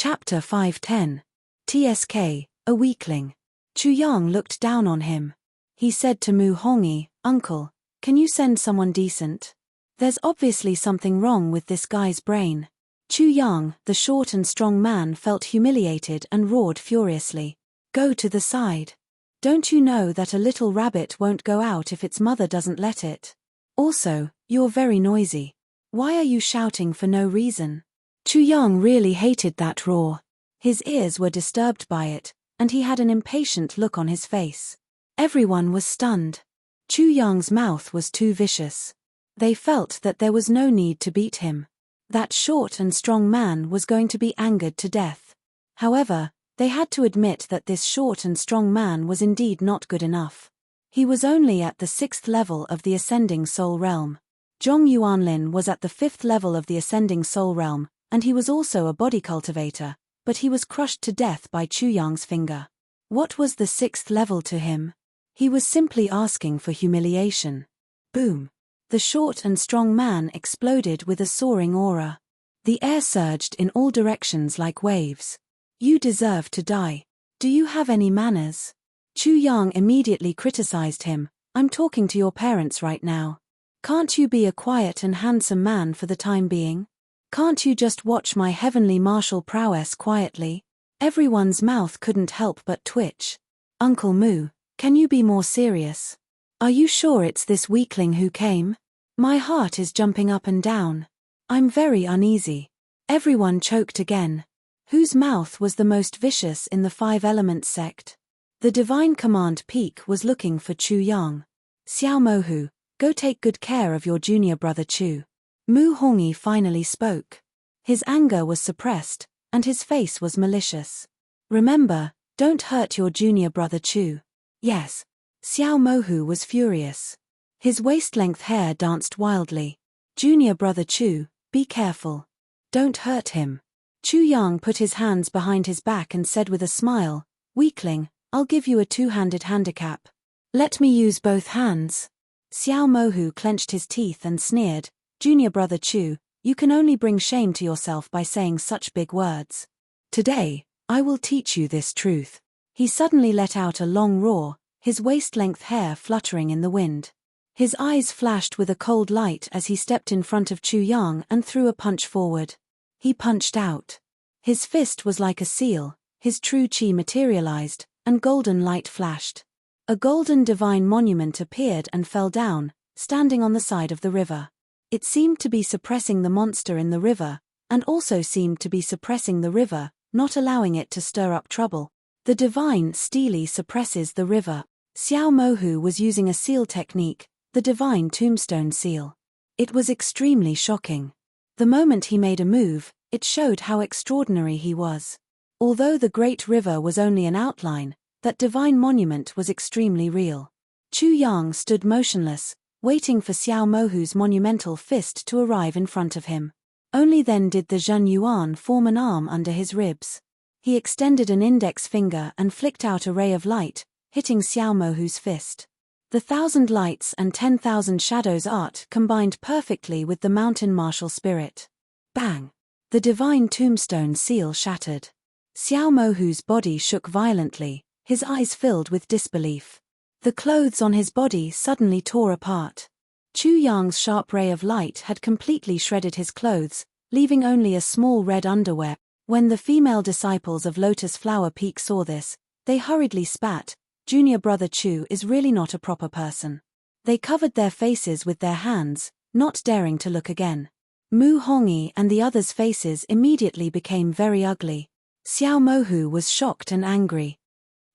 Chapter 510. TSK, a weakling. Chu Yang looked down on him. He said to Mu Hongyi, "Uncle, can you send someone decent? There's obviously something wrong with this guy's brain." Chu Yang, the short and strong man, felt humiliated and roared furiously. "Go to the side. Don't you know that a little rabbit won't go out if its mother doesn't let it? Also, you're very noisy. Why are you shouting for no reason?" Chu Yang really hated that roar. His ears were disturbed by it, and he had an impatient look on his face. Everyone was stunned. Chu Yang's mouth was too vicious. They felt that there was no need to beat him. That short and strong man was going to be angered to death. However, they had to admit that this short and strong man was indeed not good enough. He was only at the 6th level of the Ascending Soul Realm. Zhong Yuanlin was at the 5th level of the Ascending Soul Realm, and he was also a body cultivator, but he was crushed to death by Chu Yang's finger. What was the 6th level to him? He was simply asking for humiliation. Boom! The short and strong man exploded with a soaring aura. The air surged in all directions like waves. "You deserve to die. Do you have any manners?" Chu Yang immediately criticized him. "I'm talking to your parents right now. Can't you be a quiet and handsome man for the time being? Can't you just watch my heavenly martial prowess quietly?" Everyone's mouth couldn't help but twitch. "Uncle Mu, can you be more serious? Are you sure it's this weakling who came? My heart is jumping up and down. I'm very uneasy." Everyone choked again. Whose mouth was the most vicious in the Five Elements sect? The Divine Command Peak was looking for Chu Yang. "Xiao Mohu, go take good care of your junior brother Chu." Mu Hongyi finally spoke. His anger was suppressed, and his face was malicious. "Remember, don't hurt your junior brother Chu." "Yes." Xiao Mohu was furious. His waist-length hair danced wildly. "Junior brother Chu, be careful. Don't hurt him." Chu Yang put his hands behind his back and said with a smile, "Weakling, I'll give you a two-handed handicap. Let me use both hands." Xiao Mohu clenched his teeth and sneered, "Junior brother Chu, you can only bring shame to yourself by saying such big words. Today, I will teach you this truth." He suddenly let out a long roar, his waist-length hair fluttering in the wind. His eyes flashed with a cold light as he stepped in front of Chu Yang and threw a punch forward. He punched out. His fist was like a seal, his true chi materialized, and golden light flashed. A golden divine monument appeared and fell down, standing on the side of the river. It seemed to be suppressing the monster in the river, and also seemed to be suppressing the river, not allowing it to stir up trouble. The divine stele suppresses the river. Xiao Mohu was using a seal technique, the divine tombstone seal. It was extremely shocking. The moment he made a move, it showed how extraordinary he was. Although the great river was only an outline, that divine monument was extremely real. Chu Yang stood motionless, waiting for Xiao Mohu's monumental fist to arrive in front of him. Only then did the Zhen Yuan form an arm under his ribs. He extended an index finger and flicked out a ray of light, hitting Xiao Mohu's fist. The 1,000 lights and 10,000 shadows art combined perfectly with the mountain martial spirit. Bang! The divine tombstone seal shattered. Xiao Mohu's body shook violently, his eyes filled with disbelief. The clothes on his body suddenly tore apart. Chu Yang's sharp ray of light had completely shredded his clothes, leaving only a small red underwear. When the female disciples of Lotus Flower Peak saw this, they hurriedly spat, "Junior brother Chu is really not a proper person." They covered their faces with their hands, not daring to look again. Mu Hongyi and the others' faces immediately became very ugly. Xiao Mohu was shocked and angry.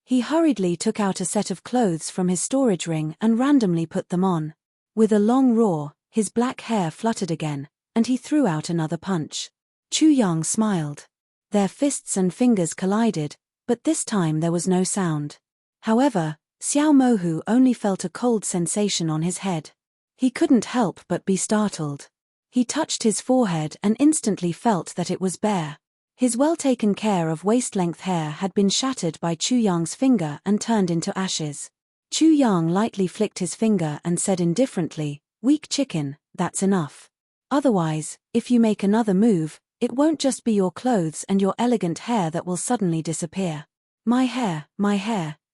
He hurriedly took out a set of clothes from his storage ring and randomly put them on. With a long roar, his black hair fluttered again, and he threw out another punch. Chu Yang smiled. Their fists and fingers collided, but this time there was no sound. However, Xiao Mohu only felt a cold sensation on his head. He couldn't help but be startled. He touched his forehead and instantly felt that it was bare. His well-taken care of waist-length hair had been shattered by Chu Yang's finger and turned into ashes. Chu Yang lightly flicked his finger and said indifferently, "Weak chicken, that's enough. Otherwise, if you make another move, It won't just be your clothes and your elegant hair that will suddenly disappear. My hair,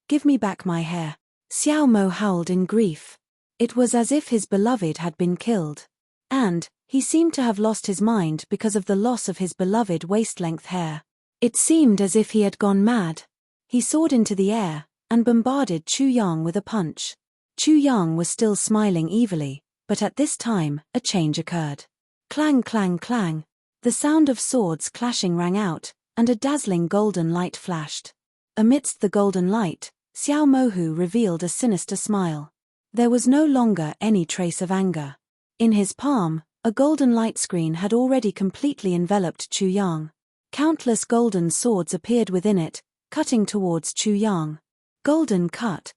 give me back my hair. Xiao Mo howled in grief. It was as if his beloved had been killed. And he seemed to have lost his mind because of the loss of his beloved waist-length hair. It seemed as if he had gone mad. He soared into the air and bombarded Chu Yang with a punch. Chu Yang was still smiling evilly, but at this time, a change occurred. Clang, clang, clang. The sound of swords clashing rang out, and a dazzling golden light flashed. Amidst the golden light, Xiao Mohu revealed a sinister smile. There was no longer any trace of anger. In his palm, a golden light screen had already completely enveloped Chu Yang. Countless golden swords appeared within it, cutting towards Chu Yang. Golden cut.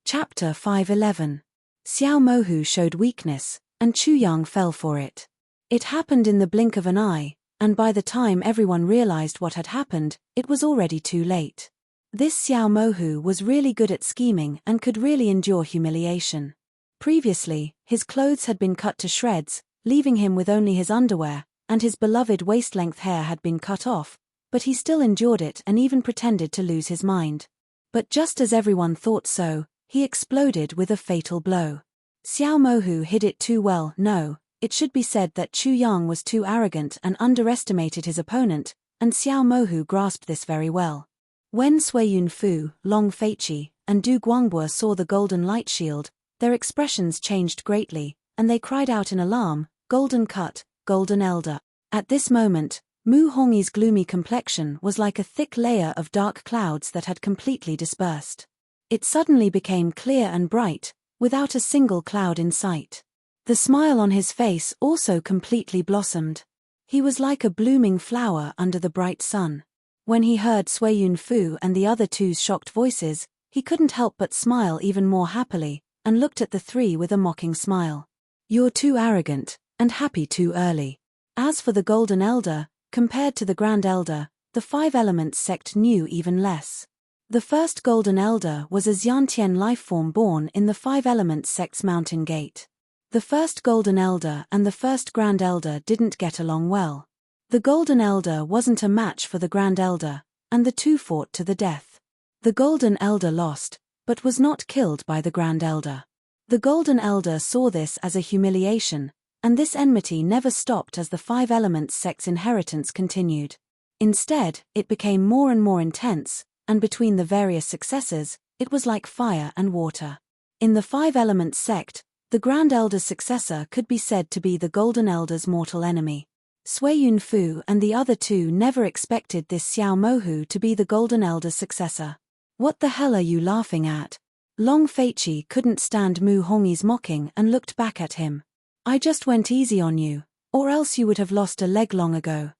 Chapter 5:11. Xiao Mohu showed weakness, and Chu Yang fell for it. It happened in the blink of an eye, and by the time everyone realized what had happened, it was already too late. This Xiao Mohu was really good at scheming and could really endure humiliation. Previously, his clothes had been cut to shreds, leaving him with only his underwear, and his beloved waist-length hair had been cut off, but he still endured it and even pretended to lose his mind. But just as everyone thought so, he exploded with a fatal blow. Xiao Mohu hid it too well. No, it should be said that Chu Yang was too arrogant and underestimated his opponent, and Xiao Mohu grasped this very well. When Sui Yunfu, Long Feiqi, and Du Guangbo saw the golden light shield, their expressions changed greatly, and they cried out in alarm, "Golden cut, golden elder." At this moment, Mu Hongyi's gloomy complexion was like a thick layer of dark clouds that had completely dispersed. It suddenly became clear and bright, without a single cloud in sight. The smile on his face also completely blossomed. He was like a blooming flower under the bright sun. When he heard Sui Yunfu and the other two's shocked voices, he couldn't help but smile even more happily, and looked at the three with a mocking smile. "You're too arrogant, and happy too early." As for the Golden Elder, compared to the Grand Elder, the Five Elements sect knew even less. The first Golden Elder was a Xiantian lifeform born in the Five Elements sect's mountain gate. The first Golden Elder and the first Grand Elder didn't get along well. The Golden Elder wasn't a match for the Grand Elder, and the two fought to the death. The Golden Elder lost, but was not killed by the Grand Elder. The Golden Elder saw this as a humiliation, and this enmity never stopped as the Five Elements sect's inheritance continued. Instead, it became more and more intense, and between the various successors, it was like fire and water. In the Five Elements sect, the Grand Elder's successor could be said to be the Golden Elder's mortal enemy. Sui Yunfu and the other two never expected this Xiao Mohu to be the Golden Elder's successor. "What the hell are you laughing at?" Long Feiqi couldn't stand Mu Hongyi's mocking and looked back at him. "I just went easy on you, or else you would have lost a leg long ago."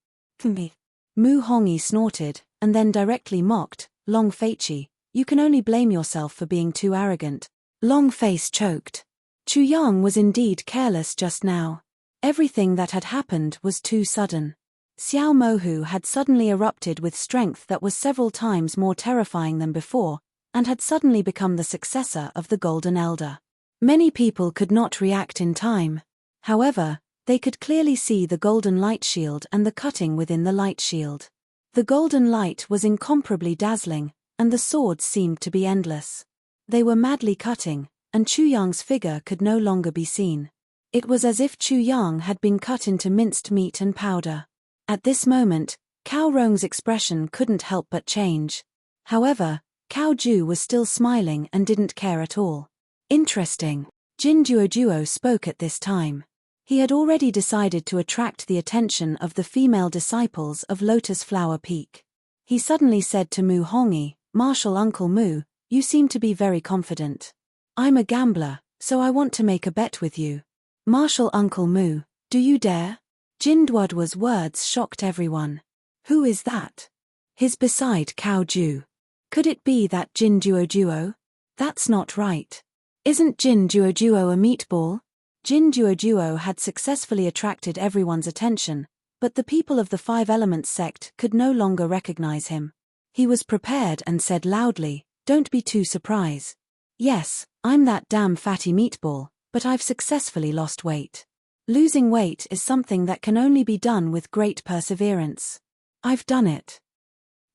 Mu Hongyi snorted, and then directly mocked, "Long Feiqi, you can only blame yourself for being too arrogant." Long Face choked. Chu Yang was indeed careless just now. Everything that had happened was too sudden. Xiao Mohu had suddenly erupted with strength that was several times more terrifying than before, and had suddenly become the successor of the Golden Elder. Many people could not react in time. However, they could clearly see the golden light shield and the cutting within the light shield. The golden light was incomparably dazzling, and the swords seemed to be endless. They were madly cutting, and Chu Yang's figure could no longer be seen. It was as if Chu Yang had been cut into minced meat and powder. At this moment, Cao Rong's expression couldn't help but change. However, Cao Ju was still smiling and didn't care at all. "Interesting." Jin Duoduo spoke at this time. He had already decided to attract the attention of the female disciples of Lotus Flower Peak. He suddenly said to Mu Hongyi, "Martial Uncle Mu, you seem to be very confident. I'm a gambler, so I want to make a bet with you." "Martial Uncle Mu, do you dare?" Jin Duoduo's words shocked everyone. Who is that? He's beside Cao Ju. Could it be that Jin Duoduo? That's not right. Isn't Jin Duoduo a meatball? Jin Duoduo had successfully attracted everyone's attention, but the people of the Five Elements sect could no longer recognize him. He was prepared and said loudly, "Don't be too surprised. Yes, I'm that damn fatty meatball, but I've successfully lost weight. Losing weight is something that can only be done with great perseverance. I've done it.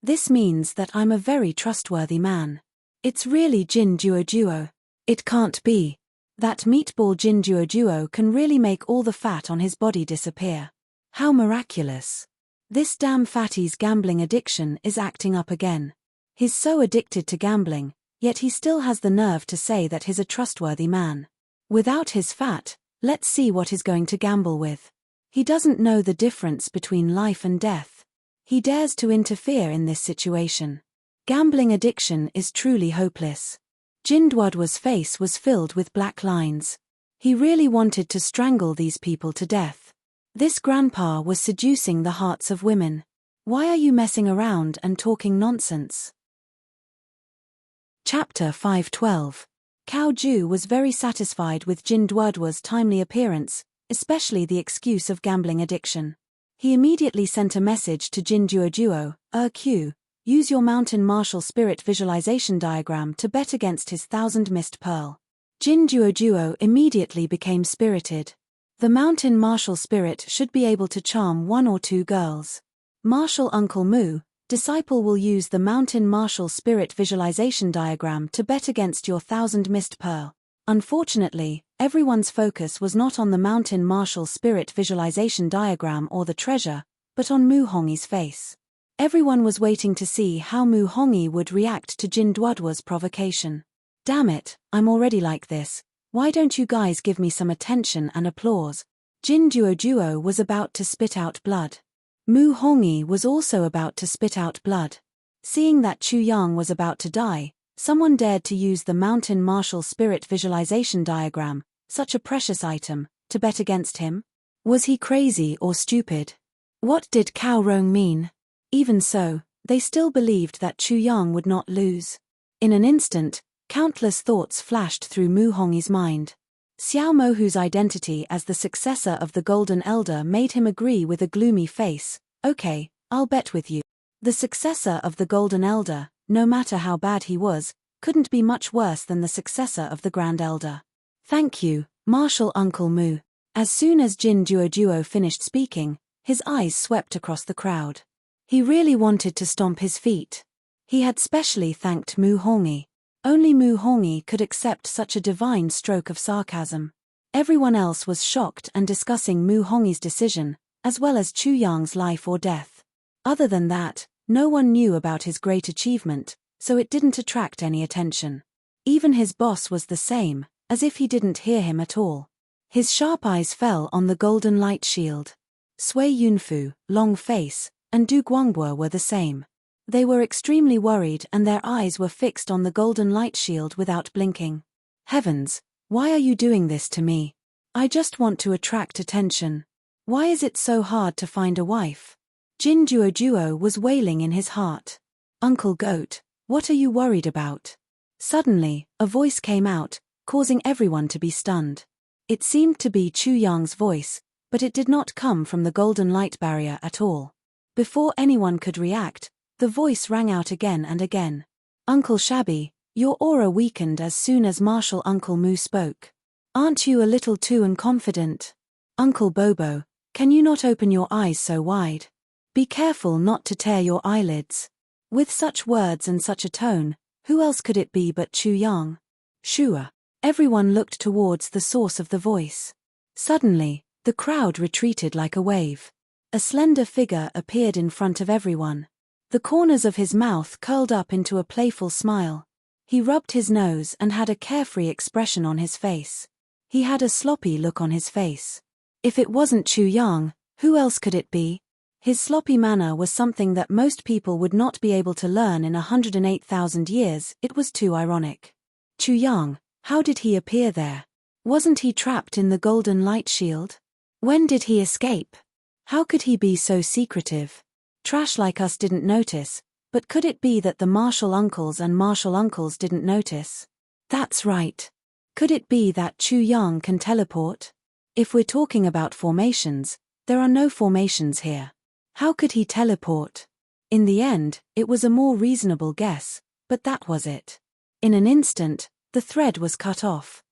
This means that I'm a very trustworthy man. It's really Jin Duo Duo. It can't be. That meatball Jin Duo Duo can really make all the fat on his body disappear. How miraculous. This damn fatty's gambling addiction is acting up again. He's so addicted to gambling, yet he still has the nerve to say that he's a trustworthy man. Without his fat, let's see what he's going to gamble with. He doesn't know the difference between life and death. He dares to interfere in this situation. Gambling addiction is truly hopeless. Jin Duoduo's face was filled with black lines. He really wanted to strangle these people to death. This grandpa was seducing the hearts of women. Why are you messing around and talking nonsense? Chapter 512. Cao Ju was very satisfied with Jin Duoduo's timely appearance, especially the excuse of gambling addiction. He immediately sent a message to Jin Duoduo, Q. Use your mountain martial spirit visualization diagram to bet against his 1,000 mist pearl. Jin Duoduo immediately became spirited. The mountain martial spirit should be able to charm 1 or 2 girls. Martial Uncle Mu, disciple will use the mountain martial spirit visualization diagram to bet against your 1,000 mist pearl. Unfortunately, everyone's focus was not on the mountain martial spirit visualization diagram or the treasure, but on Mu Hongyi's face. Everyone was waiting to see how Mu Hongyi would react to Jin Duoduo's provocation. Damn it, I'm already like this. Why don't you guys give me some attention and applause? Jin Duoduo was about to spit out blood. Mu Hongyi was also about to spit out blood. Seeing that Chu Yang was about to die, someone dared to use the mountain martial spirit visualization diagram, such a precious item, to bet against him? Was he crazy or stupid? What did Cao Rong mean? Even so, they still believed that Chu Yang would not lose. In an instant, countless thoughts flashed through Mu Hongyi's mind. Xiao Mohu's identity as the successor of the Golden Elder made him agree with a gloomy face. Okay, I'll bet with you. The successor of the Golden Elder, no matter how bad he was, couldn't be much worse than the successor of the Grand Elder. Thank you, Martial Uncle Mu. As soon as Jin Duoduo finished speaking, his eyes swept across the crowd. He really wanted to stomp his feet. He had specially thanked Mu Hongyi. Only Mu Hongyi could accept such a divine stroke of sarcasm. Everyone else was shocked and discussing Mu Hongyi's decision, as well as Chu Yang's life or death. Other than that, no one knew about his great achievement, so it didn't attract any attention. Even his boss was the same, as if he didn't hear him at all. His sharp eyes fell on the golden light shield. Sui Yunfu, Long Face, and Du Guangbo were the same. They were extremely worried and their eyes were fixed on the golden light shield without blinking. Heavens, why are you doing this to me? I just want to attract attention. Why is it so hard to find a wife? Jin Duoduo was wailing in his heart. Uncle Goat, what are you worried about? Suddenly, a voice came out, causing everyone to be stunned. It seemed to be Chu Yang's voice, but it did not come from the golden light barrier at all. Before anyone could react, the voice rang out again and again. Uncle Shabby, your aura weakened as soon as Martial Uncle Mu spoke. Aren't you a little too unconfident? Uncle Bobo, can you not open your eyes so wide? Be careful not to tear your eyelids. With such words and such a tone, who else could it be but Chu Yang? Shua. Everyone looked towards the source of the voice. Suddenly, the crowd retreated like a wave. A slender figure appeared in front of everyone. The corners of his mouth curled up into a playful smile. He rubbed his nose and had a carefree expression on his face. He had a sloppy look on his face. If it wasn't Chu Yang, who else could it be? His sloppy manner was something that most people would not be able to learn in 108,000 years. It was too ironic. Chu Yang, how did he appear there? Wasn't he trapped in the golden light shield? When did he escape? How could he be so secretive? Trash like us didn't notice, but could it be that the martial uncles and martial uncles didn't notice? That's right. Could it be that Chu Yang can teleport? If we're talking about formations, there are no formations here. How could he teleport? In the end, it was a more reasonable guess, but that was it. In an instant, the thread was cut off.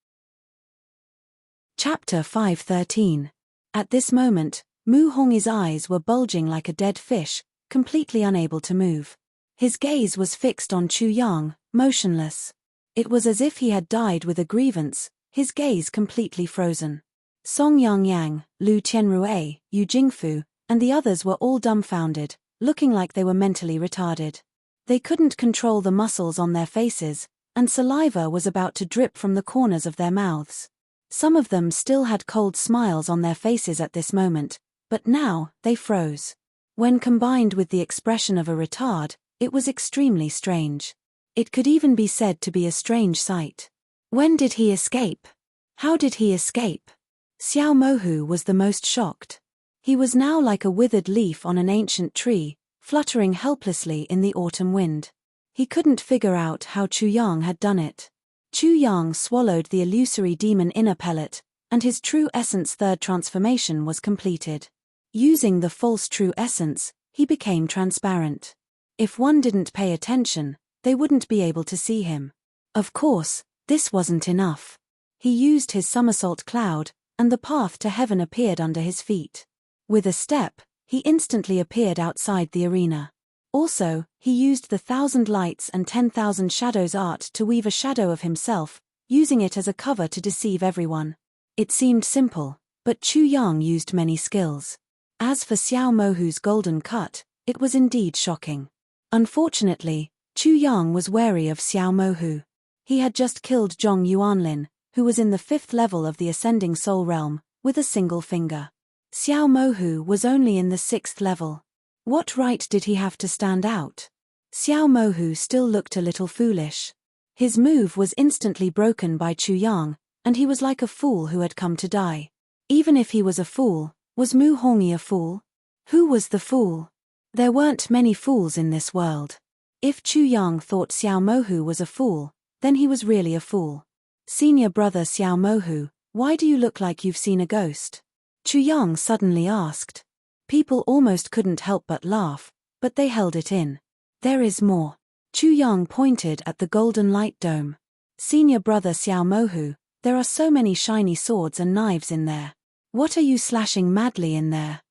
Chapter 513. At this moment, Mu Hongyi's eyes were bulging like a dead fish, completely unable to move. His gaze was fixed on Chu Yang, motionless. It was as if he had died with a grievance, his gaze completely frozen. Song Yang, Lu Tianrue, Yu Jingfu, and the others were all dumbfounded, looking like they were mentally retarded. They couldn't control the muscles on their faces, and saliva was about to drip from the corners of their mouths. Some of them still had cold smiles on their faces at this moment, but now, they froze. When combined with the expression of a retard, it was extremely strange. It could even be said to be a strange sight. When did he escape? How did he escape? Xiao Mohu was the most shocked. He was now like a withered leaf on an ancient tree, fluttering helplessly in the autumn wind. He couldn't figure out how Chu Yang had done it. Chu Yang swallowed the illusory demon inner pellet, and his true essence third transformation was completed. Using the false true essence, he became transparent. If one didn't pay attention, they wouldn't be able to see him. Of course, this wasn't enough. He used his somersault cloud, and the path to heaven appeared under his feet. With a step, he instantly appeared outside the arena. Also, he used the 1,000 lights and 10,000 shadows art to weave a shadow of himself, using it as a cover to deceive everyone. It seemed simple, but Chu Yang used many skills. As for Xiao Mohu's golden cut, it was indeed shocking. Unfortunately, Chu Yang was wary of Xiao Mohu. He had just killed Zhong Yuanlin, who was in the 5th level of the ascending soul realm, with a single finger. Xiao Mohu was only in the 6th level. What right did he have to stand out? Xiao Mohu still looked a little foolish. His move was instantly broken by Chu Yang, and he was like a fool who had come to die. Even if he was a fool, was Mu Hongyi a fool? Who was the fool? There weren't many fools in this world. If Chu Yang thought Xiao Mohu was a fool, then he was really a fool. Senior brother Xiao Mohu, why do you look like you've seen a ghost? Chu Yang suddenly asked. People almost couldn't help but laugh, but they held it in. There is more. Chu Yang pointed at the golden light dome. Senior brother Xiao Mohu, there are so many shiny swords and knives in there. What are you slashing madly in there?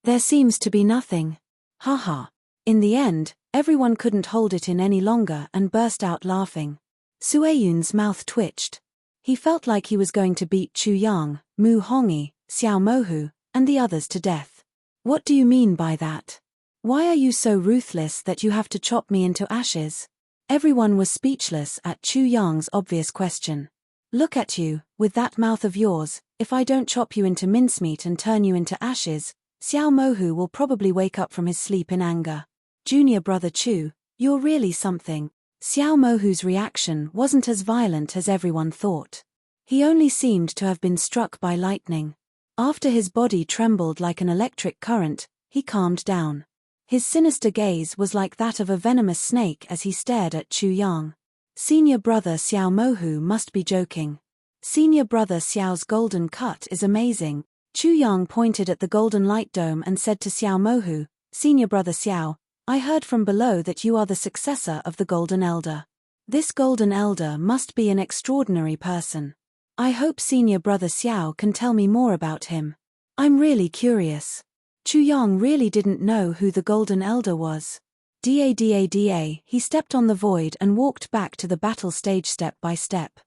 There seems to be nothing. Haha. In the end, everyone couldn't hold it in any longer and burst out laughing. Sueyun's mouth twitched. He felt like he was going to beat Chu Yang, Mu Hongyi, Xiao Mohu, and the others to death. What do you mean by that? Why are you so ruthless that you have to chop me into ashes? Everyone was speechless at Chu Yang's obvious question. Look at you, with that mouth of yours, if I don't chop you into mincemeat and turn you into ashes, Xiao Mohu will probably wake up from his sleep in anger. Junior brother Chu, you're really something. Xiao Mohu's reaction wasn't as violent as everyone thought. He only seemed to have been struck by lightning. After his body trembled like an electric current, he calmed down. His sinister gaze was like that of a venomous snake as he stared at Chu Yang. Senior brother Xiao Mohu must be joking. Senior brother Xiao's golden cut is amazing. Chu Yang pointed at the golden light dome and said to Xiao Mohu, Senior brother Xiao, I heard from below that you are the successor of the Golden Elder. This Golden Elder must be an extraordinary person. I hope senior brother Xiao can tell me more about him. I'm really curious. Chu Yang really didn't know who the Golden Elder was. Da. He stepped on the void and walked back to the battle stage step by step.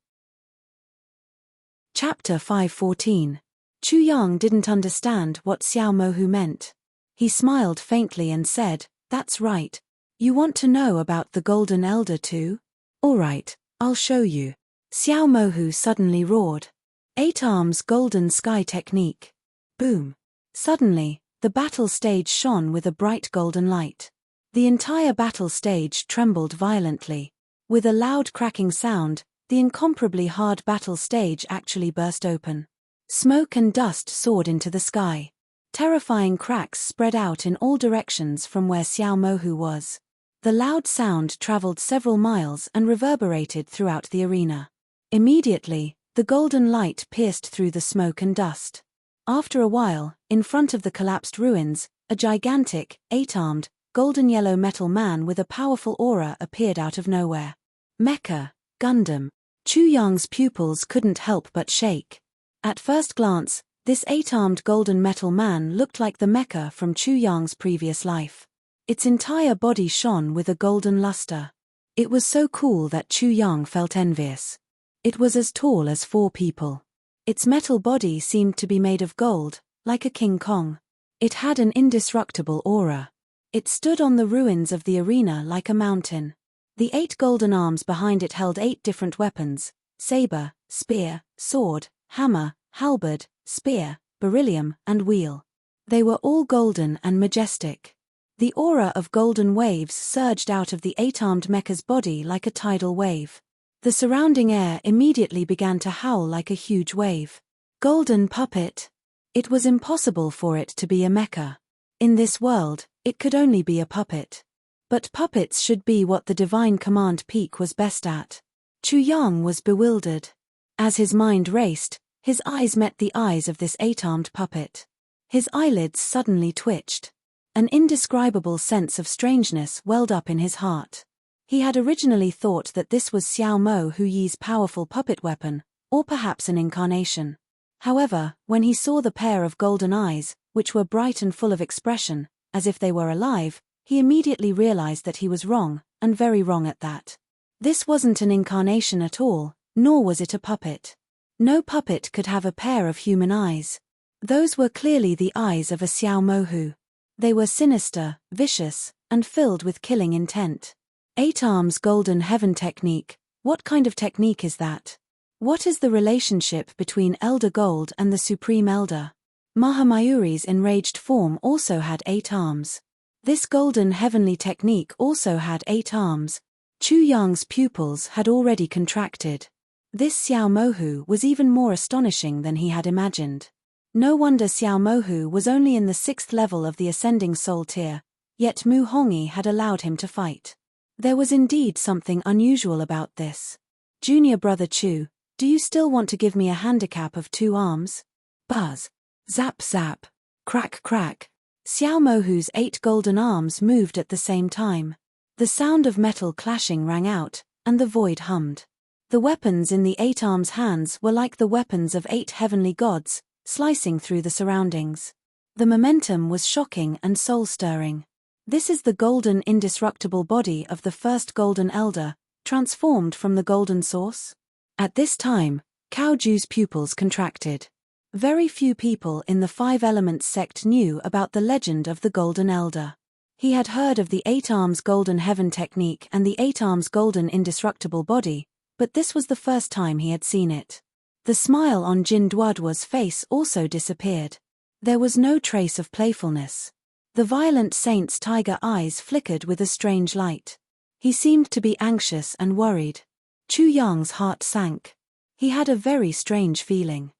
Chapter 514. Chu Yang didn't understand what Xiao Mohu meant. He smiled faintly and said, That's right. You want to know about the Golden Elder too? All right, I'll show you. Xiao Mohu suddenly roared. 8 arms golden sky technique. Boom. Suddenly, the battle stage shone with a bright golden light. The entire battle stage trembled violently. With a loud cracking sound, the incomparably hard battle stage actually burst open. Smoke and dust soared into the sky. Terrifying cracks spread out in all directions from where Xiao Mohu was. The loud sound traveled several miles and reverberated throughout the arena. Immediately, the golden light pierced through the smoke and dust. After a while, in front of the collapsed ruins, a gigantic, 8-armed, golden yellow metal man with a powerful aura appeared out of nowhere. Mecha, Gundam. Chu Yang's pupils couldn't help but shake. At first glance, This 8-armed golden metal man looked like the mecha from Chu Yang's previous life. Its entire body shone with a golden luster. It was so cool that Chu Yang felt envious. It was as tall as 4 people. Its metal body seemed to be made of gold, like a King Kong. It had an indestructible aura. It stood on the ruins of the arena like a mountain. The 8 golden arms behind it held 8 different weapons: saber, spear, sword, hammer, halberd, spear, beryllium, and wheel. They were all golden and majestic. The aura of golden waves surged out of the 8-armed mecha's body like a tidal wave. The surrounding air immediately began to howl like a huge wave. Golden puppet. It was impossible for it to be a mecha. In this world, it could only be a puppet. But puppets should be what the divine command peak was best at. Chu Yang was bewildered. As his mind raced, his eyes met the eyes of this 8-armed puppet. His eyelids suddenly twitched. An indescribable sense of strangeness welled up in his heart. He had originally thought that this was Xiao Mo Hu Yi's powerful puppet weapon, or perhaps an incarnation. However, when he saw the pair of golden eyes, which were bright and full of expression, as if they were alive, he immediately realized that he was wrong, and very wrong at that. This wasn't an incarnation at all, nor was it a puppet. No puppet could have a pair of human eyes. Those were clearly the eyes of a Xiao Mo Hu. They were sinister, vicious, and filled with killing intent. 8 arms golden heaven technique. What kind of technique is that? What is the relationship between Elder Gold and the Supreme Elder? Mahamayuri's enraged form also had 8 arms. This golden heavenly technique also had 8 arms. Chu Yang's pupils had already contracted. This Xiao Mo Hu was even more astonishing than he had imagined. No wonder Xiao Mo Hu was only in the 6th level of the ascending soul tier, yet Mu Hongyi had allowed him to fight. There was indeed something unusual about this. Junior brother Chu, do you still want to give me a handicap of 2 arms? Buzz. Zap zap. Crack crack. Xiao Mo Hu's 8 golden arms moved at the same time. The sound of metal clashing rang out, and the void hummed. The weapons in the 8 arms' hands were like the weapons of 8 heavenly gods, slicing through the surroundings. The momentum was shocking and soul-stirring. This is the golden indestructible body of the first golden elder, transformed from the golden source? At this time, Cao Ju's pupils contracted. Very few people in the 5 Elements sect knew about the legend of the golden elder. He had heard of the 8 arms golden heaven technique and the 8 arms golden indestructible body, but this was the first time he had seen it. The smile on Jin Duoduo's face also disappeared. There was no trace of playfulness. The violent saint's tiger eyes flickered with a strange light. He seemed to be anxious and worried. Chu Yang's heart sank. He had a very strange feeling.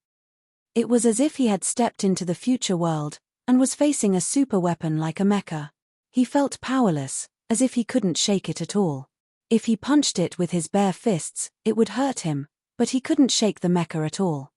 It was as if he had stepped into the future world, and was facing a super weapon like a mecha. He felt powerless, as if he couldn't shake it at all. If he punched it with his bare fists, it would hurt him, but he couldn't shake the mecha at all.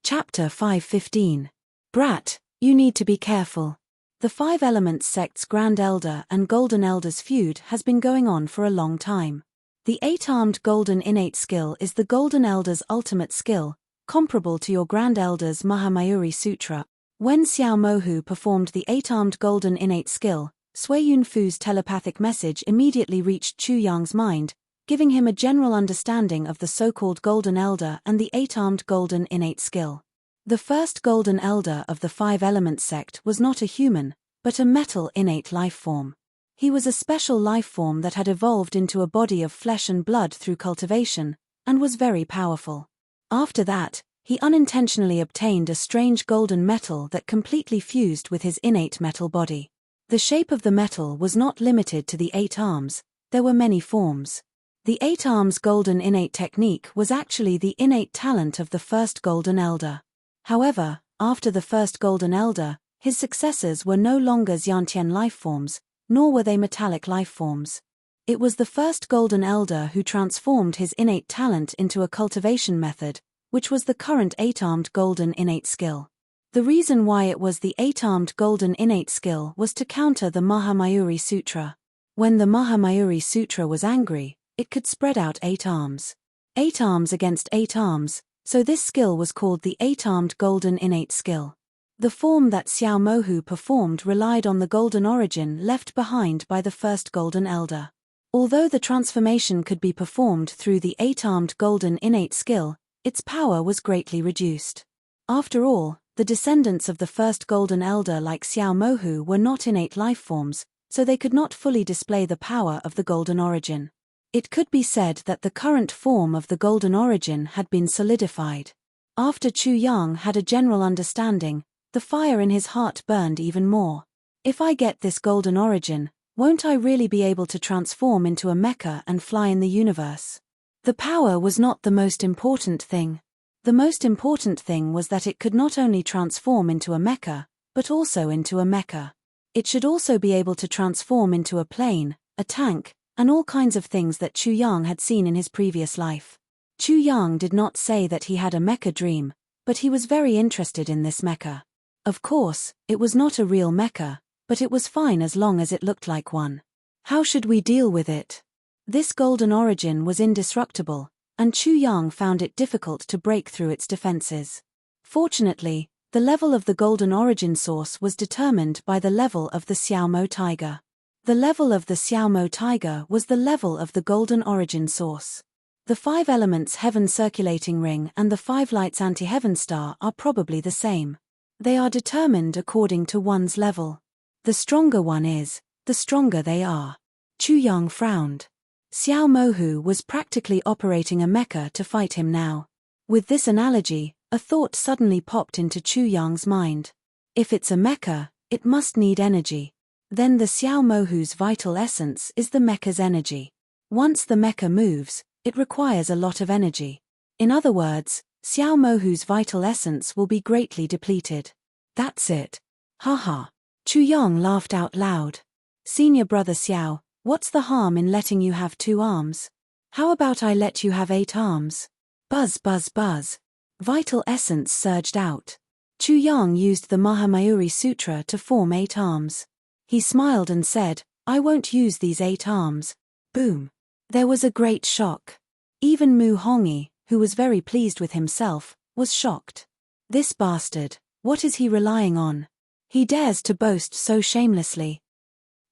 Chapter 5:15. Brat, you need to be careful. The 5 Elements sect's Grand Elder and Golden Elder's feud has been going on for a long time. The 8-armed golden innate skill is the Golden Elder's ultimate skill, comparable to your Grand Elder's Mahamayuri Sutra. When Xiao Mo Hu performed the 8-armed golden innate skill, Sui Yun Fu's telepathic message immediately reached Chu Yang's mind, giving him a general understanding of the so-called Golden Elder and the 8-armed golden innate skill. The first Golden Elder of the 5 Elements sect was not a human, but a metal innate life form. He was a special life form that had evolved into a body of flesh and blood through cultivation, and was very powerful. After that, he unintentionally obtained a strange golden metal that completely fused with his innate metal body. The shape of the metal was not limited to the 8 arms, there were many forms. The 8 arms golden innate technique was actually the innate talent of the first Golden Elder. However, after the first Golden Elder, his successors were no longer Xiantian lifeforms, nor were they metallic lifeforms. It was the first Golden Elder who transformed his innate talent into a cultivation method, which was the current 8-armed golden innate skill. The reason why it was the 8-armed golden innate skill was to counter the Mahamayuri Sutra. When the Mahamayuri Sutra was angry, it could spread out 8 arms. 8 arms against 8 arms, So this skill was called the 8-armed golden innate skill. The form that Xiao Mohu performed relied on the golden origin left behind by the first golden elder. Although the transformation could be performed through the 8-armed golden innate skill, its power was greatly reduced. After all, the descendants of the first golden elder like Xiao Mohu were not innate lifeforms, so they could not fully display the power of the golden origin. It could be said that the current form of the golden origin had been solidified. After Chu Yang had a general understanding, the fire in his heart burned even more. If I get this golden origin, won't I really be able to transform into a mecha and fly in the universe? The power was not the most important thing. The most important thing was that it could not only transform into a mecha, but also into a mecha. It should also be able to transform into a plane, a tank, and all kinds of things that Chu Yang had seen in his previous life. Chu Yang did not say that he had a mecha dream, but he was very interested in this mecha. Of course, it was not a real mecha, but it was fine as long as it looked like one. How should we deal with it? This golden origin was indestructible, and Chu Yang found it difficult to break through its defenses. Fortunately, the level of the golden origin source was determined by the level of the Xiaomo tiger. The level of the Xiaomo tiger was the level of the golden origin source. The 5 elements heaven circulating ring and the 5 lights anti-heaven star are probably the same. They are determined according to one's level. The stronger one is, the stronger they are. Chu Yang frowned. Xiao Mohu was practically operating a mecha to fight him now. With this analogy, a thought suddenly popped into Chu Yang's mind. If it's a mecha, it must need energy. Then the Xiao Mohu's vital essence is the mecha's energy. Once the mecha moves, it requires a lot of energy. In other words, Xiao Mohu's vital essence will be greatly depleted. That's it. Haha. Chu Yang laughed out loud. Senior brother Xiao, what's the harm in letting you have 2 arms? How about I let you have 8 arms? Buzz buzz buzz. Vital essence surged out. Chu Yang used the Mahamayuri Sutra to form 8 arms. He smiled and said, I won't use these 8 arms. Boom. There was a great shock. Even Mu Hongyi, who was very pleased with himself, was shocked. This bastard, what is he relying on? He dares to boast so shamelessly.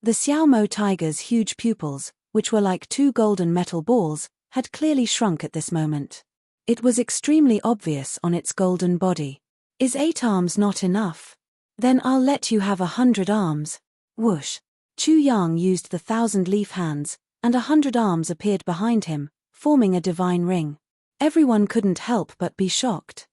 The Xiaomo tiger's huge pupils, which were like 2 golden metal balls, had clearly shrunk at this moment. It was extremely obvious on its golden body. Is 8 arms not enough? Then I'll let you have 100 arms. Whoosh. Chu Yang used the 1,000-leaf hands, and 100 arms appeared behind him, forming a divine ring. Everyone couldn't help but be shocked.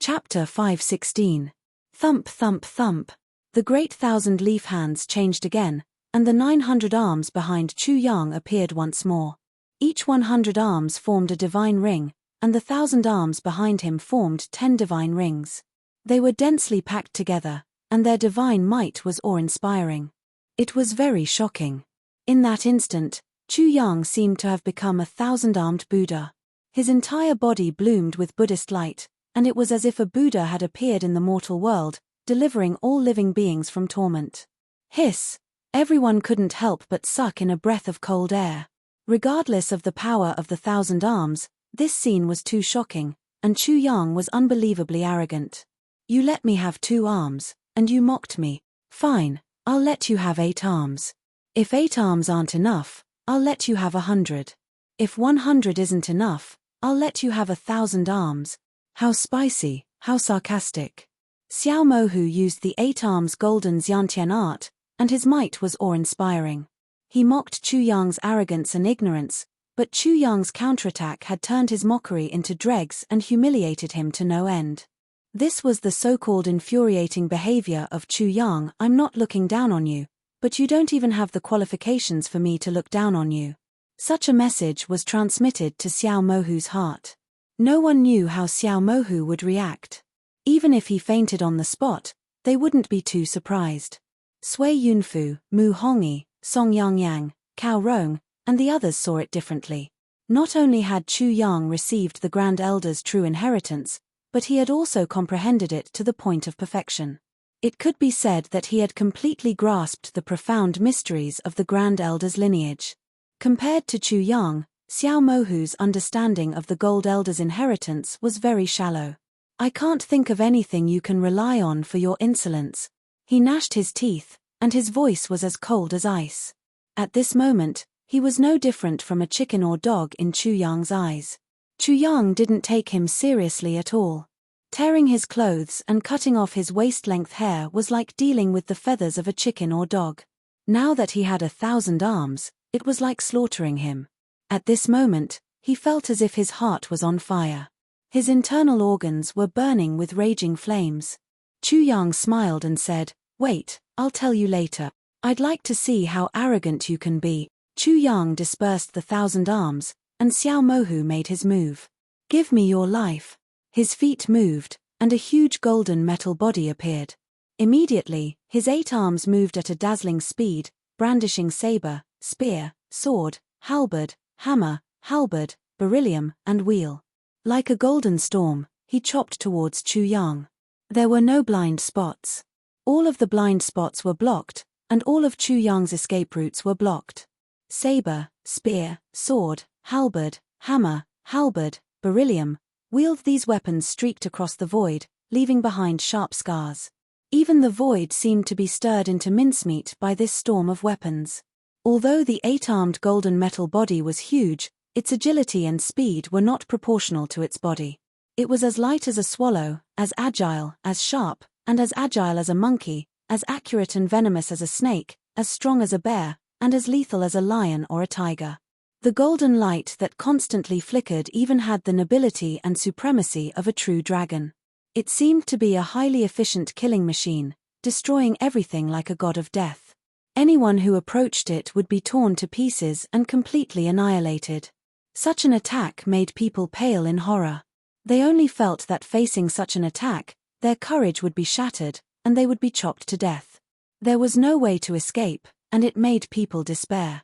Chapter 5:16. Thump thump thump. The great 1,000-leaf hands changed again, and the 900 arms behind Chu Yang appeared once more. Each 100 arms formed a divine ring, and the 1,000 arms behind him formed 10 divine rings. They were densely packed together, and their divine might was awe-inspiring. It was very shocking. In that instant, Chu Yang seemed to have become a 1,000-armed Buddha. His entire body bloomed with Buddhist light, and it was as if a Buddha had appeared in the mortal world, delivering all living beings from torment. Hiss! Everyone couldn't help but suck in a breath of cold air. Regardless of the power of the 1,000 arms, this scene was too shocking, and Chu Yang was unbelievably arrogant. You let me have 2 arms, and you mocked me. Fine, I'll let you have 8 arms. If 8 arms aren't enough, I'll let you have 100. If 100 isn't enough, I'll let you have 1,000 arms. How spicy, how sarcastic. Xiao Mohu used the 8 arms golden Xiantian art, and his might was awe-inspiring. He mocked Chu Yang's arrogance and ignorance, but Chu Yang's counterattack had turned his mockery into dregs and humiliated him to no end. This was the so-called infuriating behavior of Chu Yang. I'm not looking down on you, but you don't even have the qualifications for me to look down on you. Such a message was transmitted to Xiao Mohu's heart. No one knew how Xiao Mohu would react. Even if he fainted on the spot, they wouldn't be too surprised. Sui Yunfu, Mu Hongyi, Song Yangyang, Cao Rong, and the others saw it differently. Not only had Chu Yang received the Grand Elder's true inheritance, but he had also comprehended it to the point of perfection. It could be said that he had completely grasped the profound mysteries of the Grand Elder's lineage. Compared to Chu Yang, Xiao Mohu's understanding of the Gold Elder's inheritance was very shallow. I can't think of anything you can rely on for your insolence. He gnashed his teeth, and his voice was as cold as ice. At this moment, he was no different from a chicken or dog in Chu Yang's eyes. Chu Yang didn't take him seriously at all. Tearing his clothes and cutting off his waist-length hair was like dealing with the feathers of a chicken or dog. Now that he had 1,000 arms, it was like slaughtering him. At this moment, he felt as if his heart was on fire. His internal organs were burning with raging flames. Chu Yang smiled and said, "Wait, I'll tell you later. I'd like to see how arrogant you can be." Chu Yang dispersed the 1,000 arms, and Xiao Mohu made his move. "Give me your life." His feet moved, and a huge golden metal body appeared. Immediately, his 8 arms moved at a dazzling speed, brandishing saber, spear, sword, halberd, hammer, halberd, beryllium, and wheel. Like a golden storm, he chopped towards Chu Yang. There were no blind spots. All of the blind spots were blocked, and all of Chu Yang's escape routes were blocked. Saber, spear, sword, halberd, hammer, halberd, beryllium, wheeled these weapons streaked across the void, leaving behind sharp scars. Even the void seemed to be stirred into mincemeat by this storm of weapons. Although the 8-armed golden metal body was huge, its agility and speed were not proportional to its body. It was as light as a swallow, as agile, as sharp, and as agile as a monkey, as accurate and venomous as a snake, as strong as a bear, and as lethal as a lion or a tiger. The golden light that constantly flickered even had the nobility and supremacy of a true dragon. It seemed to be a highly efficient killing machine, destroying everything like a god of death. Anyone who approached it would be torn to pieces and completely annihilated. Such an attack made people pale in horror. They only felt that facing such an attack, their courage would be shattered, and they would be chopped to death. There was no way to escape, and it made people despair.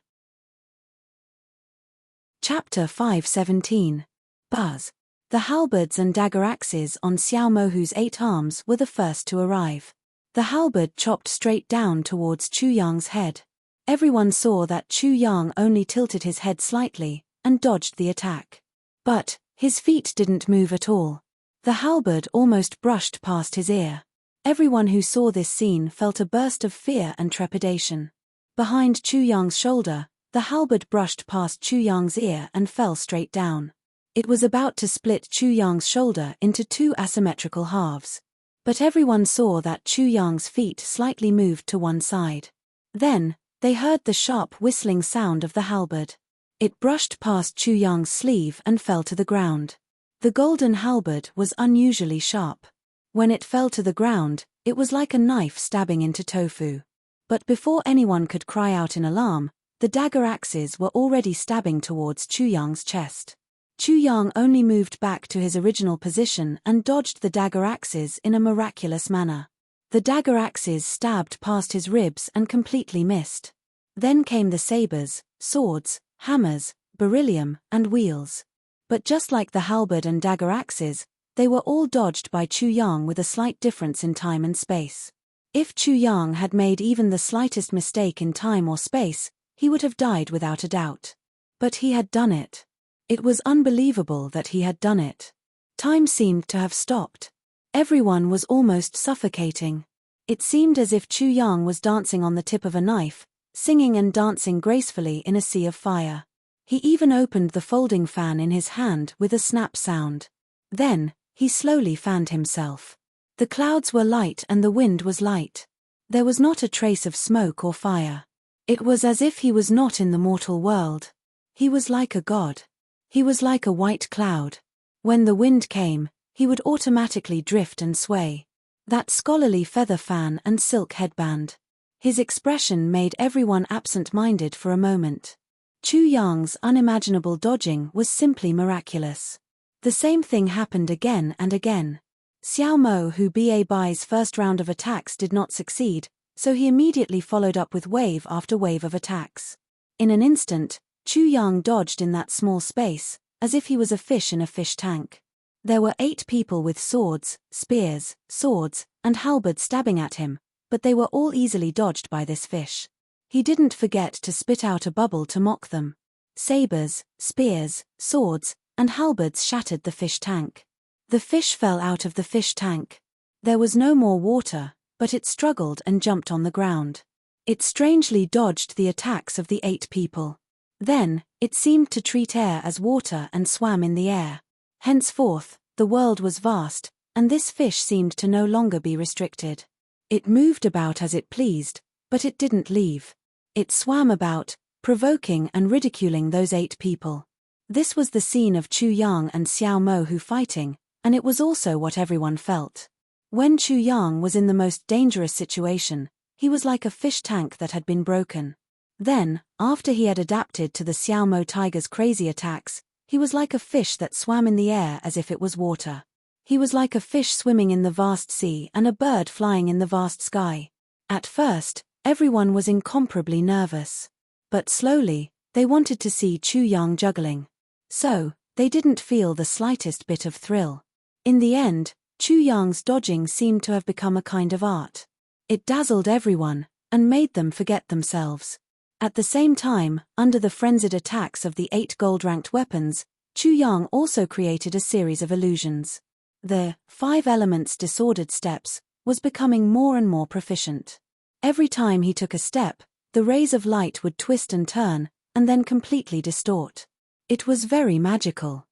Chapter 517. Buzz. The halberds and dagger axes on Xiao Mohu's 8 arms were the first to arrive. The halberd chopped straight down towards Chu Yang's head. Everyone saw that Chu Yang only tilted his head slightly, and dodged the attack. But his feet didn't move at all. The halberd almost brushed past his ear. Everyone who saw this scene felt a burst of fear and trepidation. Behind Chu Yang's shoulder, the halberd brushed past Chu Yang's ear and fell straight down. It was about to split Chu Yang's shoulder into 2 asymmetrical halves. But everyone saw that Chu Yang's feet slightly moved to one side. Then, they heard the sharp whistling sound of the halberd. It brushed past Chu Yang's sleeve and fell to the ground. The golden halberd was unusually sharp. When it fell to the ground, it was like a knife stabbing into tofu. But before anyone could cry out in alarm, the dagger axes were already stabbing towards Chu Yang's chest. Chu Yang only moved back to his original position and dodged the dagger axes in a miraculous manner. The dagger axes stabbed past his ribs and completely missed. Then came the sabers, swords, hammers, beryllium, and wheels. But just like the halberd and dagger axes, they were all dodged by Chu Yang with a slight difference in time and space. If Chu Yang had made even the slightest mistake in time or space, he would have died without a doubt. But he had done it. It was unbelievable that he had done it. Time seemed to have stopped. Everyone was almost suffocating. It seemed as if Chu Yang was dancing on the tip of a knife, singing and dancing gracefully in a sea of fire. He even opened the folding fan in his hand with a snap sound. Then, he slowly fanned himself. The clouds were light and the wind was light. There was not a trace of smoke or fire. It was as if he was not in the mortal world. He was like a god. He was like a white cloud. When the wind came, he would automatically drift and sway. That scholarly feather fan and silk headband. His expression made everyone absent-minded for a moment. Chu Yang's unimaginable dodging was simply miraculous. The same thing happened again and again. Xiao Mohu Bai's first round of attacks did not succeed, so he immediately followed up with wave after wave of attacks. In an instant, Chu Yang dodged in that small space, as if he was a fish in a fish tank. There were 8 people with swords, spears, swords, and halberds stabbing at him, but they were all easily dodged by this fish. He didn't forget to spit out a bubble to mock them. Sabers, spears, swords, and halberds shattered the fish tank. The fish fell out of the fish tank. There was no more water, but it struggled and jumped on the ground. It strangely dodged the attacks of the 8 people. Then, it seemed to treat air as water and swam in the air. Henceforth, the world was vast, and this fish seemed to no longer be restricted. It moved about as it pleased, but it didn't leave. It swam about, provoking and ridiculing those 8 people. This was the scene of Chu Yang and Xiao Mohu fighting, and it was also what everyone felt. When Chu Yang was in the most dangerous situation, he was like a fish tank that had been broken. Then, after he had adapted to the Xiao Mo tiger's crazy attacks, he was like a fish that swam in the air as if it was water. He was like a fish swimming in the vast sea and a bird flying in the vast sky. At first, everyone was incomparably nervous. But slowly, they wanted to see Chu Yang juggling. So, they didn't feel the slightest bit of thrill. In the end, Chu Yang's dodging seemed to have become a kind of art. It dazzled everyone, and made them forget themselves. At the same time, under the frenzied attacks of the 8 gold-ranked weapons, Chu Yang also created a series of illusions. The 5 elements disordered steps was becoming more and more proficient. Every time he took a step, the rays of light would twist and turn, and then completely distort. It was very magical.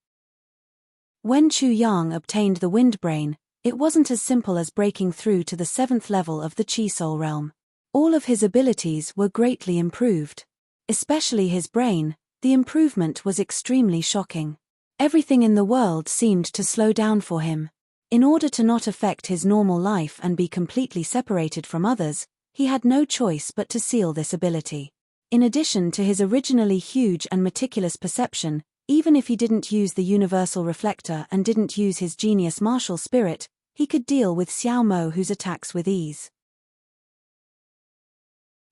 When Chu Yang obtained the Wind Brain, it wasn't as simple as breaking through to the 7th level of the Chi Soul realm. All of his abilities were greatly improved. Especially his brain, the improvement was extremely shocking. Everything in the world seemed to slow down for him. In order to not affect his normal life and be completely separated from others, he had no choice but to seal this ability. In addition to his originally huge and meticulous perception, even if he didn't use the universal reflector and didn't use his genius martial spirit, he could deal with Xiao Mohu's attacks with ease.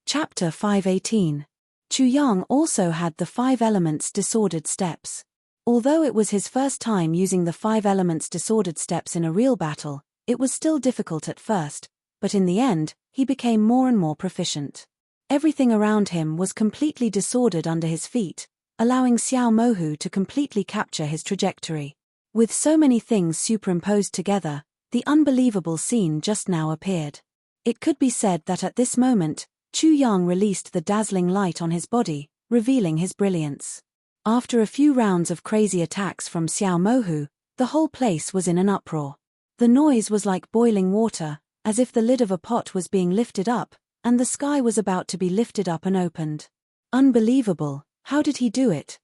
Chapter 518. Chu Yang also had the 5 elements disordered steps. Although it was his first time using the 5 elements disordered steps in a real battle, it was still difficult at first, but in the end, he became more and more proficient. Everything around him was completely disordered under his feet, allowing Xiao Mohu to completely capture his trajectory. With so many things superimposed together, the unbelievable scene just now appeared. It could be said that at this moment, Chu Yang released the dazzling light on his body, revealing his brilliance. After a few rounds of crazy attacks from Xiao Mohu, the whole place was in an uproar. The noise was like boiling water, as if the lid of a pot was being lifted up, and the sky was about to be lifted up and opened. Unbelievable, how did he do it? !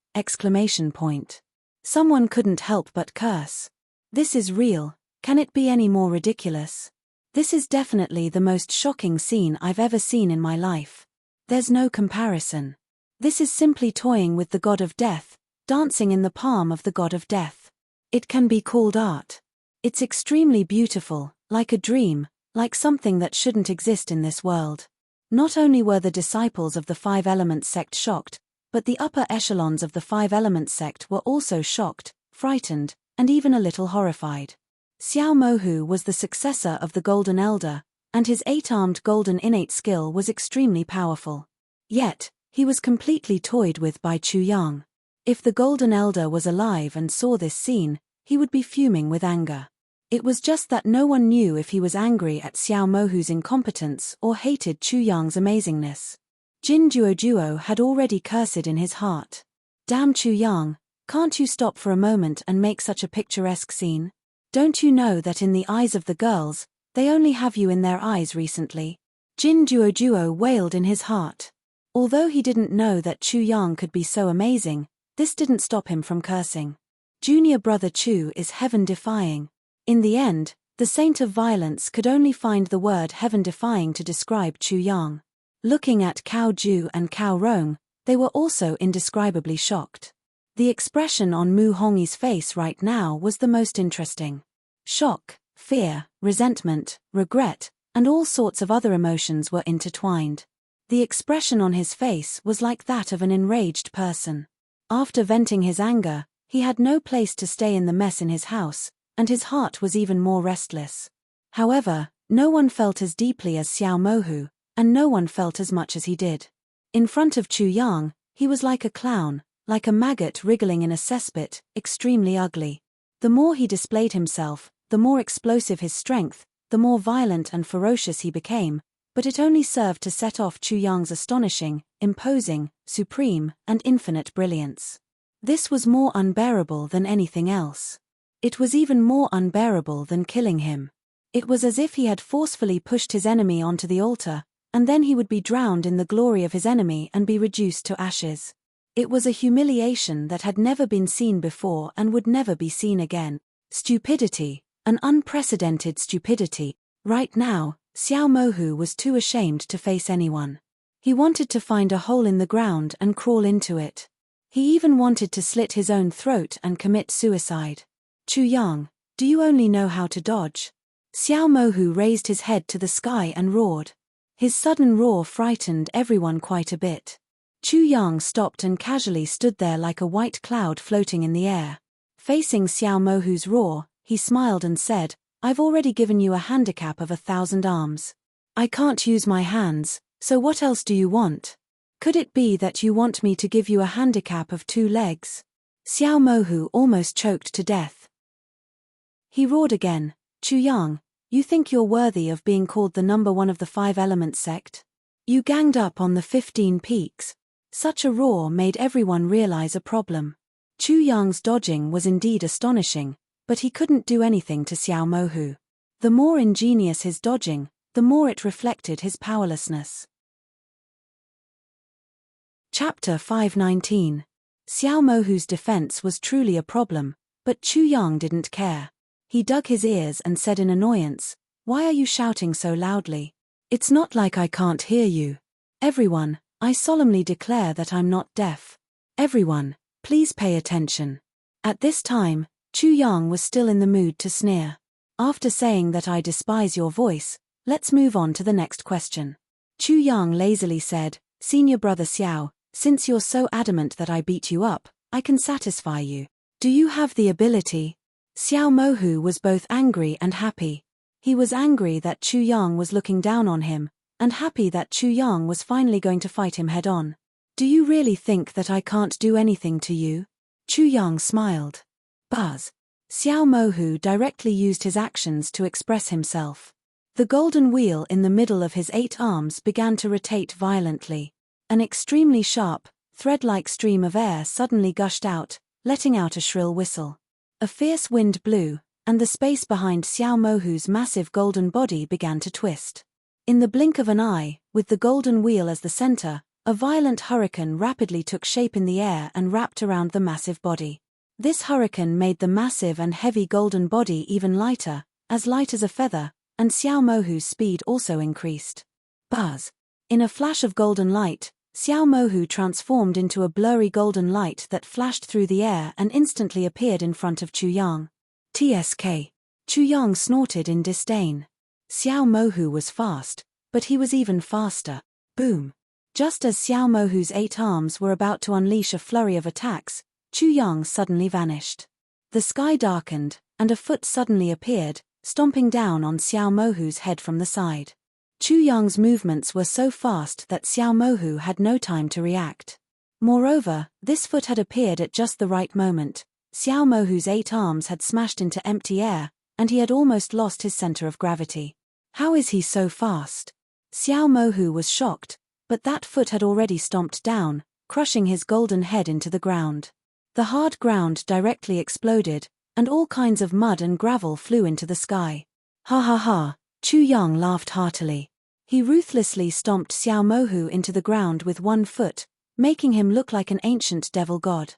Someone couldn't help but curse. This is real, can it be any more ridiculous? This is definitely the most shocking scene I've ever seen in my life. There's no comparison. This is simply toying with the god of death, dancing in the palm of the god of death. It can be called art. It's extremely beautiful, like a dream, like something that shouldn't exist in this world. Not only were the disciples of the 5 Elements sect shocked, but the upper echelons of the 5 Elements sect were also shocked, frightened, and even a little horrified. Xiao Mohu was the successor of the Golden Elder, and his 8-armed golden innate skill was extremely powerful. Yet, he was completely toyed with by Chu Yang. If the Golden Elder was alive and saw this scene, he would be fuming with anger. It was just that no one knew if he was angry at Xiao Mohu's incompetence or hated Chu Yang's amazingness. Jin Duo had already cursed in his heart. Damn Chu Yang, can't you stop for a moment and make such a picturesque scene? Don't you know that in the eyes of the girls, they only have you in their eyes recently? Jin Duo wailed in his heart. Although he didn't know that Chu Yang could be so amazing, this didn't stop him from cursing. Junior brother Chu is heaven-defying. In the end, the Saint of Violence could only find the word heaven-defying to describe Chu Yang. Looking at Cao Ju and Cao Rong, they were also indescribably shocked. The expression on Mu Hongyi's face right now was the most interesting. Shock, fear, resentment, regret, and all sorts of other emotions were intertwined. The expression on his face was like that of an enraged person. After venting his anger, he had no place to stay in the mess in his house, and his heart was even more restless. However, no one felt as deeply as Xiao Mohu, and no one felt as much as he did. In front of Chu Yang, he was like a clown, like a maggot wriggling in a cesspit, extremely ugly. The more he displayed himself, the more explosive his strength, the more violent and ferocious he became, but it only served to set off Chu Yang's astonishing, imposing, supreme, and infinite brilliance. This was more unbearable than anything else. It was even more unbearable than killing him. It was as if he had forcefully pushed his enemy onto the altar, and then he would be drowned in the glory of his enemy and be reduced to ashes. It was a humiliation that had never been seen before and would never be seen again. Stupidity, an unprecedented stupidity. Right now, Xiao Mohu was too ashamed to face anyone. He wanted to find a hole in the ground and crawl into it. He even wanted to slit his own throat and commit suicide. Chu Yang, do you only know how to dodge? Xiao Mohu raised his head to the sky and roared. His sudden roar frightened everyone quite a bit. Chu Yang stopped and casually stood there like a white cloud floating in the air. Facing Xiao Mohu's roar, he smiled and said, I've already given you a handicap of 1,000 arms. I can't use my hands, so what else do you want? Could it be that you want me to give you a handicap of 2 legs? Xiao Mohu almost choked to death. He roared again, Chu Yang, you think you're worthy of being called the number 1 of the 5 Elements sect? You ganged up on the 15 peaks. Such a roar made everyone realize a problem. Chu Yang's dodging was indeed astonishing, but he couldn't do anything to Xiao Mohu. The more ingenious his dodging, the more it reflected his powerlessness. Chapter 519. Xiao Mohu's defense was truly a problem, but Chu Yang didn't care. He dug his ears and said in annoyance, Why are you shouting so loudly? It's not like I can't hear you. Everyone, I solemnly declare that I'm not deaf. Everyone, please pay attention. At this time, Chu Yang was still in the mood to sneer. After saying that I despise your voice, let's move on to the next question. Chu Yang lazily said, Senior brother Xiao, since you're so adamant that I beat you up, I can satisfy you. Do you have the ability? Xiao Mohu was both angry and happy. He was angry that Chu Yang was looking down on him, and happy that Chu Yang was finally going to fight him head-on. Do you really think that I can't do anything to you? Chu Yang smiled. Buzz. Xiao Mohu directly used his actions to express himself. The golden wheel in the middle of his 8 arms began to rotate violently. An extremely sharp, thread-like stream of air suddenly gushed out, letting out a shrill whistle. A fierce wind blew, and the space behind Xiao Mohu's massive golden body began to twist. In the blink of an eye, with the golden wheel as the center, a violent hurricane rapidly took shape in the air and wrapped around the massive body. This hurricane made the massive and heavy golden body even lighter, as light as a feather, and Xiao Mohu's speed also increased. Buzz. In a flash of golden light, Xiao Mohu transformed into a blurry golden light that flashed through the air and instantly appeared in front of Chu Yang. TSK. Chu Yang snorted in disdain. Xiao Mohu was fast, but he was even faster. Boom. Just as Xiao Mohu's 8 arms were about to unleash a flurry of attacks, Chu Yang suddenly vanished. The sky darkened, and a foot suddenly appeared, stomping down on Xiao Mohu's head from the side. Chu Yang's movements were so fast that Xiao Mohu had no time to react. Moreover, this foot had appeared at just the right moment. Xiao Mohu's 8 arms had smashed into empty air, and he had almost lost his center of gravity. How is he so fast? Xiao Mohu was shocked, but that foot had already stomped down, crushing his golden head into the ground. The hard ground directly exploded, and all kinds of mud and gravel flew into the sky. Ha ha ha, Chu Yang laughed heartily. He ruthlessly stomped Xiao Mohu into the ground with 1 foot, making him look like an ancient devil god.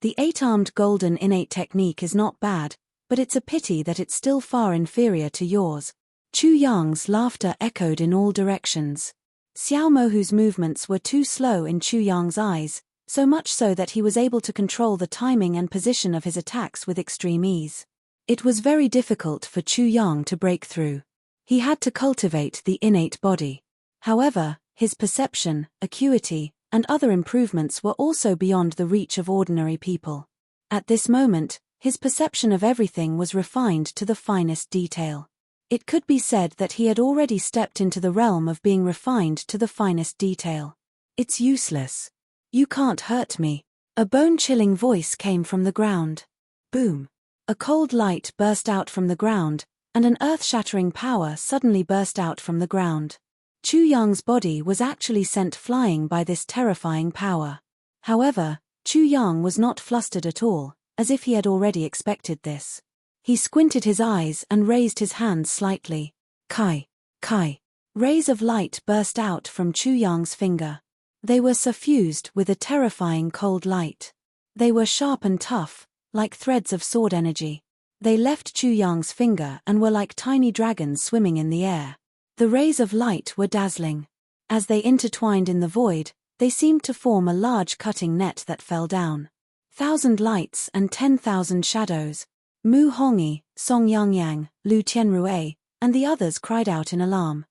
The 8-armed golden innate technique is not bad, but it's a pity that it's still far inferior to yours. Chu Yang's laughter echoed in all directions. Xiao Mohu's movements were too slow in Chu Yang's eyes, so much so that he was able to control the timing and position of his attacks with extreme ease. It was very difficult for Chu Yang to break through. He had to cultivate the innate body. However, his perception, acuity, and other improvements were also beyond the reach of ordinary people. At this moment, his perception of everything was refined to the finest detail. It could be said that he had already stepped into the realm of being refined to the finest detail. It's useless. You can't hurt me. A bone-chilling voice came from the ground. Boom! A cold light burst out from the ground, and an earth-shattering power suddenly burst out from the ground. Chu Yang's body was actually sent flying by this terrifying power. However, Chu Yang was not flustered at all, as if he had already expected this. He squinted his eyes and raised his hands slightly. Kai! Kai! Rays of light burst out from Chu Yang's finger. They were suffused with a terrifying cold light. They were sharp and tough, like threads of sword energy. They left Chu Yang's finger and were like tiny dragons swimming in the air. The rays of light were dazzling. As they intertwined in the void, they seemed to form a large cutting net that fell down. 1,000 lights and 10,000 shadows. Mu Hongyi, Song Yangyang, Lu Tianrue, and the others cried out in alarm.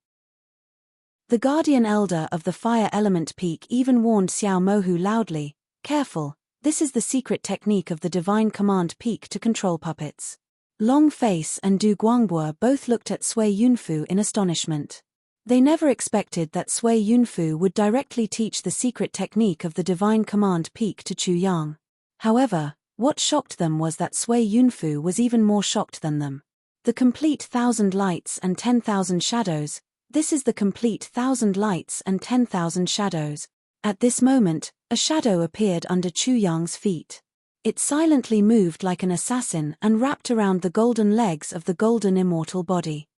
The guardian elder of the fire element peak even warned Xiao Mohu loudly, "Careful, this is the secret technique of the divine command peak to control puppets." Long Face and Du Guangbo both looked at Sui Yunfu in astonishment. They never expected that Sui Yunfu would directly teach the secret technique of the divine command peak to Chu Yang. However, what shocked them was that Sui Yunfu was even more shocked than them. The complete 1,000 lights and 10,000 shadows. This is the complete 1,000 lights and 10,000 shadows. At this moment, a shadow appeared under Chu Yang's feet. It silently moved like an assassin and wrapped around the golden legs of the golden immortal body.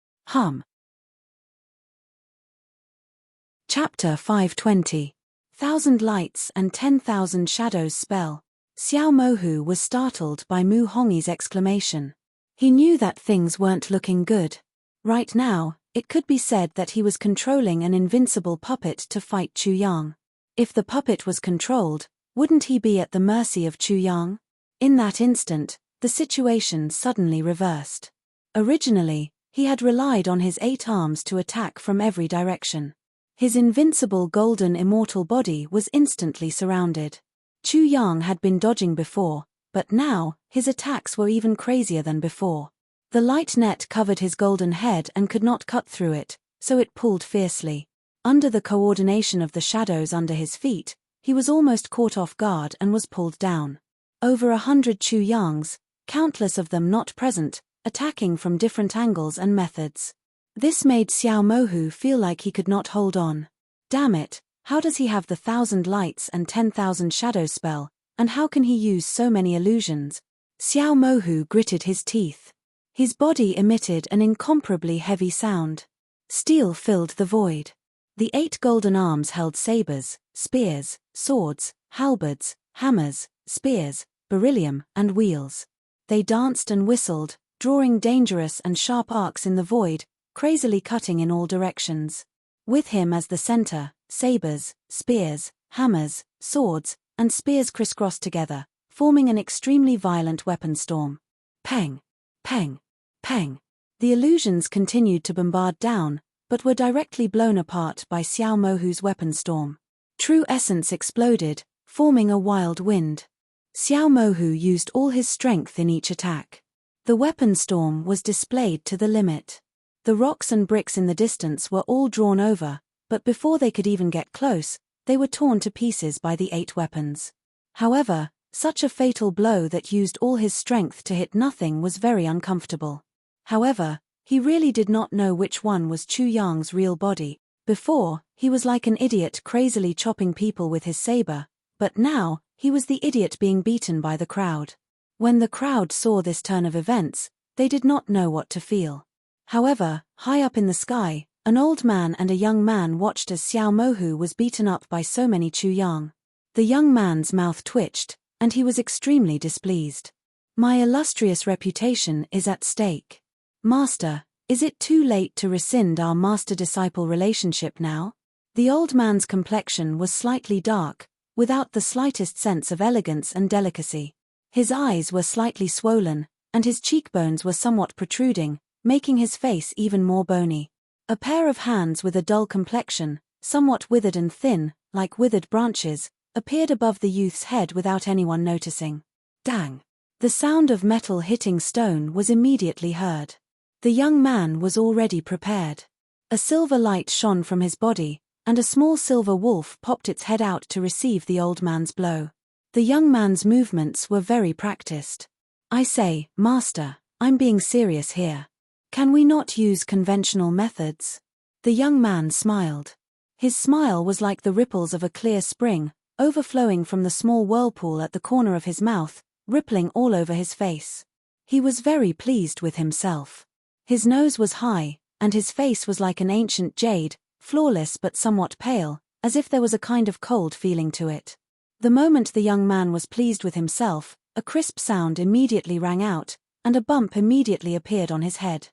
Chapter 520. 1,000 Lights and 10,000 Shadows Spell. Xiao Mohu was startled by Mu Hongyi's exclamation. He knew that things weren't looking good. Right now, it could be said that he was controlling an invincible puppet to fight Chu Yang. If the puppet was controlled, wouldn't he be at the mercy of Chu Yang? In that instant, the situation suddenly reversed. Originally, he had relied on his 8 arms to attack from every direction. His invincible golden immortal body was instantly surrounded. Chu Yang had been dodging before, but now, his attacks were even crazier than before. The light net covered his golden head and could not cut through it, so it pulled fiercely. Under the coordination of the shadows under his feet, he was almost caught off guard and was pulled down. Over 100 Chu Yangs, countless of them not present, attacking from different angles and methods. This made Xiao Mohu feel like he could not hold on. Damn it, how does he have the 1,000 lights and 10,000 shadows spell, and how can he use so many illusions? Xiao Mohu gritted his teeth. His body emitted an incomparably heavy sound. Steel filled the void. The 8 golden arms held sabers, spears, swords, halberds, hammers, spears, beryllium, and wheels. They danced and whistled, drawing dangerous and sharp arcs in the void, crazily cutting in all directions. With him as the center, sabers, spears, hammers, swords, and spears crisscrossed together, forming an extremely violent weapon storm. Peng! Peng! Peng! The illusions continued to bombard down, but were directly blown apart by Xiao Mohu's weapon storm. True essence exploded, forming a wild wind. Xiao Mohu used all his strength in each attack. The weapon storm was displayed to the limit. The rocks and bricks in the distance were all drawn over, but before they could even get close, they were torn to pieces by the 8 weapons. However, such a fatal blow that used all his strength to hit nothing was very uncomfortable. However, he really did not know which one was Chu Yang's real body. Before, he was like an idiot crazily chopping people with his saber, but now, he was the idiot being beaten by the crowd. When the crowd saw this turn of events, they did not know what to feel. However, high up in the sky, an old man and a young man watched as Xiao Mohu was beaten up by so many Chu Yang. The young man's mouth twitched, and he was extremely displeased. "My illustrious reputation is at stake. Master, is it too late to rescind our master-disciple relationship now?" The old man's complexion was slightly dark, without the slightest sense of elegance and delicacy. His eyes were slightly swollen, and his cheekbones were somewhat protruding, making his face even more bony. A pair of hands with a dull complexion, somewhat withered and thin, like withered branches, appeared above the youth's head without anyone noticing. Dang! The sound of metal hitting stone was immediately heard. The young man was already prepared. A silver light shone from his body, and a small silver wolf popped its head out to receive the old man's blow. The young man's movements were very practiced. I say, Master, I'm being serious here. Can we not use conventional methods? The young man smiled. His smile was like the ripples of a clear spring, overflowing from the small whirlpool at the corner of his mouth, rippling all over his face. He was very pleased with himself. His nose was high, and his face was like an ancient jade, flawless but somewhat pale, as if there was a kind of cold feeling to it. The moment the young man was pleased with himself, a crisp sound immediately rang out, and a bump immediately appeared on his head.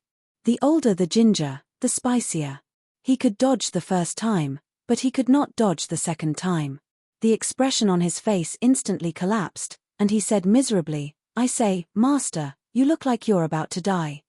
The older the ginger, the spicier. He could dodge the first time, but he could not dodge the second time. The expression on his face instantly collapsed, and he said miserably, I say, Master, you look like you're about to die.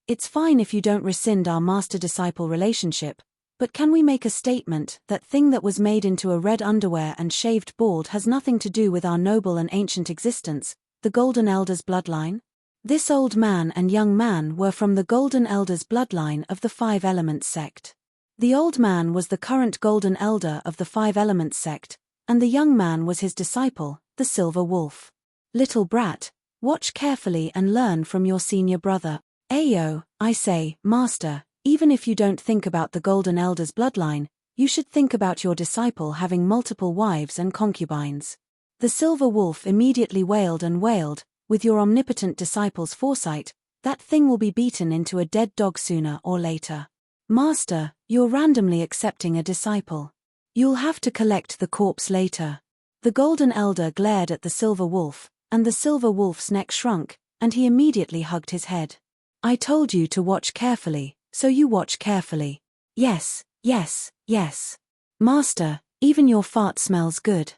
It's fine if you don't rescind our master-disciple relationship, but can we make a statement that thing that was made into a red underwear and shaved bald has nothing to do with our noble and ancient existence, the Golden Elders' bloodline? This old man and young man were from the Golden Elders' bloodline of the Five Elements sect. The old man was the current Golden Elder of the Five Elements sect, and the young man was his disciple, the Silver Wolf. Little brat, watch carefully and learn from your senior brother. Ayo, I say, Master, even if you don't think about the Golden Elder's bloodline, you should think about your disciple having multiple wives and concubines. The Silver Wolf immediately wailed and wailed, with your omnipotent disciple's foresight, that thing will be beaten into a dead dog sooner or later. Master, you're randomly accepting a disciple. You'll have to collect the corpse later. The Golden Elder glared at the Silver Wolf, and the Silver Wolf's neck shrunk, and he immediately hugged his head. I told you to watch carefully, so you watch carefully. Yes, yes, yes. Master, even your fart smells good.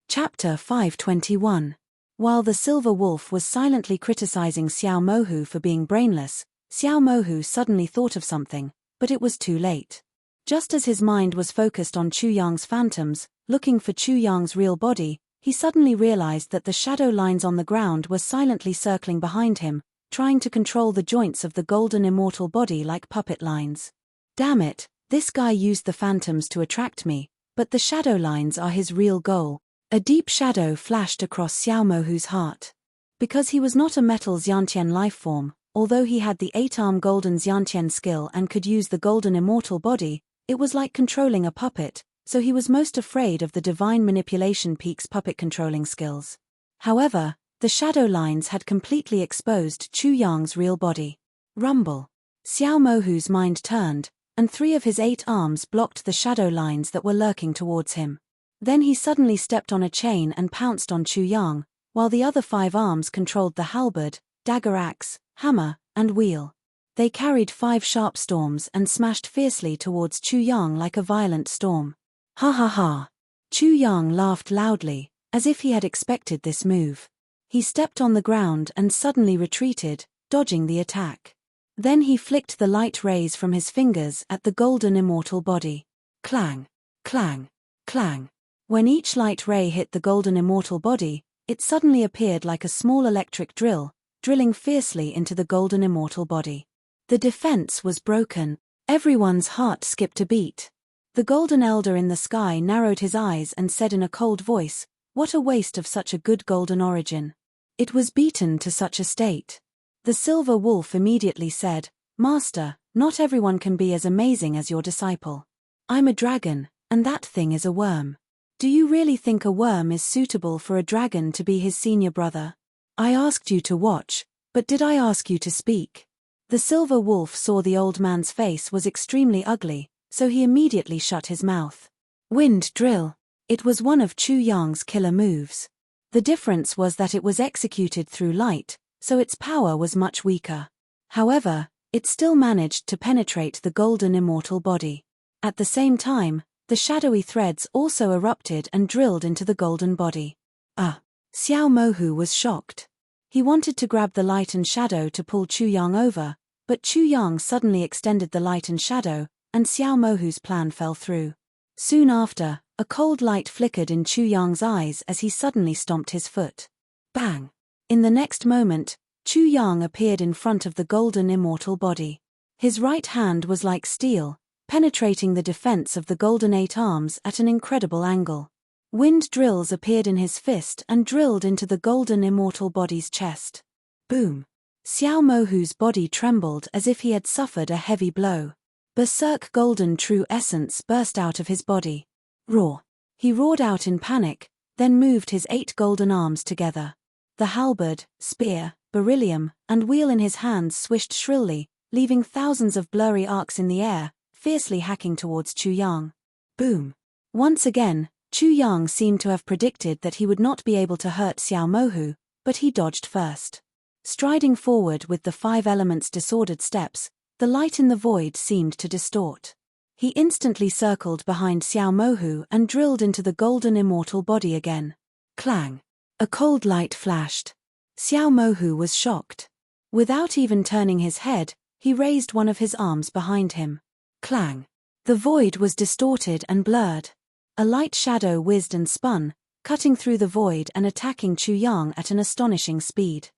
Chapter 521. While the Silver Wolf was silently criticizing Xiao Mohu for being brainless, Xiao Mohu suddenly thought of something, but it was too late. Just as his mind was focused on Chu Yang's phantoms, looking for Chu Yang's real body, he suddenly realized that the shadow lines on the ground were silently circling behind him, trying to control the joints of the golden immortal body like puppet lines. Damn it, this guy used the phantoms to attract me, but the shadow lines are his real goal. A deep shadow flashed across Xiao Mohu's heart. Because he was not a metal Xiantian lifeform, although he had the 8-arm golden Xiantian skill and could use the golden immortal body, it was like controlling a puppet, so he was most afraid of the divine manipulation peak's puppet controlling skills. However, the shadow lines had completely exposed Chu Yang's real body. Rumble. Xiao Mohu's mind turned, and 3 of his 8 arms blocked the shadow lines that were lurking towards him. Then he suddenly stepped on a chain and pounced on Chu Yang, while the other 5 arms controlled the halberd, dagger axe, hammer, and wheel. They carried 5 sharp storms and smashed fiercely towards Chu Yang like a violent storm. Ha ha ha. Chu Yang laughed loudly, as if he had expected this move. He stepped on the ground and suddenly retreated, dodging the attack. Then he flicked the light rays from his fingers at the golden immortal body. Clang, clang, clang. When each light ray hit the golden immortal body, it suddenly appeared like a small electric drill, drilling fiercely into the golden immortal body. The defense was broken. Everyone's heart skipped a beat. The Golden Elder in the sky narrowed his eyes and said in a cold voice, "What a waste of such a good golden origin. It was beaten to such a state." The Silver Wolf immediately said, "Master, not everyone can be as amazing as your disciple. I'm a dragon, and that thing is a worm. Do you really think a worm is suitable for a dragon to be his senior brother? I asked you to watch, but did I ask you to speak?" The Silver Wolf saw the old man's face was extremely ugly, so he immediately shut his mouth. Wind drill. It was one of Chu Yang's killer moves. The difference was that it was executed through light, so its power was much weaker. However, it still managed to penetrate the golden immortal body. At the same time, the shadowy threads also erupted and drilled into the golden body. Xiao Mohu was shocked. He wanted to grab the light and shadow to pull Chu Yang over, but Chu Yang suddenly extended the light and shadow, and Xiao Mohu's plan fell through. Soon after, a cold light flickered in Chu Yang's eyes as he suddenly stomped his foot. Bang! In the next moment, Chu Yang appeared in front of the golden immortal body. His right hand was like steel, penetrating the defense of the golden eight arms at an incredible angle. Wind drills appeared in his fist and drilled into the golden immortal body's chest. Boom! Xiao Mohu's body trembled as if he had suffered a heavy blow. Berserk golden true essence burst out of his body. Roar! He roared out in panic, then moved his 8 golden arms together. The halberd, spear, beryllium, and wheel in his hands swished shrilly, leaving thousands of blurry arcs in the air, fiercely hacking towards Chu Yang. Boom! Once again, Chu Yang seemed to have predicted that he would not be able to hurt Xiao Mohu, but he dodged first. Striding forward with the 5 elements' disordered steps, the light in the void seemed to distort. He instantly circled behind Xiao Mohu and drilled into the golden immortal body again. Clang! A cold light flashed. Xiao Mohu was shocked. Without even turning his head, he raised one of his arms behind him. Clang! The void was distorted and blurred. A light shadow whizzed and spun, cutting through the void and attacking Chu Yang at an astonishing speed.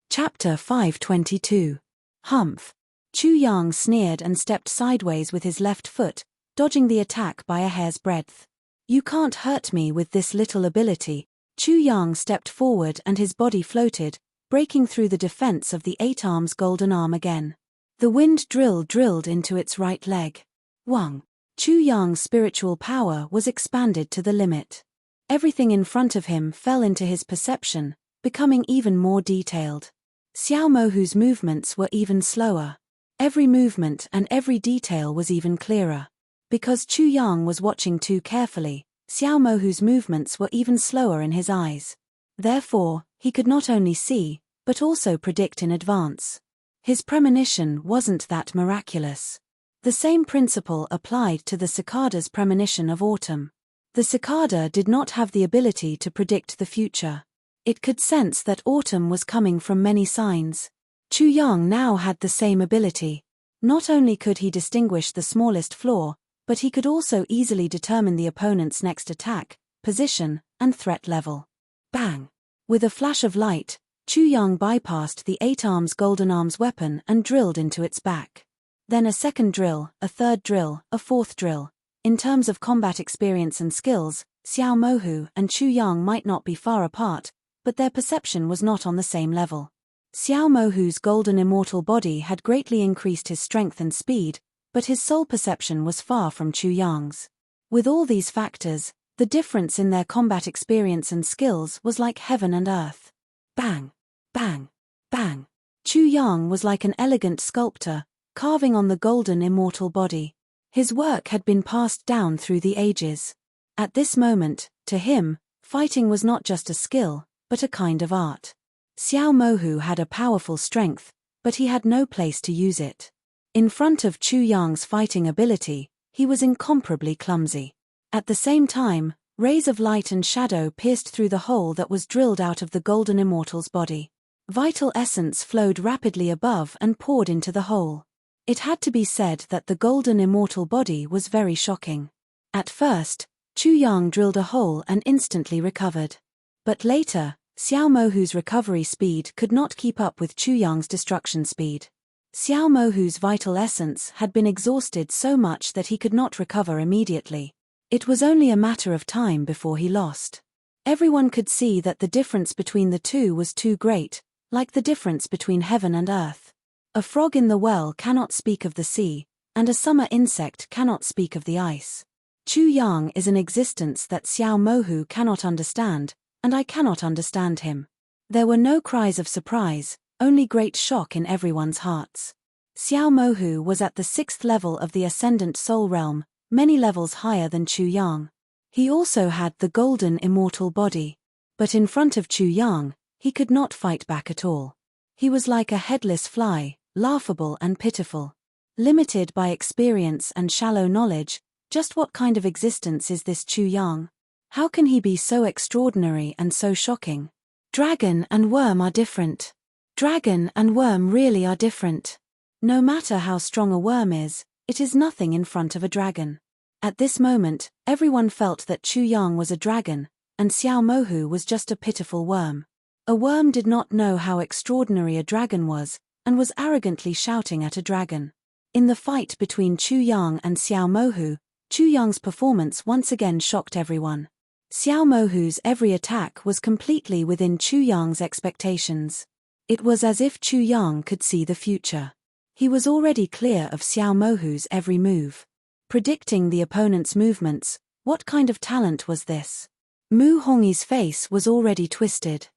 Chapter 522. Humph! Chu Yang sneered and stepped sideways with his left foot, dodging the attack by a hair's breadth. You can't hurt me with this little ability. Chu Yang stepped forward and his body floated, breaking through the defense of the 8 arms golden arm again. The wind drill drilled into its right leg. Wang! Chu Yang's spiritual power was expanded to the limit. Everything in front of him fell into his perception, becoming even more detailed. Xiao Mohu's movements were even slower. Every movement and every detail was even clearer. Because Chu Yang was watching too carefully, Xiao Mohu's movements were even slower in his eyes. Therefore, he could not only see, but also predict in advance. His premonition wasn't that miraculous. The same principle applied to the cicada's premonition of autumn. The cicada did not have the ability to predict the future. It could sense that autumn was coming from many signs. Chu Yang now had the same ability. Not only could he distinguish the smallest flaw, but he could also easily determine the opponent's next attack, position, and threat level. Bang! With a flash of light, Chu Yang bypassed the 8 arms golden arms weapon and drilled into its back. Then a second drill, a third drill, a fourth drill. In terms of combat experience and skills, Xiao Mohu and Chu Yang might not be far apart, but their perception was not on the same level. Xiao Mohu's golden immortal body had greatly increased his strength and speed, but his soul perception was far from Chu Yang's. With all these factors, the difference in their combat experience and skills was like heaven and earth. Bang! Bang! Bang! Chu Yang was like an elegant sculptor, carving on the golden immortal body. His work had been passed down through the ages. At this moment, to him, fighting was not just a skill, but a kind of art. Xiao Mohu had a powerful strength, but he had no place to use it. In front of Chu Yang's fighting ability, he was incomparably clumsy. At the same time, rays of light and shadow pierced through the hole that was drilled out of the golden immortal's body. Vital essence flowed rapidly above and poured into the hole. It had to be said that the golden immortal body was very shocking. At first, Chu Yang drilled a hole and instantly recovered. But later, Xiao Mohu's recovery speed could not keep up with Chu Yang's destruction speed. Xiao Mohu's vital essence had been exhausted so much that he could not recover immediately. It was only a matter of time before he lost. Everyone could see that the difference between the two was too great, like the difference between heaven and earth. A frog in the well cannot speak of the sea, and a summer insect cannot speak of the ice. Chu Yang is an existence that Xiao Mohu cannot understand, and I cannot understand him. There were no cries of surprise, only great shock in everyone's hearts. Xiao Mohu was at the 6th level of the Ascendant Soul Realm, many levels higher than Chu Yang. He also had the golden immortal body. But in front of Chu Yang, he could not fight back at all. He was like a headless fly, laughable and pitiful. Limited by experience and shallow knowledge, just what kind of existence is this Chu Yang? How can he be so extraordinary and so shocking? Dragon and worm are different. Dragon and worm really are different. No matter how strong a worm is, it is nothing in front of a dragon. At this moment, everyone felt that Chu Yang was a dragon, and Xiao Mohu was just a pitiful worm. A worm did not know how extraordinary a dragon was, and was arrogantly shouting at a dragon. In the fight between Chu Yang and Xiao Mohu, Chu Yang's performance once again shocked everyone. Xiao Mohu's every attack was completely within Chu Yang's expectations. It was as if Chu Yang could see the future. He was already clear of Xiao Mohu's every move. Predicting the opponent's movements, what kind of talent was this? Mu Hongyi's face was already twisted.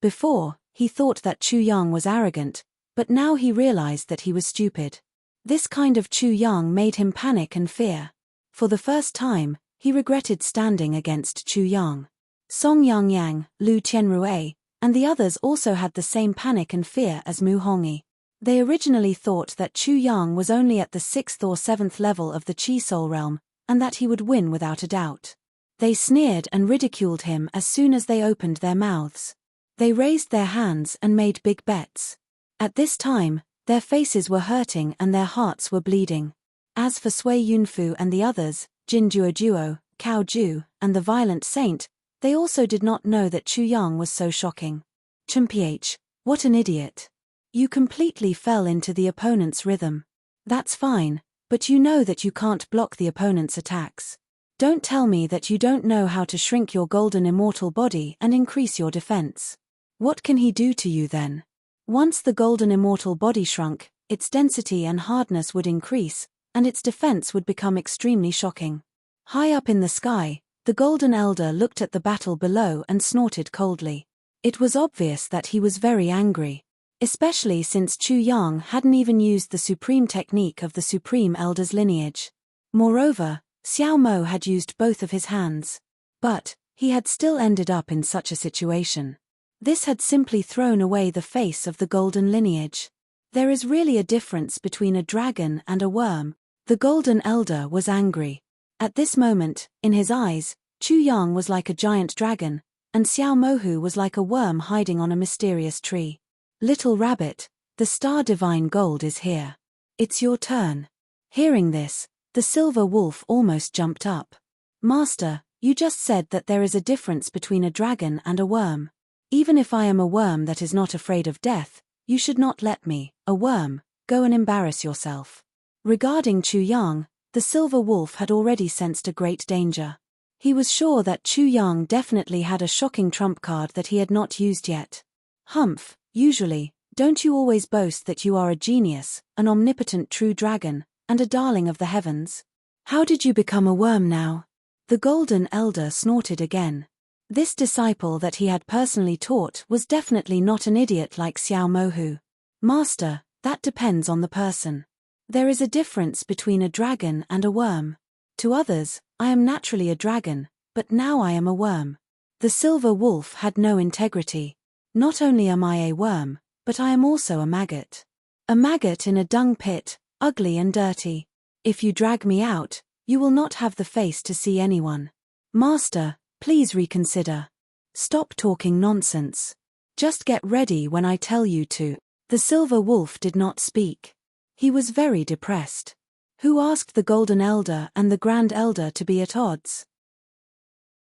Before, he thought that Chu Yang was arrogant, but now he realized that he was stupid. This kind of Chu Yang made him panic and fear. For the first time, he regretted standing against Chu Yang. Song Yangyang, Lu Tianrue, and the others also had the same panic and fear as Mu Hongyi. They originally thought that Chu Yang was only at the 6th or 7th level of the Qi Soul realm, and that he would win without a doubt. They sneered and ridiculed him as soon as they opened their mouths. They raised their hands and made big bets. At this time, their faces were hurting and their hearts were bleeding. As for Sui Yunfu and the others, Jin Duo, Cao Ju, and the Violent Saint, they also did not know that Chu Yang was so shocking. Chumph, what an idiot. You completely fell into the opponent's rhythm. That's fine, but you know that you can't block the opponent's attacks. Don't tell me that you don't know how to shrink your golden immortal body and increase your defense. What can he do to you then? Once the golden immortal body shrunk, its density and hardness would increase, and its defense would become extremely shocking. High up in the sky, the Golden Elder looked at the battle below and snorted coldly. It was obvious that he was very angry. Especially since Chu Yang hadn't even used the supreme technique of the Supreme Elder's lineage. Moreover, Xiao Mo had used both of his hands. But, he had still ended up in such a situation. This had simply thrown away the face of the golden lineage. There is really a difference between a dragon and a worm. The Golden Elder was angry. At this moment, in his eyes, Chu Yang was like a giant dragon, and Xiao Mohu was like a worm hiding on a mysterious tree. Little rabbit, the star divine gold is here. It's your turn. Hearing this, the silver wolf almost jumped up. Master, you just said that there is a difference between a dragon and a worm. Even if I am a worm that is not afraid of death, you should not let me, a worm, go and embarrass yourself. Regarding Chu Yang, the silver wolf had already sensed a great danger. He was sure that Chu Yang definitely had a shocking trump card that he had not used yet. Humph. Usually, don't you always boast that you are a genius, an omnipotent true dragon, and a darling of the heavens? How did you become a worm now? The Golden Elder snorted again. This disciple that he had personally taught was definitely not an idiot like Xiao Mohu. Master, that depends on the person. There is a difference between a dragon and a worm. To others, I am naturally a dragon, but now I am a worm. The silver wolf had no integrity. Not only am I a worm, but I am also a maggot. A maggot in a dung pit, ugly and dirty. If you drag me out, you will not have the face to see anyone. Master, please reconsider. Stop talking nonsense. Just get ready when I tell you to. The silver wolf did not speak. He was very depressed. Who asked the Golden Elder and the Grand Elder to be at odds?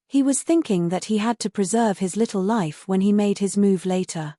He was thinking that he had to preserve his little life when he made his move later.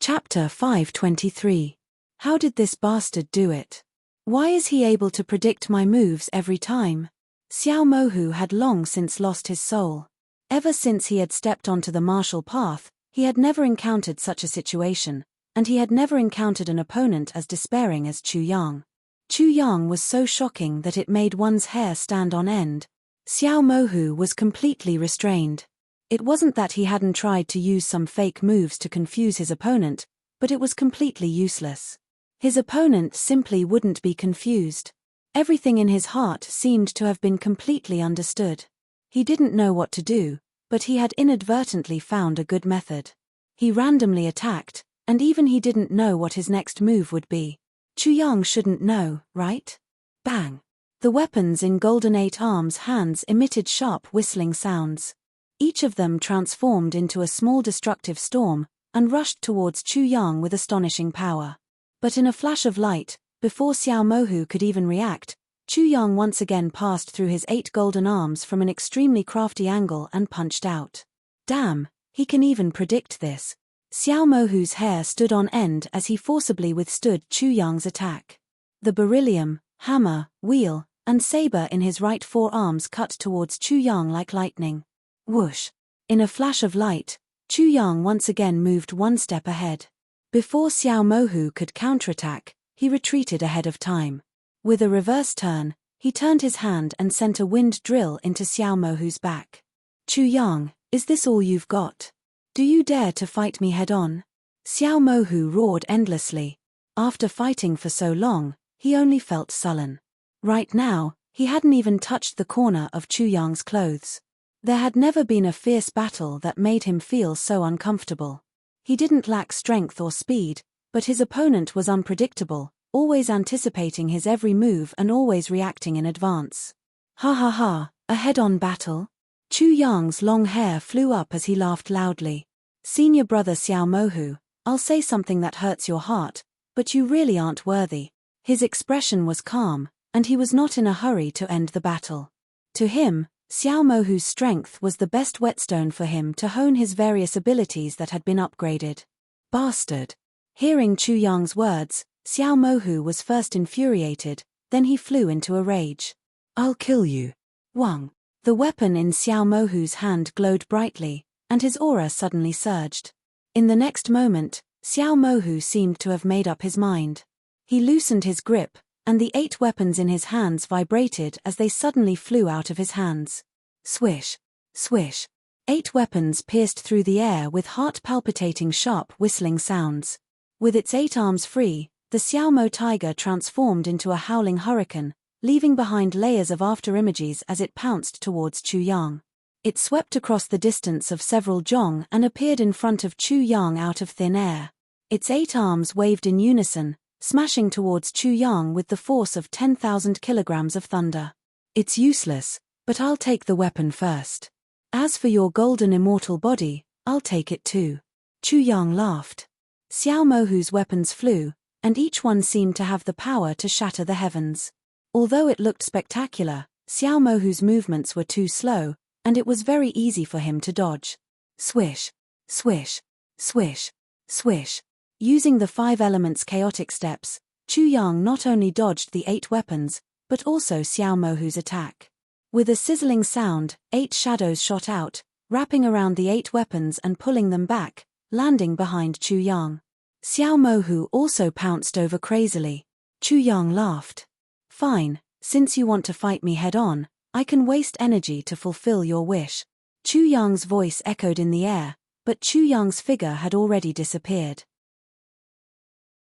Chapter 523. How did this bastard do it? Why is he able to predict my moves every time? Xiao Mohu had long since lost his soul. Ever since he had stepped onto the martial path, he had never encountered such a situation, and he had never encountered an opponent as despairing as Chu Yang. Chu Yang was so shocking that it made one's hair stand on end. Xiao Mohu was completely restrained. It wasn't that he hadn't tried to use some fake moves to confuse his opponent, but it was completely useless. His opponent simply wouldn't be confused. Everything in his heart seemed to have been completely understood. He didn't know what to do, but he had inadvertently found a good method. He randomly attacked, and even he didn't know what his next move would be. Chu Yang shouldn't know, right? Bang! The weapons in Golden Eight Arms' hands emitted sharp whistling sounds. Each of them transformed into a small destructive storm, and rushed towards Chu Yang with astonishing power. But in a flash of light, before Xiao Mohu could even react, Chu Yang once again passed through his 8 golden arms from an extremely crafty angle and punched out. Damn, He can even predict this. Xiao Mohu's hair stood on end as he forcibly withstood Chu Yang's attack. The beryllium, hammer, wheel, and saber in his right forearms cut towards Chu Yang like lightning. Whoosh! In a flash of light, Chu Yang once again moved one step ahead. Before Xiao Mohu could counterattack, he retreated ahead of time. With a reverse turn, he turned his hand and sent a wind drill into Xiao Mohu's back. Chu Yang, is this all you've got? Do you dare to fight me head-on? Xiao Mohu roared endlessly. After fighting for so long, he only felt sullen. Right now, he hadn't even touched the corner of Chu Yang's clothes. There had never been a fierce battle that made him feel so uncomfortable. He didn't lack strength or speed, but his opponent was unpredictable, always anticipating his every move and always reacting in advance. Ha ha ha, a head-on battle? Chu Yang's long hair flew up as he laughed loudly. Senior brother Xiao Mohu, I'll say something that hurts your heart, but you really aren't worthy. His expression was calm, and he was not in a hurry to end the battle. To him, Xiao Mohu's strength was the best whetstone for him to hone his various abilities that had been upgraded. Bastard! Hearing Chu Yang's words, Xiao Mohu was first infuriated, then he flew into a rage. I'll kill you. Wang! The weapon in Xiao Mohu's hand glowed brightly, and his aura suddenly surged. In the next moment, Xiao Mohu seemed to have made up his mind. He loosened his grip, and the 8 weapons in his hands vibrated as they suddenly flew out of his hands. Swish! Swish! 8 weapons pierced through the air with heart-palpitating sharp whistling sounds. With its 8 arms free, the Xiaomo tiger transformed into a howling hurricane, leaving behind layers of afterimages as it pounced towards Chu Yang. It swept across the distance of several zhong and appeared in front of Chu Yang out of thin air. Its 8 arms waved in unison, smashing towards Chu Yang with the force of 10,000 kilograms of thunder. It's useless, but I'll take the weapon first. As for your golden immortal body, I'll take it too. Chu Yang laughed. Xiao Mohu's weapons flew, and each one seemed to have the power to shatter the heavens. Although it looked spectacular, Xiao Mohu's movements were too slow, and it was very easy for him to dodge. Swish! Swish! Swish! Swish! Using the 5 elements' chaotic steps, Chu Yang not only dodged the 8 weapons, but also Xiao Mohu's attack. With a sizzling sound, 8 shadows shot out, wrapping around the 8 weapons and pulling them back, landing behind Chu Yang. Xiao Mohu also pounced over crazily. Chu Yang laughed. Fine, since you want to fight me head-on, I can waste energy to fulfill your wish. Chu Yang's voice echoed in the air, but Chu Yang's figure had already disappeared.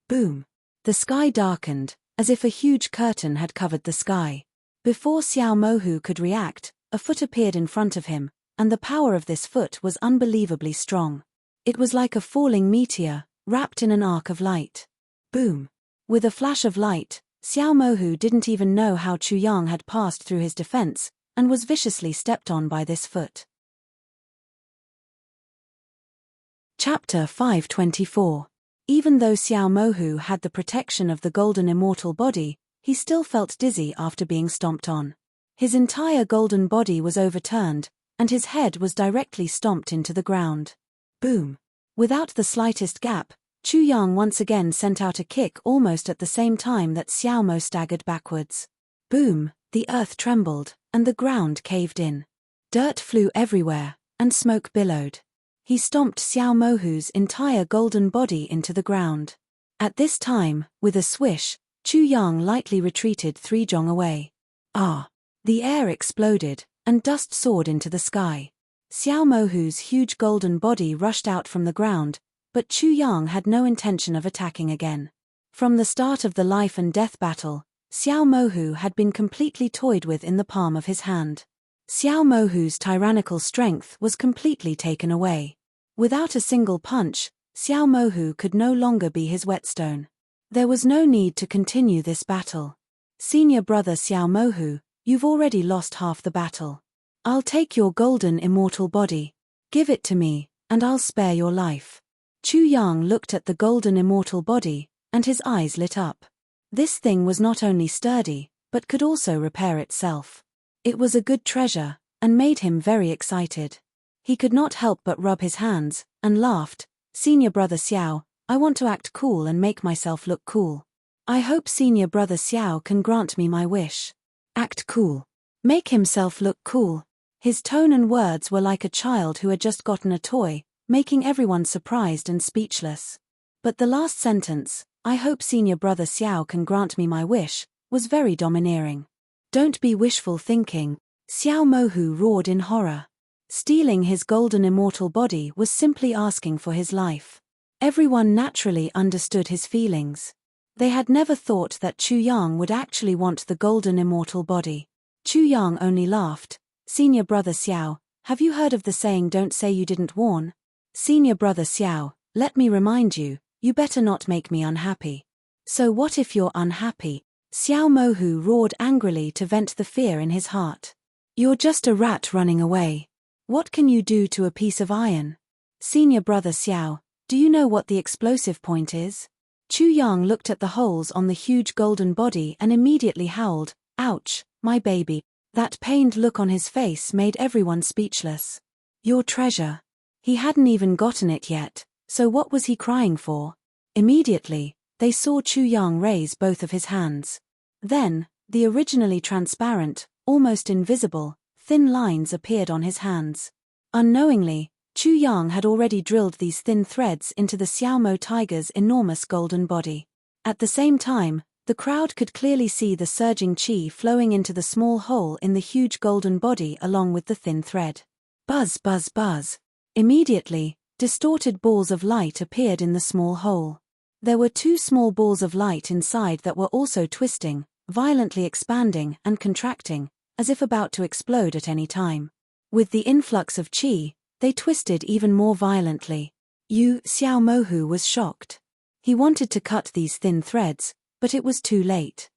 Boom! The sky darkened, as if a huge curtain had covered the sky. Before Xiao Mohu could react, a foot appeared in front of him, and the power of this foot was unbelievably strong. It was like a falling meteor, wrapped in an arc of light. Boom! With a flash of light, Xiao Mohu didn't even know how Chu Yang had passed through his defense, and was viciously stepped on by this foot. Chapter 524. Even though Xiao Mohu had the protection of the golden immortal body, he still felt dizzy after being stomped on. His entire golden body was overturned, and his head was directly stomped into the ground. Boom! Without the slightest gap, Chu Yang once again sent out a kick almost at the same time that Xiao Mo staggered backwards. Boom! The earth trembled, and the ground caved in. Dirt flew everywhere, and smoke billowed. He stomped Xiao Mohu's entire golden body into the ground. At this time, with a swish, Chu Yang lightly retreated 3 zhong away. Ah! The air exploded, and dust soared into the sky. Xiao Mohu's huge golden body rushed out from the ground, but Chu Yang had no intention of attacking again. From the start of the life and death battle, Xiao Mohu had been completely toyed with in the palm of his hand. Xiao Mohu's tyrannical strength was completely taken away. Without a single punch, Xiao Mohu could no longer be his whetstone. There was no need to continue this battle. Senior brother Xiao Mohu, you've already lost half the battle. I'll take your golden immortal body. Give it to me, and I'll spare your life. Chu Yang looked at the golden immortal body, and his eyes lit up. This thing was not only sturdy, but could also repair itself. It was a good treasure, and made him very excited. He could not help but rub his hands, and laughed. Senior Brother Xiao, I want to act cool and make myself look cool. I hope Senior Brother Xiao can grant me my wish. Act cool. Make himself look cool. His tone and words were like a child who had just gotten a toy, making everyone surprised and speechless. But the last sentence, I hope Senior Brother Xiao can grant me my wish, was very domineering. Don't be wishful thinking, Xiao Mohu roared in horror. Stealing his golden immortal body was simply asking for his life. Everyone naturally understood his feelings. They had never thought that Chu Yang would actually want the golden immortal body. Chu Yang only laughed. Senior Brother Xiao, have you heard of the saying don't say you didn't warn? Senior Brother Xiao, let me remind you, you better not make me unhappy. So what if you're unhappy? Xiao Mohu roared angrily to vent the fear in his heart. You're just a rat running away. What can you do to a piece of iron? Senior Brother Xiao, do you know what the explosive point is? Chu Yang looked at the holes on the huge golden body and immediately howled, ouch, my baby. That pained look on his face made everyone speechless. Your treasure. He hadn't even gotten it yet, so what was he crying for? Immediately, they saw Chu Yang raise both of his hands. Then, the originally transparent, almost invisible, thin lines appeared on his hands. Unknowingly, Chu Yang had already drilled these thin threads into the Xiaomo tiger's enormous golden body. At the same time, the crowd could clearly see the surging qi flowing into the small hole in the huge golden body along with the thin thread. Buzz, buzz, buzz. Immediately, distorted balls of light appeared in the small hole. There were 2 small balls of light inside that were also twisting, violently expanding and contracting, as if about to explode at any time. With the influx of qi, they twisted even more violently. Xiao Mohu was shocked. He wanted to cut these thin threads, but it was too late.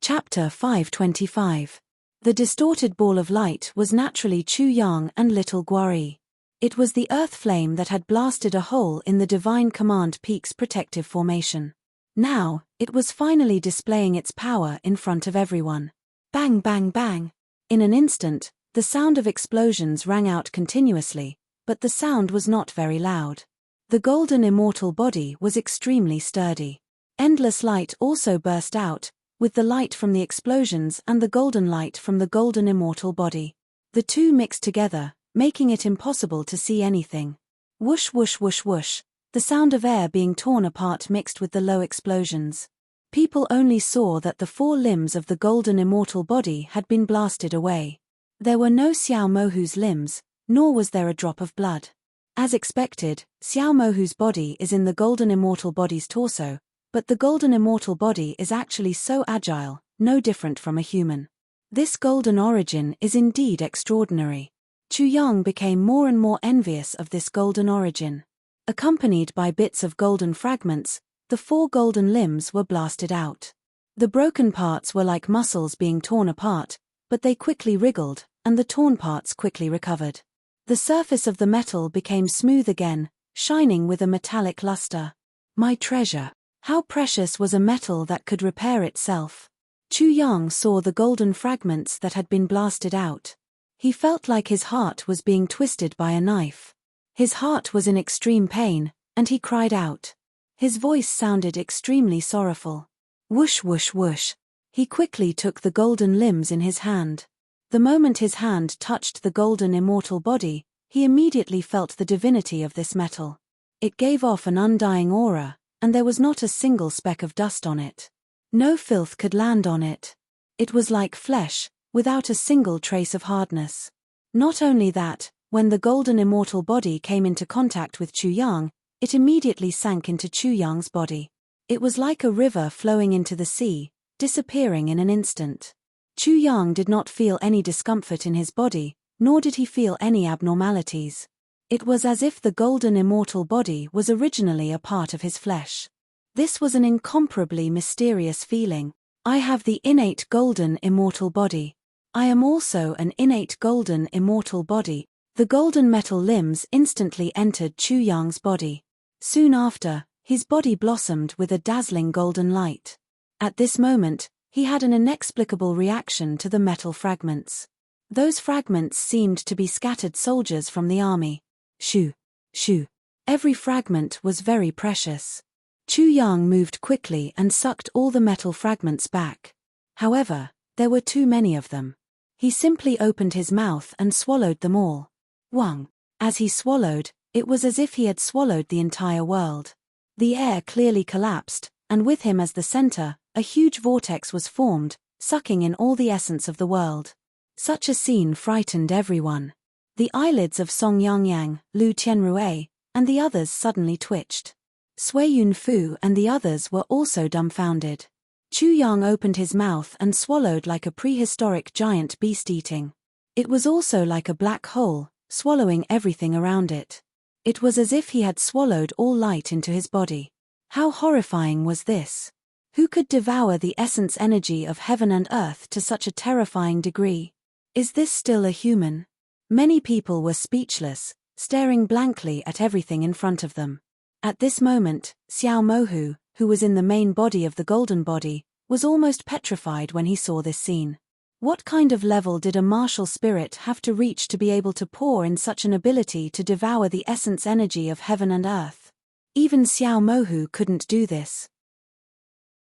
Chapter 525. The distorted ball of light was naturally Chu Yang and Little Guari. It was the earth flame that had blasted a hole in the Divine Command Peak's protective formation. Now, it was finally displaying its power in front of everyone. Bang, bang, bang. In an instant, the sound of explosions rang out continuously, but the sound was not very loud. The golden immortal body was extremely sturdy. Endless light also burst out, with the light from the explosions and the golden light from the golden immortal body. The two mixed together, making it impossible to see anything. Whoosh whoosh whoosh whoosh, the sound of air being torn apart mixed with the low explosions. People only saw that the 4 limbs of the golden immortal body had been blasted away. There were no Xiao Mohu's limbs, nor was there a drop of blood. As expected, Xiao Mohu's body is in the golden immortal body's torso, but the golden immortal body is actually so agile, no different from a human. This golden origin is indeed extraordinary. Chu Yang became more and more envious of this golden origin. Accompanied by bits of golden fragments, the 4 golden limbs were blasted out. The broken parts were like muscles being torn apart, but they quickly wriggled, and the torn parts quickly recovered. The surface of the metal became smooth again, shining with a metallic luster. My treasure. How precious was a metal that could repair itself. Chu Yang saw the golden fragments that had been blasted out. He felt like his heart was being twisted by a knife. His heart was in extreme pain, and he cried out. His voice sounded extremely sorrowful. Whoosh whoosh whoosh. He quickly took the golden limbs in his hand. The moment his hand touched the golden immortal body, he immediately felt the divinity of this metal. It gave off an undying aura, and there was not a single speck of dust on it. No filth could land on it. It was like flesh, without a single trace of hardness. Not only that, when the golden immortal body came into contact with Chu Yang, it immediately sank into Chu Yang's body. It was like a river flowing into the sea, disappearing in an instant. Chu Yang did not feel any discomfort in his body, nor did he feel any abnormalities. It was as if the golden immortal body was originally a part of his flesh. This was an incomparably mysterious feeling. I have the innate golden immortal body. I am also an innate golden immortal body. The golden metal limbs instantly entered Chu Yang's body. Soon after, his body blossomed with a dazzling golden light. At this moment, he had an inexplicable reaction to the metal fragments. Those fragments seemed to be scattered soldiers from the army. Shoo, shoo. Every fragment was very precious. Chu Yang moved quickly and sucked all the metal fragments back. However, there were too many of them. He simply opened his mouth and swallowed them all. Wang. As he swallowed, it was as if he had swallowed the entire world. The air clearly collapsed, and with him as the center, a huge vortex was formed, sucking in all the essence of the world. Such a scene frightened everyone. The eyelids of Song Yangyang, Lu Tianrui, and the others suddenly twitched. Sui Yunfu and the others were also dumbfounded. Chu Yang opened his mouth and swallowed like a prehistoric giant beast eating. It was also like a black hole, swallowing everything around it. It was as if he had swallowed all light into his body. How horrifying was this? Who could devour the essence energy of heaven and earth to such a terrifying degree? Is this still a human? Many people were speechless, staring blankly at everything in front of them. At this moment, Xiao Mohu, who was in the main body of the golden body, was almost petrified when he saw this scene. What kind of level did a martial spirit have to reach to be able to pour in such an ability to devour the essence energy of heaven and earth? Even Xiao Mohu couldn't do this.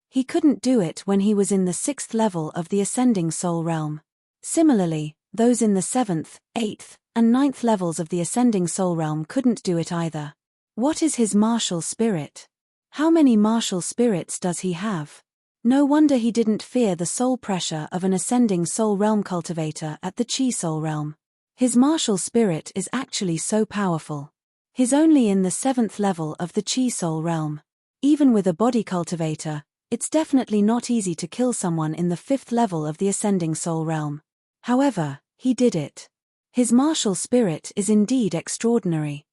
He couldn't do it when he was in the 6th level of the ascending soul realm. Similarly, those in the 7th, 8th, and 9th levels of the ascending soul realm couldn't do it either. What is his martial spirit? How many martial spirits does he have? No wonder he didn't fear the soul pressure of an ascending soul realm cultivator at the Chi soul realm. His martial spirit is actually so powerful. He's only in the 7th level of the Chi soul realm. Even with a body cultivator, it's definitely not easy to kill someone in the 5th level of the ascending soul realm. However, he did it. His martial spirit is indeed extraordinary.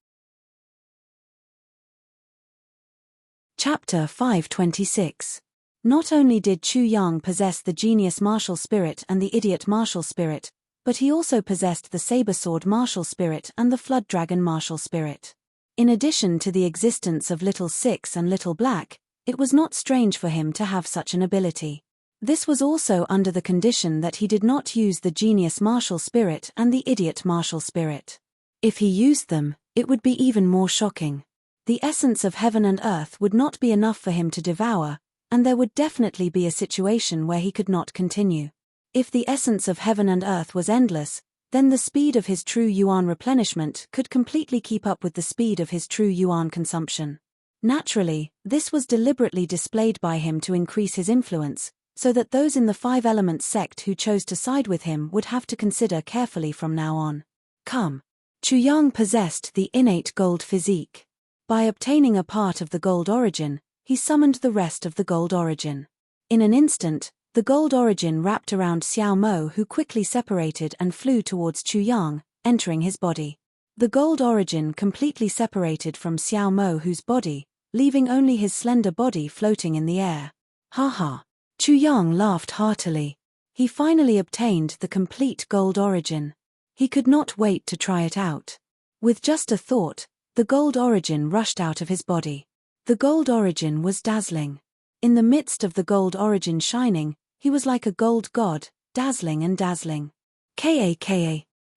Chapter 526. Not only did Chu Yang possess the genius martial spirit and the idiot martial spirit, but he also possessed the saber sword martial spirit and the flood dragon martial spirit. In addition to the existence of Little Six and Little Black, it was not strange for him to have such an ability. This was also under the condition that he did not use the genius martial spirit and the idiot martial spirit. If he used them, it would be even more shocking. The essence of heaven and earth would not be enough for him to devour, and there would definitely be a situation where he could not continue. If the essence of heaven and earth was endless, then the speed of his true yuan replenishment could completely keep up with the speed of his true yuan consumption. Naturally, this was deliberately displayed by him to increase his influence, so that those in the 5 Elements sect who chose to side with him would have to consider carefully from now on. Come. Chu Yang possessed the innate gold physique. By obtaining a part of the gold origin, he summoned the rest of the gold origin. In an instant, the gold origin wrapped around Xiao Mo, who quickly separated and flew towards Chu Yang, entering his body. The gold origin completely separated from Xiao Mo, whose body, leaving only his slender body floating in the air. Ha ha. Chu Yang laughed heartily. He finally obtained the complete gold origin. He could not wait to try it out. With just a thought, the gold origin rushed out of his body. The gold origin was dazzling. In the midst of the gold origin shining, he was like a gold god, dazzling and dazzling. Ka.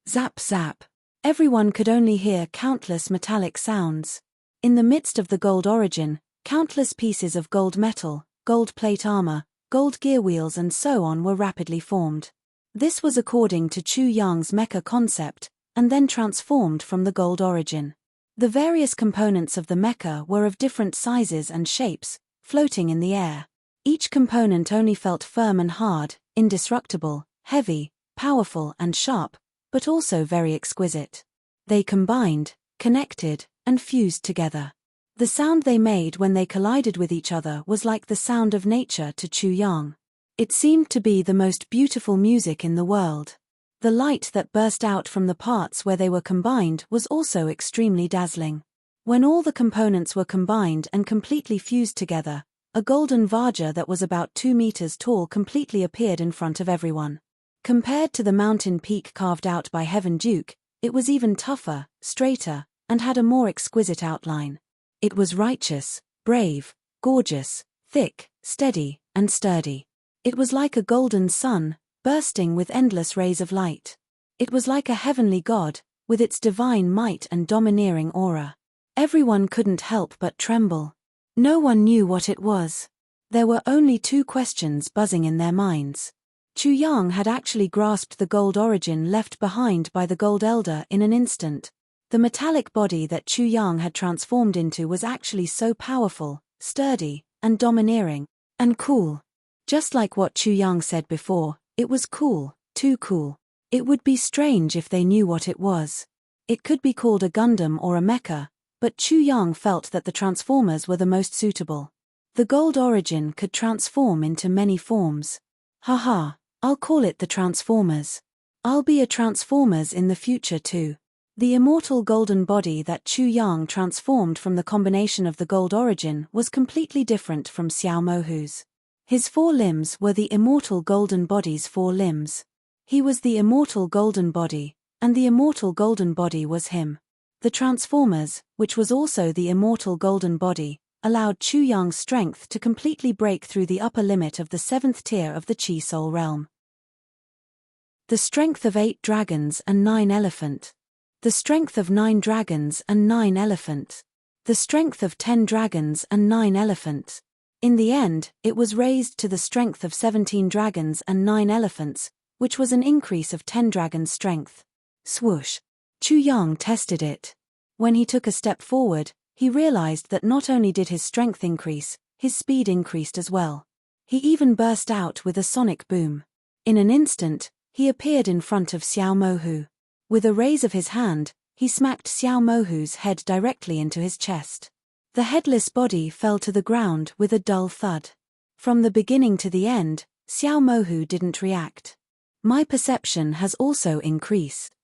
Zap zap. Everyone could only hear countless metallic sounds. In the midst of the gold origin, countless pieces of gold metal, gold plate armor, gold gear wheels and so on were rapidly formed. This was according to Chu Yang's mecha concept, and then transformed from the gold origin. The various components of the mecha were of different sizes and shapes, floating in the air. Each component only felt firm and hard, indestructible, heavy, powerful and sharp, but also very exquisite. They combined, connected, and fused together. The sound they made when they collided with each other was like the sound of nature to Chu Yang. It seemed to be the most beautiful music in the world. The light that burst out from the parts where they were combined was also extremely dazzling. When all the components were combined and completely fused together, a golden Vajra that was about 2 meters tall completely appeared in front of everyone. Compared to the mountain peak carved out by Heaven Duke, it was even tougher, straighter, and had a more exquisite outline. It was righteous, brave, gorgeous, thick, steady, and sturdy. It was like a golden sun, bursting with endless rays of light. It was like a heavenly god, with its divine might and domineering aura. Everyone couldn't help but tremble. No one knew what it was. There were only two questions buzzing in their minds. Chu Yang had actually grasped the gold origin left behind by the Gold Elder in an instant. The metallic body that Chu Yang had transformed into was actually so powerful, sturdy, and domineering, and cool. Just like what Chu Yang said before, it was cool, too cool. It would be strange if they knew what it was. It could be called a Gundam or a mecha, but Chu Yang felt that the Transformers were the most suitable. The gold origin could transform into many forms. Haha, I'll call it the Transformers. I'll be a Transformers in the future too. The immortal golden body that Chu Yang transformed from the combination of the gold origin was completely different from Xiao Mohu's. His 4 limbs were the immortal golden body's 4 limbs. He was the immortal golden body, and the immortal golden body was him. The Transformers, which was also the immortal golden body, allowed Chu Yang's strength to completely break through the upper limit of the 7th tier of the Chi Soul realm. The strength of 8 dragons and 9 elephant. The strength of 9 dragons and 9 elephant. The strength of 10 dragons and 9 elephant. In the end, it was raised to the strength of 17 dragons and 9 elephants, which was an increase of 10 dragons' strength. Swoosh! Chu Yang tested it. When he took a step forward, he realized that not only did his strength increase, his speed increased as well. He even burst out with a sonic boom. In an instant, he appeared in front of Xiao Mohu. With a raise of his hand, he smacked Xiao Mohu's head directly into his chest. The headless body fell to the ground with a dull thud. From the beginning to the end, Xiao Mohu didn't react. My perception has also increased.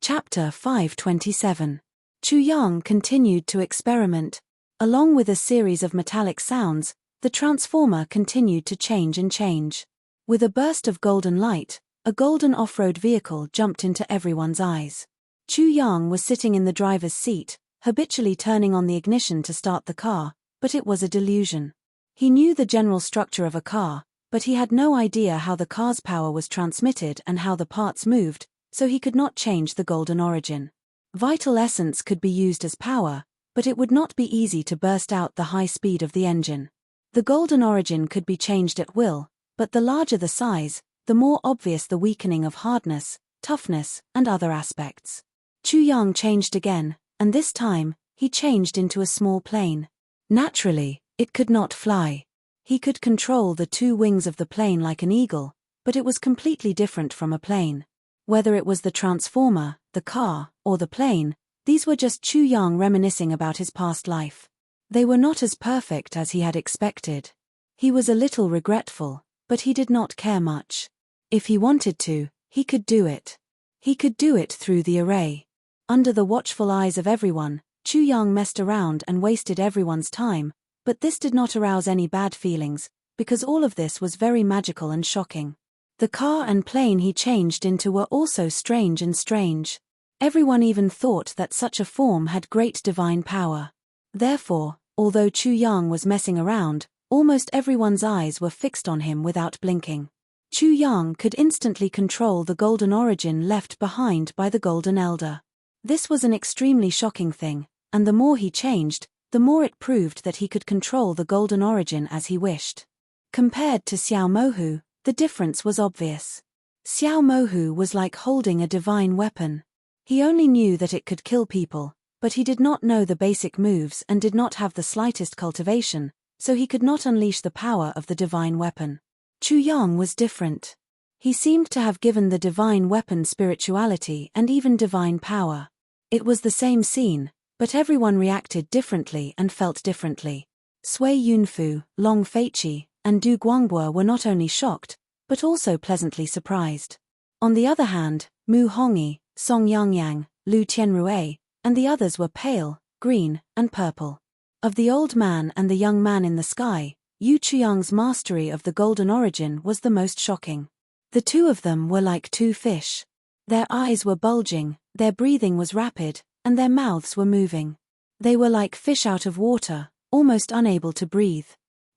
Chapter 527. Chu Yang continued to experiment. Along with a series of metallic sounds, the transformer continued to change and change. With a burst of golden light, a golden off-road vehicle jumped into everyone's eyes. Chu Yang was sitting in the driver's seat, habitually turning on the ignition to start the car, but it was a delusion. He knew the general structure of a car, but he had no idea how the car's power was transmitted and how the parts moved, so he could not change the golden origin. Vital essence could be used as power, but it would not be easy to burst out the high speed of the engine. The golden origin could be changed at will, but the larger the size, the more obvious the weakening of hardness, toughness, and other aspects. Chu Yang changed again, and this time, he changed into a small plane. Naturally, it could not fly. He could control the 2 wings of the plane like an eagle, but it was completely different from a plane. Whether it was the transformer, the car, or the plane, these were just Chu Yang reminiscing about his past life. They were not as perfect as he had expected. He was a little regretful, but he did not care much. If he wanted to, he could do it. He could do it through the array. Under the watchful eyes of everyone, Chu Yang messed around and wasted everyone's time, but this did not arouse any bad feelings, because all of this was very magical and shocking. The car and plane he changed into were also strange and strange. Everyone even thought that such a form had great divine power. Therefore, although Chu Yang was messing around, almost everyone's eyes were fixed on him without blinking. Chu Yang could instantly control the golden origin left behind by the Golden Elder. This was an extremely shocking thing, and the more he changed, the more it proved that he could control the golden origin as he wished. Compared to Xiao Mohu, the difference was obvious. Xiao Mohu was like holding a divine weapon. He only knew that it could kill people, but he did not know the basic moves and did not have the slightest cultivation, so he could not unleash the power of the divine weapon. Chu Yang was different. He seemed to have given the divine weapon spirituality and even divine power. It was the same scene, but everyone reacted differently and felt differently. Sui Yunfu, Long Feiqi, and Du Guangbo were not only shocked, but also pleasantly surprised. On the other hand, Mu Hongyi, Song Yangyang, Lu Tianrue, and the others were pale, green, and purple. Of the old man and the young man in the sky, Yu Chuyang's mastery of the golden origin was the most shocking. The 2 of them were like 2 fish. Their eyes were bulging, their breathing was rapid, and their mouths were moving. They were like fish out of water, almost unable to breathe.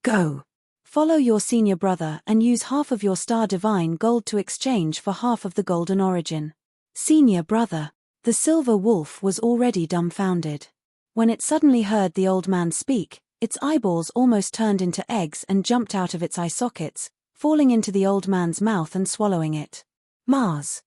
Go! Follow your senior brother and use half of your star divine gold to exchange for half of the golden origin. Senior brother. The silver wolf was already dumbfounded. When it suddenly heard the old man speak, its eyeballs almost turned into eggs and jumped out of its eye sockets, falling into the old man's mouth and swallowing it. Mars.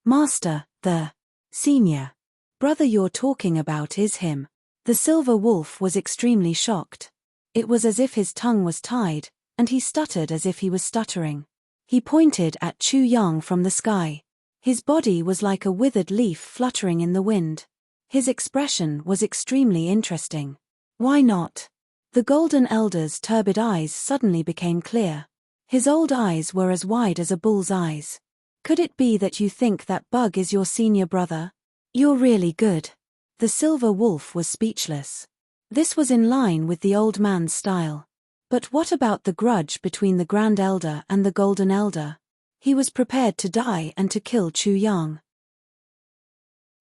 Master, the senior brother you're talking about is him. The silver wolf was extremely shocked. It was as if his tongue was tied, and he stuttered as if he was stuttering. He pointed at Chu Yang from the sky. His body was like a withered leaf fluttering in the wind. His expression was extremely interesting. Why not? The golden elder's turbid eyes suddenly became clear. His old eyes were as wide as a bull's eyes. Could it be that you think that bug is your senior brother? You're really good. The silver wolf was speechless. This was in line with the old man's style. But what about the grudge between the Grand Elder and the Golden Elder? He was prepared to die and to kill Chu Yang.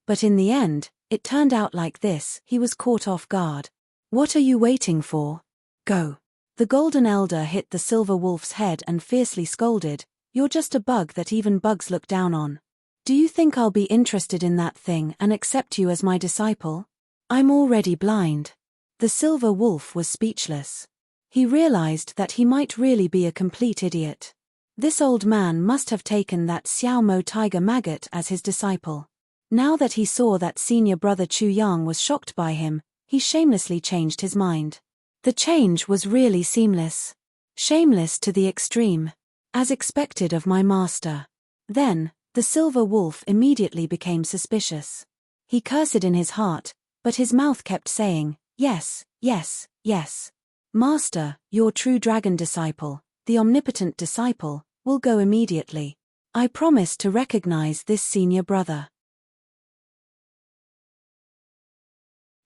But in the end, it turned out like this. He was caught off guard. What are you waiting for? Go. The Golden Elder hit the silver wolf's head and fiercely scolded, "You're just a bug that even bugs look down on. Do you think I'll be interested in that thing and accept you as my disciple? I'm already blind." The silver wolf was speechless. He realized that he might really be a complete idiot. This old man must have taken that Xiao Mo tiger maggot as his disciple. Now that he saw that senior brother Chu Yang was shocked by him, he shamelessly changed his mind. The change was really seamless. Shameless to the extreme. As expected of my master. Then, the silver wolf immediately became suspicious. He cursed in his heart, but his mouth kept saying, "Yes, yes, yes. Master, your true dragon disciple, the omnipotent disciple, will go immediately. I promise to recognize this senior brother."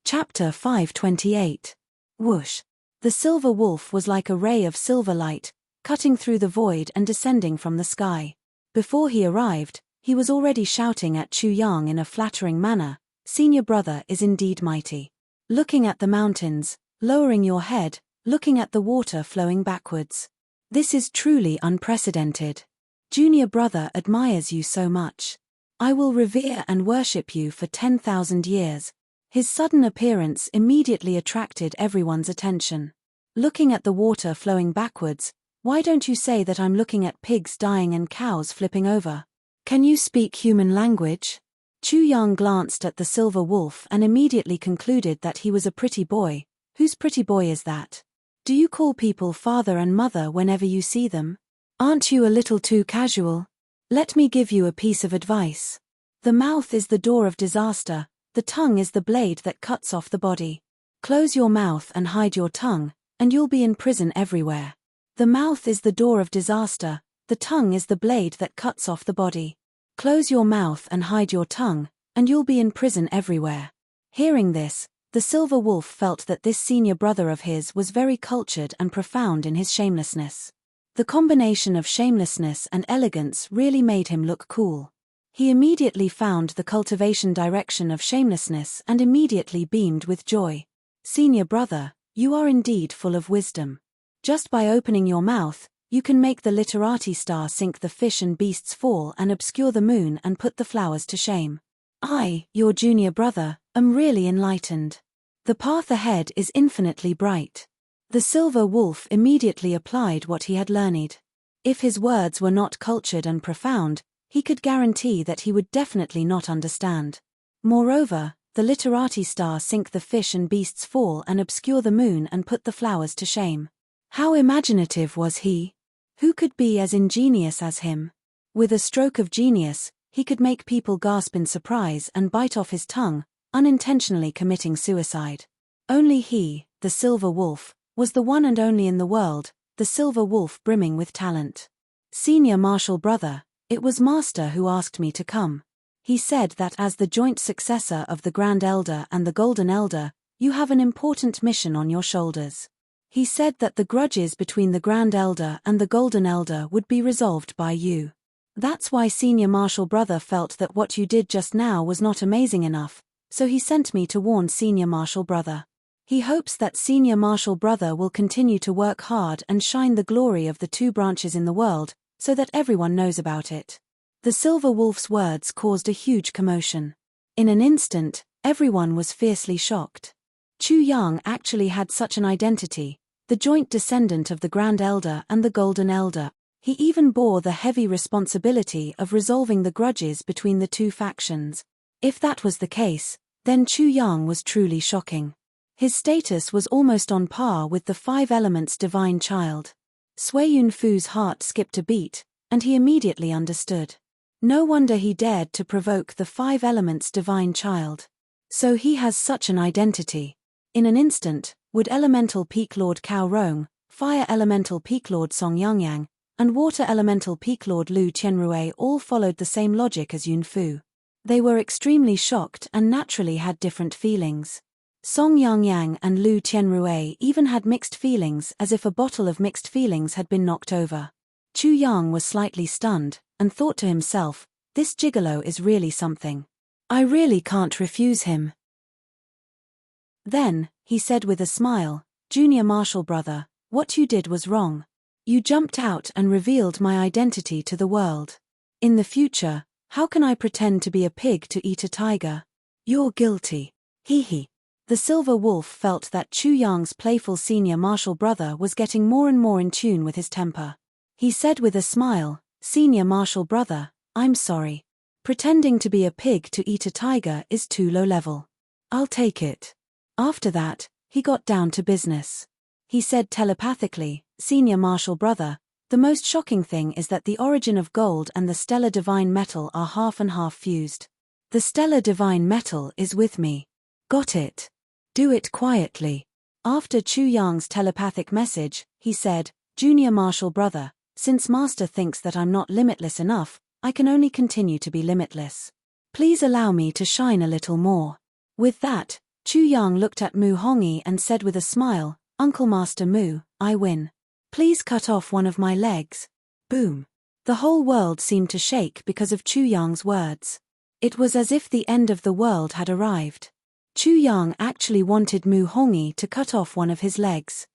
Chapter 528. Whoosh. The silver wolf was like a ray of silver light, cutting through the void and descending from the sky. Before he arrived, he was already shouting at Chu Yang in a flattering manner, "Senior brother is indeed mighty. Looking at the mountains, lowering your head, looking at the water flowing backwards. This is truly unprecedented. Junior brother admires you so much. I will revere and worship you for 10,000 years. His sudden appearance immediately attracted everyone's attention. Looking at the water flowing backwards, why don't you say that I'm looking at pigs dying and cows flipping over? Can you speak human language? Chu Yang glanced at the silver wolf and immediately concluded that he was a pretty boy. Whose pretty boy is that? Do you call people father and mother whenever you see them? Aren't you a little too casual? Let me give you a piece of advice. The mouth is the door of disaster, the tongue is the blade that cuts off the body. Close your mouth and hide your tongue, and you'll be in prison everywhere. The mouth is the door of disaster, the tongue is the blade that cuts off the body. Close your mouth and hide your tongue, and you'll be in prison everywhere." Hearing this, the silver wolf felt that this senior brother of his was very cultured and profound in his shamelessness. The combination of shamelessness and elegance really made him look cool. He immediately found the cultivation direction of shamelessness and immediately beamed with joy. "Senior brother, you are indeed full of wisdom. Just by opening your mouth, you can make the literati star sink the fish and beasts fall and obscure the moon and put the flowers to shame. I, your junior brother, am really enlightened. The path ahead is infinitely bright." The silver wolf immediately applied what he had learned. If his words were not cultured and profound, he could guarantee that he would definitely not understand. Moreover, the literati star sink the fish and beasts fall and obscure the moon and put the flowers to shame. How imaginative was he? Who could be as ingenious as him? With a stroke of genius, he could make people gasp in surprise and bite off his tongue, unintentionally committing suicide. Only he, the silver wolf, was the one and only in the world, the silver wolf brimming with talent. "Senior martial brother, it was Master who asked me to come. He said that as the joint successor of the Grand Elder and the Golden Elder, you have an important mission on your shoulders. He said that the grudges between the Grand Elder and the Golden Elder would be resolved by you. That's why Senior Martial Brother felt that what you did just now was not amazing enough, so he sent me to warn Senior Martial Brother. He hopes that senior martial brother will continue to work hard and shine the glory of the two branches in the world, so that everyone knows about it. The Silver Wolf's words caused a huge commotion. In an instant, everyone was fiercely shocked. Chu Yang actually had such an identity, the joint descendant of the Grand Elder and the Golden Elder. He even bore the heavy responsibility of resolving the grudges between the two factions. If that was the case, then Chu Yang was truly shocking. His status was almost on par with the Five Elements divine child. Sui Yun Fu's heart skipped a beat, and he immediately understood. No wonder he dared to provoke the Five Elements divine child. So he has such an identity. In an instant, Wood Elemental Peak Lord Cao Rong, Fire Elemental Peak Lord Song Yangyang, and Water Elemental Peak Lord Lu Tianrui all followed the same logic as Yun Fu. They were extremely shocked and naturally had different feelings. Song Yangyang and Lu Tianrui even had mixed feelings, as if a bottle of mixed feelings had been knocked over. Chu Yang was slightly stunned, and thought to himself, this gigolo is really something. I really can't refuse him. Then, he said with a smile, Junior Marshal Brother, what you did was wrong. You jumped out and revealed my identity to the world. In the future, how can I pretend to be a pig to eat a tiger? You're guilty. Hee hee. The Silver Wolf felt that Chu Yang's playful senior martial brother was getting more and more in tune with his temper. He said with a smile, Senior martial brother, I'm sorry. Pretending to be a pig to eat a tiger is too low level. I'll take it. After that, he got down to business. He said telepathically, Senior martial brother, the most shocking thing is that the origin of gold and the stellar divine metal are half and half fused. The stellar divine metal is with me. Got it. Do it quietly. After Chu Yang's telepathic message, he said, Junior martial brother, since Master thinks that I'm not limitless enough, I can only continue to be limitless. Please allow me to shine a little more. With that, Chu Yang looked at Mu Hongyi and said with a smile, Uncle Master Mu, I win. Please cut off one of my legs. Boom. The whole world seemed to shake because of Chu Yang's words. It was as if the end of the world had arrived. Chu Yang actually wanted Mu Hongyi to cut off one of his legs.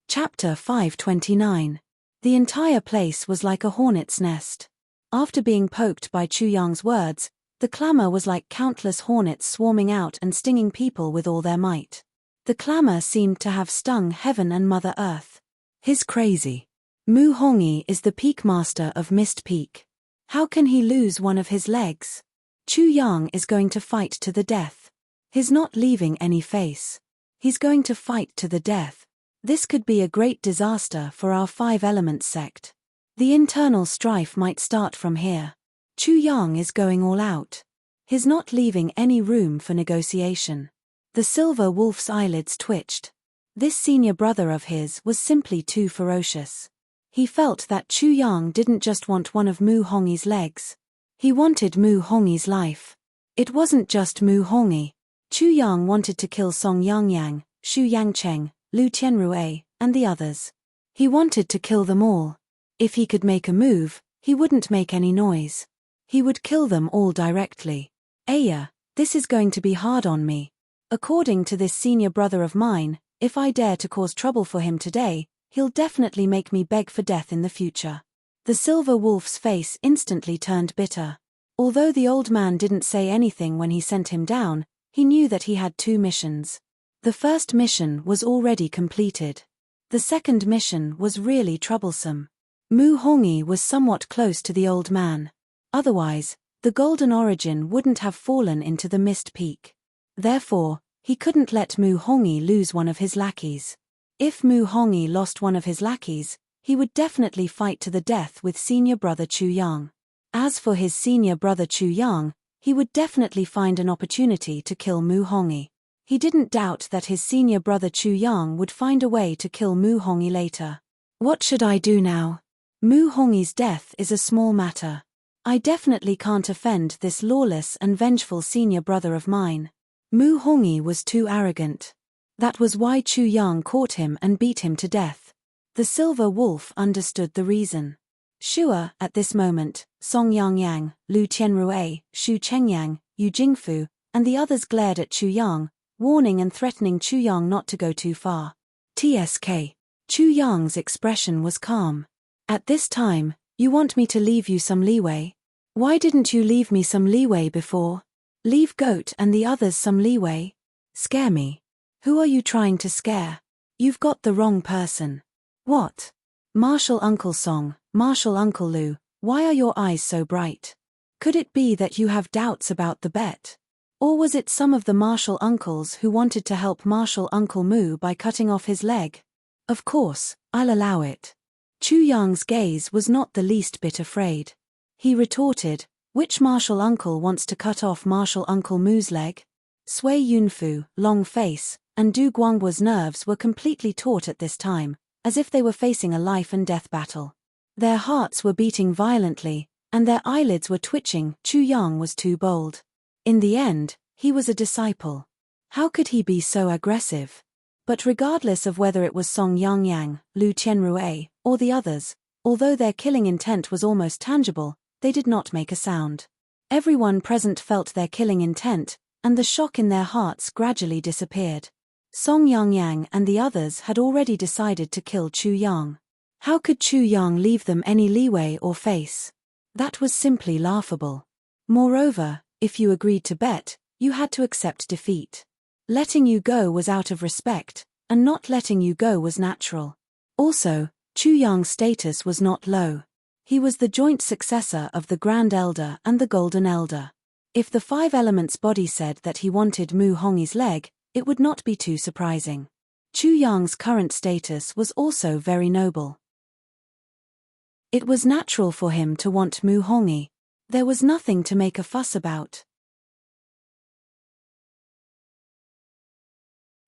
Chapter 529. The entire place was like a hornet's nest. After being poked by Chu Yang's words, the clamor was like countless hornets swarming out and stinging people with all their might. The clamor seemed to have stung heaven and Mother Earth. He's crazy. Mu Hongyi is the peak master of Mist Peak. How can he lose one of his legs? Chu Yang is going to fight to the death. He's not leaving any face. He's going to fight to the death. This could be a great disaster for our Five Elements sect. The internal strife might start from here. Chu Yang is going all out. He's not leaving any room for negotiation. The Silver Wolf's eyelids twitched. This senior brother of his was simply too ferocious. He felt that Chu Yang didn't just want one of Mu Hongyi's legs. He wanted Mu Hongyi's life. It wasn't just Mu Hongyi. Chu Yang wanted to kill Song Yangyang, Shu Yangcheng, Lu Tianrui, and the others. He wanted to kill them all. If he could make a move, he wouldn't make any noise. He would kill them all directly. Aya, this is going to be hard on me. According to this senior brother of mine, if I dare to cause trouble for him today, he'll definitely make me beg for death in the future. The Silver Wolf's face instantly turned bitter. Although the old man didn't say anything when he sent him down, he knew that he had two missions. The first mission was already completed. The second mission was really troublesome. Mu Hongyi was somewhat close to the old man. Otherwise, the golden origin wouldn't have fallen into the Mist Peak. Therefore, he couldn't let Mu Hongyi lose one of his lackeys. If Mu Hongyi lost one of his lackeys, he would definitely fight to the death with senior brother Chu Yang. As for his senior brother Chu Yang, he would definitely find an opportunity to kill Mu Hongyi. He didn't doubt that his senior brother Chu Yang would find a way to kill Mu Hongyi later. What should I do now? Mu Hongyi's death is a small matter. I definitely can't offend this lawless and vengeful senior brother of mine. Mu Hongyi was too arrogant. That was why Chu Yang caught him and beat him to death. The Silver Wolf understood the reason. Sure, at this moment, Song Yangyang, Lu Tianrui, Shu Chengyang, Yu Jingfu, and the others glared at Chu Yang, warning and threatening Chu Yang not to go too far. TSK. Chu Yang's expression was calm. At this time, you want me to leave you some leeway? Why didn't you leave me some leeway before? Leave Goat and the others some leeway? Scare me. Who are you trying to scare? You've got the wrong person. What? Martial Uncle Song, Martial Uncle Lu, why are your eyes so bright? Could it be that you have doubts about the bet? Or was it some of the martial uncles who wanted to help Martial Uncle Mu by cutting off his leg? Of course, I'll allow it. Chu Yang's gaze was not the least bit afraid. He retorted, which martial uncle wants to cut off Martial Uncle Mu's leg? Sui Yunfu, Long Face, and Du Guanghua's nerves were completely taut at this time, as if they were facing a life and death battle. Their hearts were beating violently, and their eyelids were twitching. Chu Yang was too bold. In the end, he was a disciple. How could he be so aggressive? But regardless of whether it was Song Yangyang, Lu Tianrui, or the others, although their killing intent was almost tangible, they did not make a sound. Everyone present felt their killing intent, and the shock in their hearts gradually disappeared. Song Yangyang and the others had already decided to kill Chu Yang. How could Chu Yang leave them any leeway or face? That was simply laughable. Moreover, if you agreed to bet, you had to accept defeat. Letting you go was out of respect, and not letting you go was natural. Also, Chu Yang's status was not low. He was the joint successor of the Grand Elder and the Golden Elder. If the Five Elements body said that he wanted Mu Hongyi's leg, it would not be too surprising. Chu Yang's current status was also very noble. It was natural for him to want Mu Hongyi. There was nothing to make a fuss about.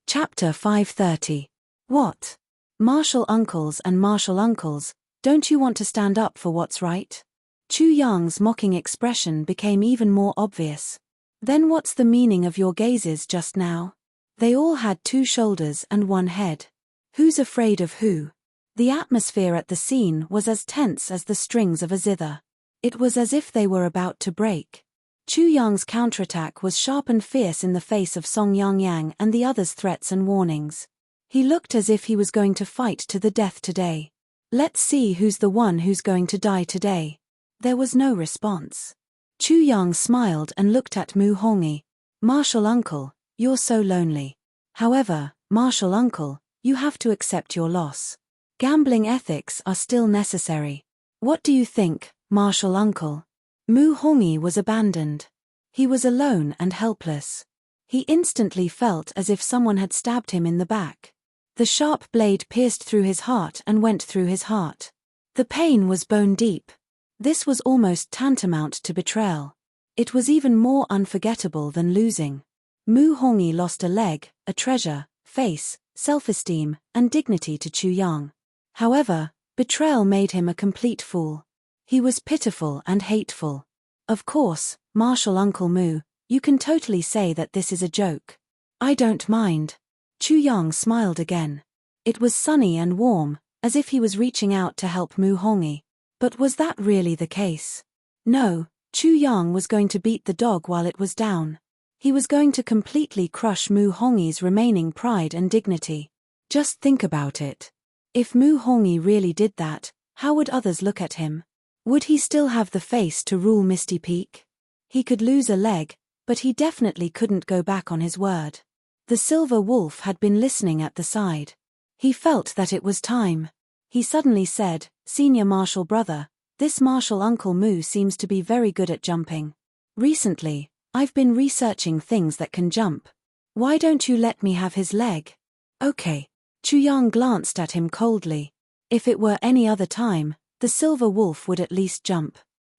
Chapter 530. What? Martial uncles and martial uncles, don't you want to stand up for what's right? Chu Yang's mocking expression became even more obvious. Then what's the meaning of your gazes just now? They all had two shoulders and one head. Who's afraid of who? The atmosphere at the scene was as tense as the strings of a zither. It was as if they were about to break. Chu Yang's counterattack was sharp and fierce in the face of Song Yangyang and the others' threats and warnings. He looked as if he was going to fight to the death today. Let's see who's the one who's going to die today. There was no response. Chu Yang smiled and looked at Mu Hongyi. Martial uncle, you're so lonely. However, martial uncle, you have to accept your loss. Gambling ethics are still necessary. What do you think, martial uncle? Mu Hongyi was abandoned. He was alone and helpless. He instantly felt as if someone had stabbed him in the back. The sharp blade pierced through his heart and went through his heart. The pain was bone deep. This was almost tantamount to betrayal. It was even more unforgettable than losing. Mu Hongyi lost a leg, a treasure, face, self-esteem, and dignity to Chu Yang. However, betrayal made him a complete fool. He was pitiful and hateful. Of course, Martial Uncle Mu, you can totally say that this is a joke. I don't mind. Chu Yang smiled again. It was sunny and warm, as if he was reaching out to help Mu Hongyi. But was that really the case? No, Chu Yang was going to beat the dog while it was down. He was going to completely crush Mu Hongyi's remaining pride and dignity. Just think about it. If Mu Hongyi really did that, how would others look at him? Would he still have the face to rule Misty Peak? He could lose a leg, but he definitely couldn't go back on his word. The Silver Wolf had been listening at the side. He felt that it was time. He suddenly said, Senior Martial Brother, this Martial Uncle Mu seems to be very good at jumping. Recently, I've been researching things that can jump. Why don't you let me have his leg? Okay. Chu Yang glanced at him coldly. If it were any other time, the Silver Wolf would at least jump.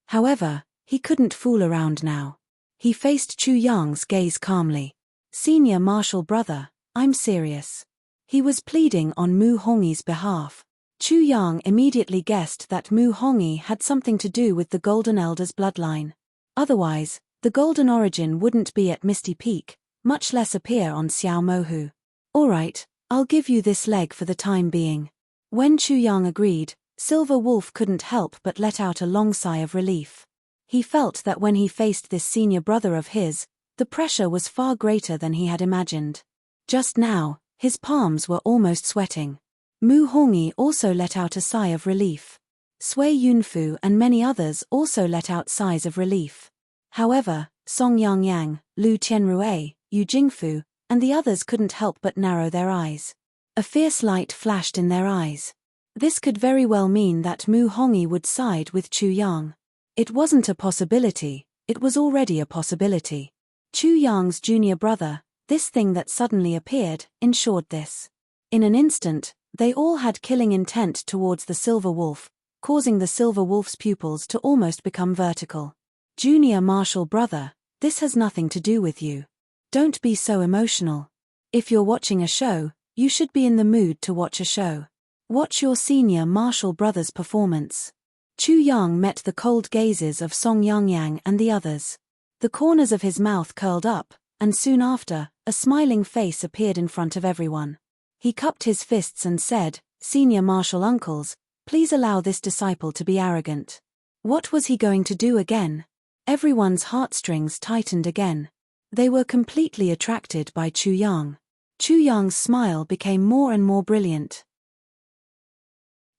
However, he couldn't fool around now. He faced Chu Yang's gaze calmly. Senior Martial Brother, I'm serious. He was pleading on Mu Hongyi's behalf. Chu Yang immediately guessed that Mu Hongyi had something to do with the Golden Elder's bloodline. Otherwise, the Golden Origin wouldn't be at Misty Peak, much less appear on Xiao Mohu. Alright, I'll give you this leg for the time being. When Chu Yang agreed, Silver Wolf couldn't help but let out a long sigh of relief. He felt that when he faced this senior brother of his, The pressure was far greater than he had imagined. Just now, his palms were almost sweating. Mu Hongyi also let out a sigh of relief. Sui Yunfu and many others also let out sighs of relief. However, Song Yangyang, Lu Tianrui, Yu Jingfu, and the others couldn't help but narrow their eyes. A fierce light flashed in their eyes. This could very well mean that Mu Hongyi would side with Chu Yang. It wasn't a possibility, it was already a possibility. Chu Yang's junior brother, this thing that suddenly appeared, ensured this. In an instant, they all had killing intent towards the silver wolf, causing the silver wolf's pupils to almost become vertical. Junior martial brother, this has nothing to do with you. Don't be so emotional. If you're watching a show, you should be in the mood to watch a show. Watch your senior martial brother's performance. Chu Yang met the cold gazes of Song Yangyang and the others. The corners of his mouth curled up, and soon after, a smiling face appeared in front of everyone. He cupped his fists and said, "Senior martial uncles, please allow this disciple to be arrogant." What was he going to do again? Everyone's heartstrings tightened again. They were completely attracted by Chu Yang. Chu Yang's smile became more and more brilliant.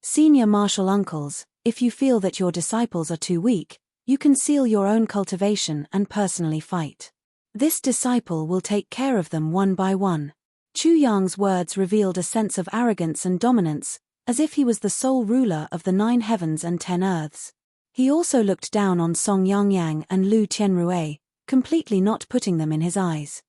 Senior martial uncles, if you feel that your disciples are too weak, you can seal your own cultivation and personally fight. This disciple will take care of them one by one. Chu Yang's words revealed a sense of arrogance and dominance, as if he was the sole ruler of the 9 heavens and 10 earths. He also looked down on Song Yangyang and Lu Tianrui, completely not putting them in his eyes.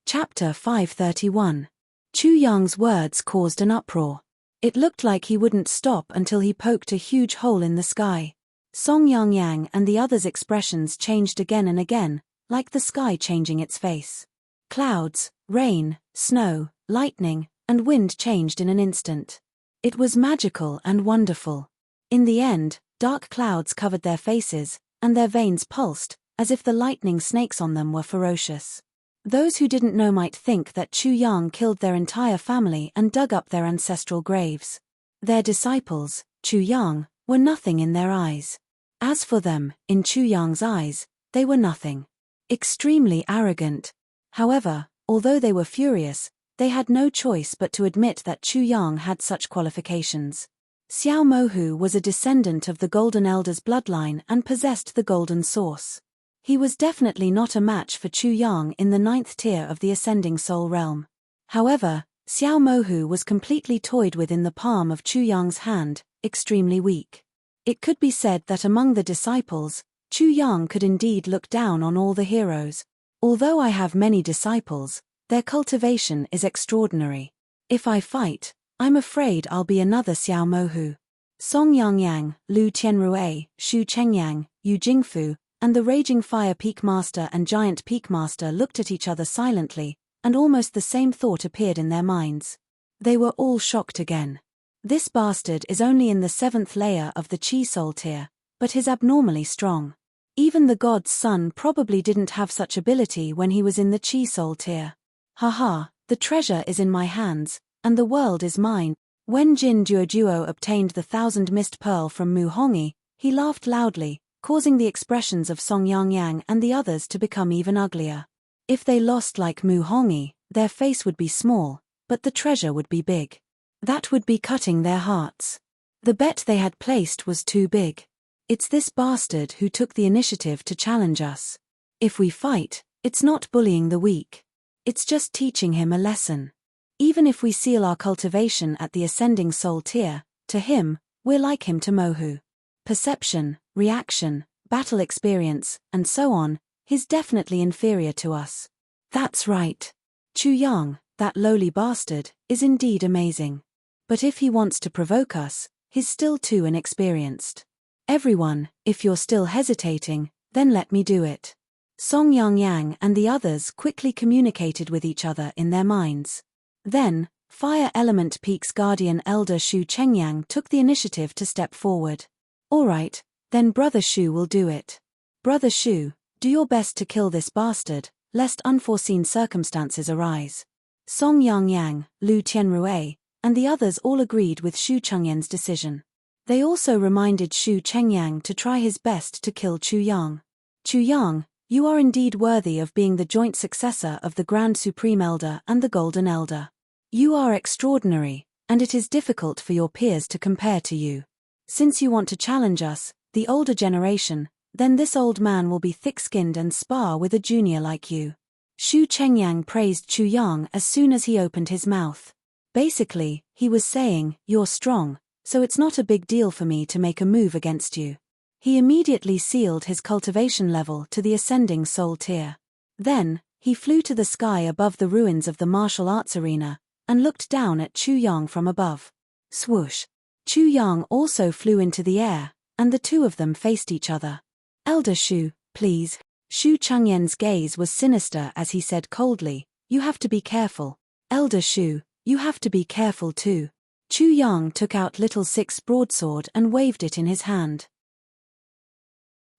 Chapter 531. Chu Yang's words caused an uproar. It looked like he wouldn't stop until he poked a huge hole in the sky. Song Yangyang and the others' expressions changed again and again, like the sky changing its face. Clouds, rain, snow, lightning, and wind changed in an instant. It was magical and wonderful. In the end, dark clouds covered their faces, and their veins pulsed, as if the lightning snakes on them were ferocious. Those who didn't know might think that Chu Yang killed their entire family and dug up their ancestral graves. Their disciples, Chu Yang, were nothing in their eyes. As for them, in Chu Yang's eyes, they were nothing. Extremely arrogant. However, although they were furious, they had no choice but to admit that Chu Yang had such qualifications. Xiao Mohu was a descendant of the Golden Elder's bloodline and possessed the Golden Source. He was definitely not a match for Chu Yang in the 9th tier of the Ascending Soul Realm. However, Xiao Mohu was completely toyed with in the palm of Chu Yang's hand, extremely weak. It could be said that among the disciples, Chu Yang could indeed look down on all the heroes. Although I have many disciples, their cultivation is extraordinary. If I fight, I'm afraid I'll be another Xiao Mohu. Song Yangyang, Lu Tianrui, Shu Chengyang, Yu Jingfu, and the Raging Fire Peak Master and Giant Peak Master looked at each other silently, and almost the same thought appeared in their minds. They were all shocked again. This bastard is only in the 7th layer of the Chi Soul tier, but is abnormally strong. Even the god's son probably didn't have such ability when he was in the Chi Soul tier. Haha, the treasure is in my hands, and the world is mine. When Jin Duoduo obtained the 1000 mist pearl from Mu Hongyi, he laughed loudly, causing the expressions of Song Yangyang and the others to become even uglier. If they lost like Mu Hongyi, their face would be small, but the treasure would be big. That would be cutting their hearts. The bet they had placed was too big. It's this bastard who took the initiative to challenge us. If we fight, it's not bullying the weak. It's just teaching him a lesson. Even if we seal our cultivation at the Ascending Soul tier, to him, we're like him to Mohu. Perception, reaction, battle experience, and so on, he's definitely inferior to us. That's right. Chu Yang, that lowly bastard, is indeed amazing. But if he wants to provoke us, he's still too inexperienced. Everyone, if you're still hesitating, then let me do it. Song Yangyang and the others quickly communicated with each other in their minds. Then, Fire Element Peak's guardian elder Shu Chengyang took the initiative to step forward. Alright, then Brother Shu will do it. Brother Shu, do your best to kill this bastard, lest unforeseen circumstances arise. Song Yangyang, Lu Tianrui, and the others all agreed with Shu Chengyan's decision. They also reminded Shu Chengyang to try his best to kill Chu Yang. Chu Yang, you are indeed worthy of being the joint successor of the Grand Supreme Elder and the Golden Elder. You are extraordinary, and it is difficult for your peers to compare to you. Since you want to challenge us, the older generation, then this old man will be thick-skinned and spar with a junior like you. Shu Chengyang praised Chu Yang as soon as he opened his mouth. Basically, he was saying, you're strong, so it's not a big deal for me to make a move against you. He immediately sealed his cultivation level to the ascending soul tier. Then, he flew to the sky above the ruins of the martial arts arena, and looked down at Chu Yang from above. Swoosh! Chu Yang also flew into the air, and the two of them faced each other. Elder Shu, please. Shu Chengyan's gaze was sinister as he said coldly, you have to be careful. Elder Shu, you have to be careful too. Chu Yang took out Little Six broadsword and waved it in his hand.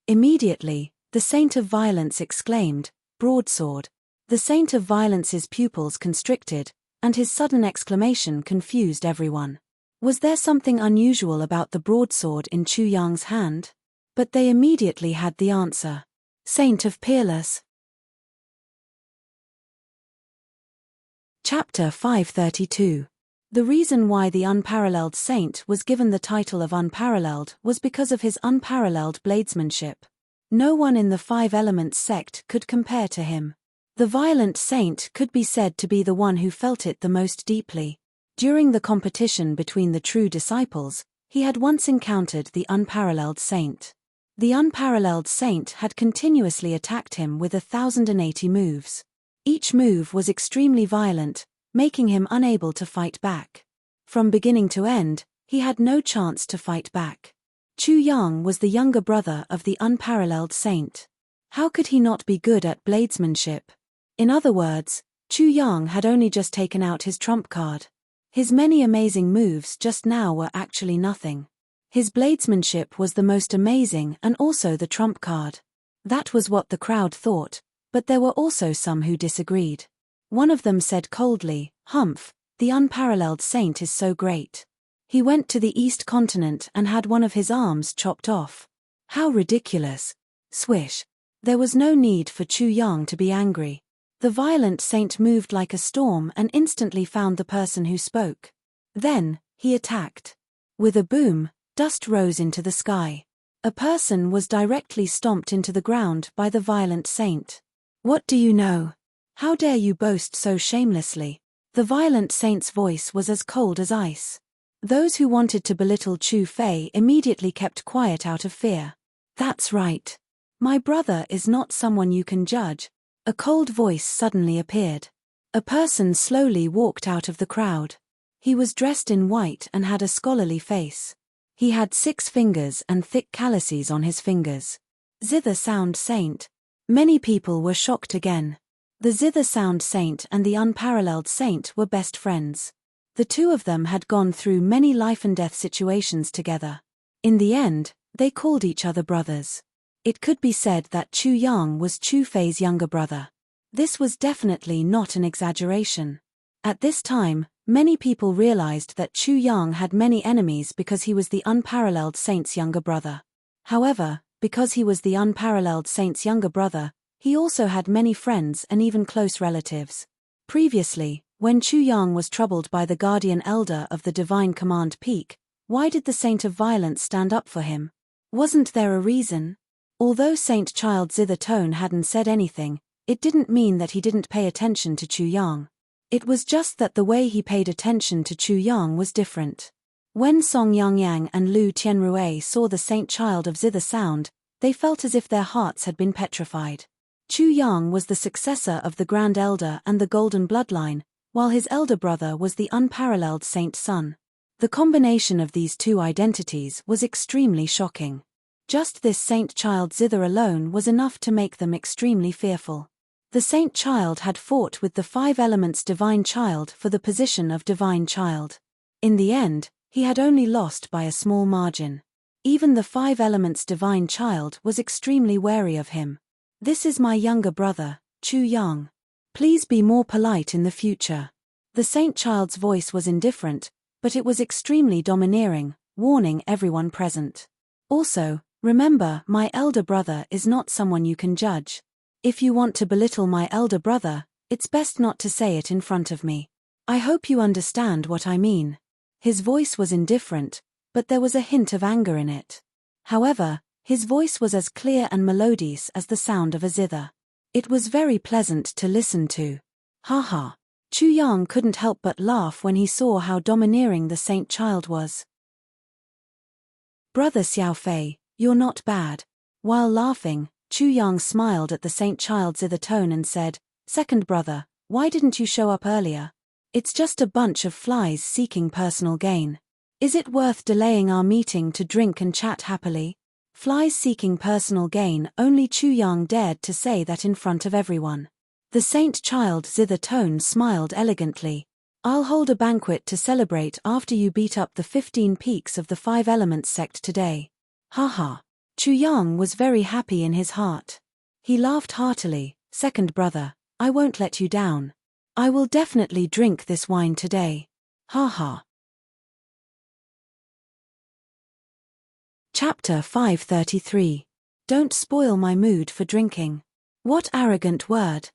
Immediately, the Saint of Violence exclaimed, broadsword. The Saint of Violence's pupils constricted, and his sudden exclamation confused everyone. Was there something unusual about the broadsword in Chu Yang's hand? But they immediately had the answer. Saint of Peerless. Chapter 532. The reason why the Unparalleled Saint was given the title of Unparalleled was because of his unparalleled bladesmanship. No one in the Five Elements sect could compare to him. The Violent Saint could be said to be the one who felt it the most deeply. During the competition between the true disciples, he had once encountered the Unparalleled Saint. The Unparalleled Saint had continuously attacked him with 1,080 moves. Each move was extremely violent, making him unable to fight back. From beginning to end, he had no chance to fight back. Chu Yang was the younger brother of the Unparalleled Saint. How could he not be good at bladesmanship? In other words, Chu Yang had only just taken out his trump card. His many amazing moves just now were actually nothing. His bladesmanship was the most amazing and also the trump card. That was what the crowd thought, but there were also some who disagreed. One of them said coldly, Humph, the Unparalleled Saint is so great. He went to the East Continent and had one of his arms chopped off. How ridiculous. Swish. There was no need for Chu Yang to be angry. The Violent Saint moved like a storm and instantly found the person who spoke. Then, he attacked. With a boom, dust rose into the sky. A person was directly stomped into the ground by the Violent Saint. What do you know? How dare you boast so shamelessly? The Violent Saint's voice was as cold as ice. Those who wanted to belittle Chu Fei immediately kept quiet out of fear. That's right. My brother is not someone you can judge. A cold voice suddenly appeared. A person slowly walked out of the crowd. He was dressed in white and had a scholarly face. He had 6 fingers and thick calluses on his fingers. Zither Sound Saint. Many people were shocked again. The Zither Sound Saint and the Unparalleled Saint were best friends. The two of them had gone through many life and death situations together. In the end, they called each other brothers. It could be said that Chu Yang was Chu Fei's younger brother. This was definitely not an exaggeration. At this time, many people realized that Chu Yang had many enemies because he was the Unparalleled Saint's younger brother. However, because he was the Unparalleled Saint's younger brother, he also had many friends and even close relatives. Previously, when Chu Yang was troubled by the Guardian Elder of the Divine Command Peak, why did the Saint of Violence stand up for him? Wasn't there a reason? Although Saint Child Zither Tone hadn't said anything, it didn't mean that he didn't pay attention to Chu Yang. It was just that the way he paid attention to Chu Yang was different. When Song Yangyang and Lu Tianrui saw the Saint Child of Zither Sound, they felt as if their hearts had been petrified. Chu Yang was the successor of the Grand Elder and the Golden Bloodline, while his elder brother was the Unparalleled Saint's son. The combination of these two identities was extremely shocking. Just this Saint Child Zither alone was enough to make them extremely fearful. The Saint Child had fought with the 5 Elements Divine Child for the position of Divine Child. In the end, he had only lost by a small margin. Even the 5 Elements Divine Child was extremely wary of him. This is my younger brother, Chu Yang. Please be more polite in the future. The Saint Child's voice was indifferent, but it was extremely domineering, warning everyone present. Also, remember, my elder brother is not someone you can judge. If you want to belittle my elder brother, it's best not to say it in front of me. I hope you understand what I mean. His voice was indifferent, but there was a hint of anger in it. However, his voice was as clear and melodious as the sound of a zither. It was very pleasant to listen to. Ha ha. Chu Yang couldn't help but laugh when he saw how domineering the saint child was. Brother Xiao Fei, you're not bad. While laughing, Chu Yang smiled at the saint child's zither tone and said, "Second brother, why didn't you show up earlier? It's just a bunch of flies seeking personal gain. Is it worth delaying our meeting to drink and chat happily?" Flies seeking personal gain, only Chu Yang dared to say that in front of everyone. The saint child zither tone smiled elegantly. "I'll hold a banquet to celebrate after you beat up the 15 peaks of the 5 Elements sect today." Haha. Chu Yang was very happy in his heart. He laughed heartily. "Second brother, I won't let you down. I will definitely drink this wine today." Haha. Chapter 533. Don't spoil my mood for drinking. What arrogant word.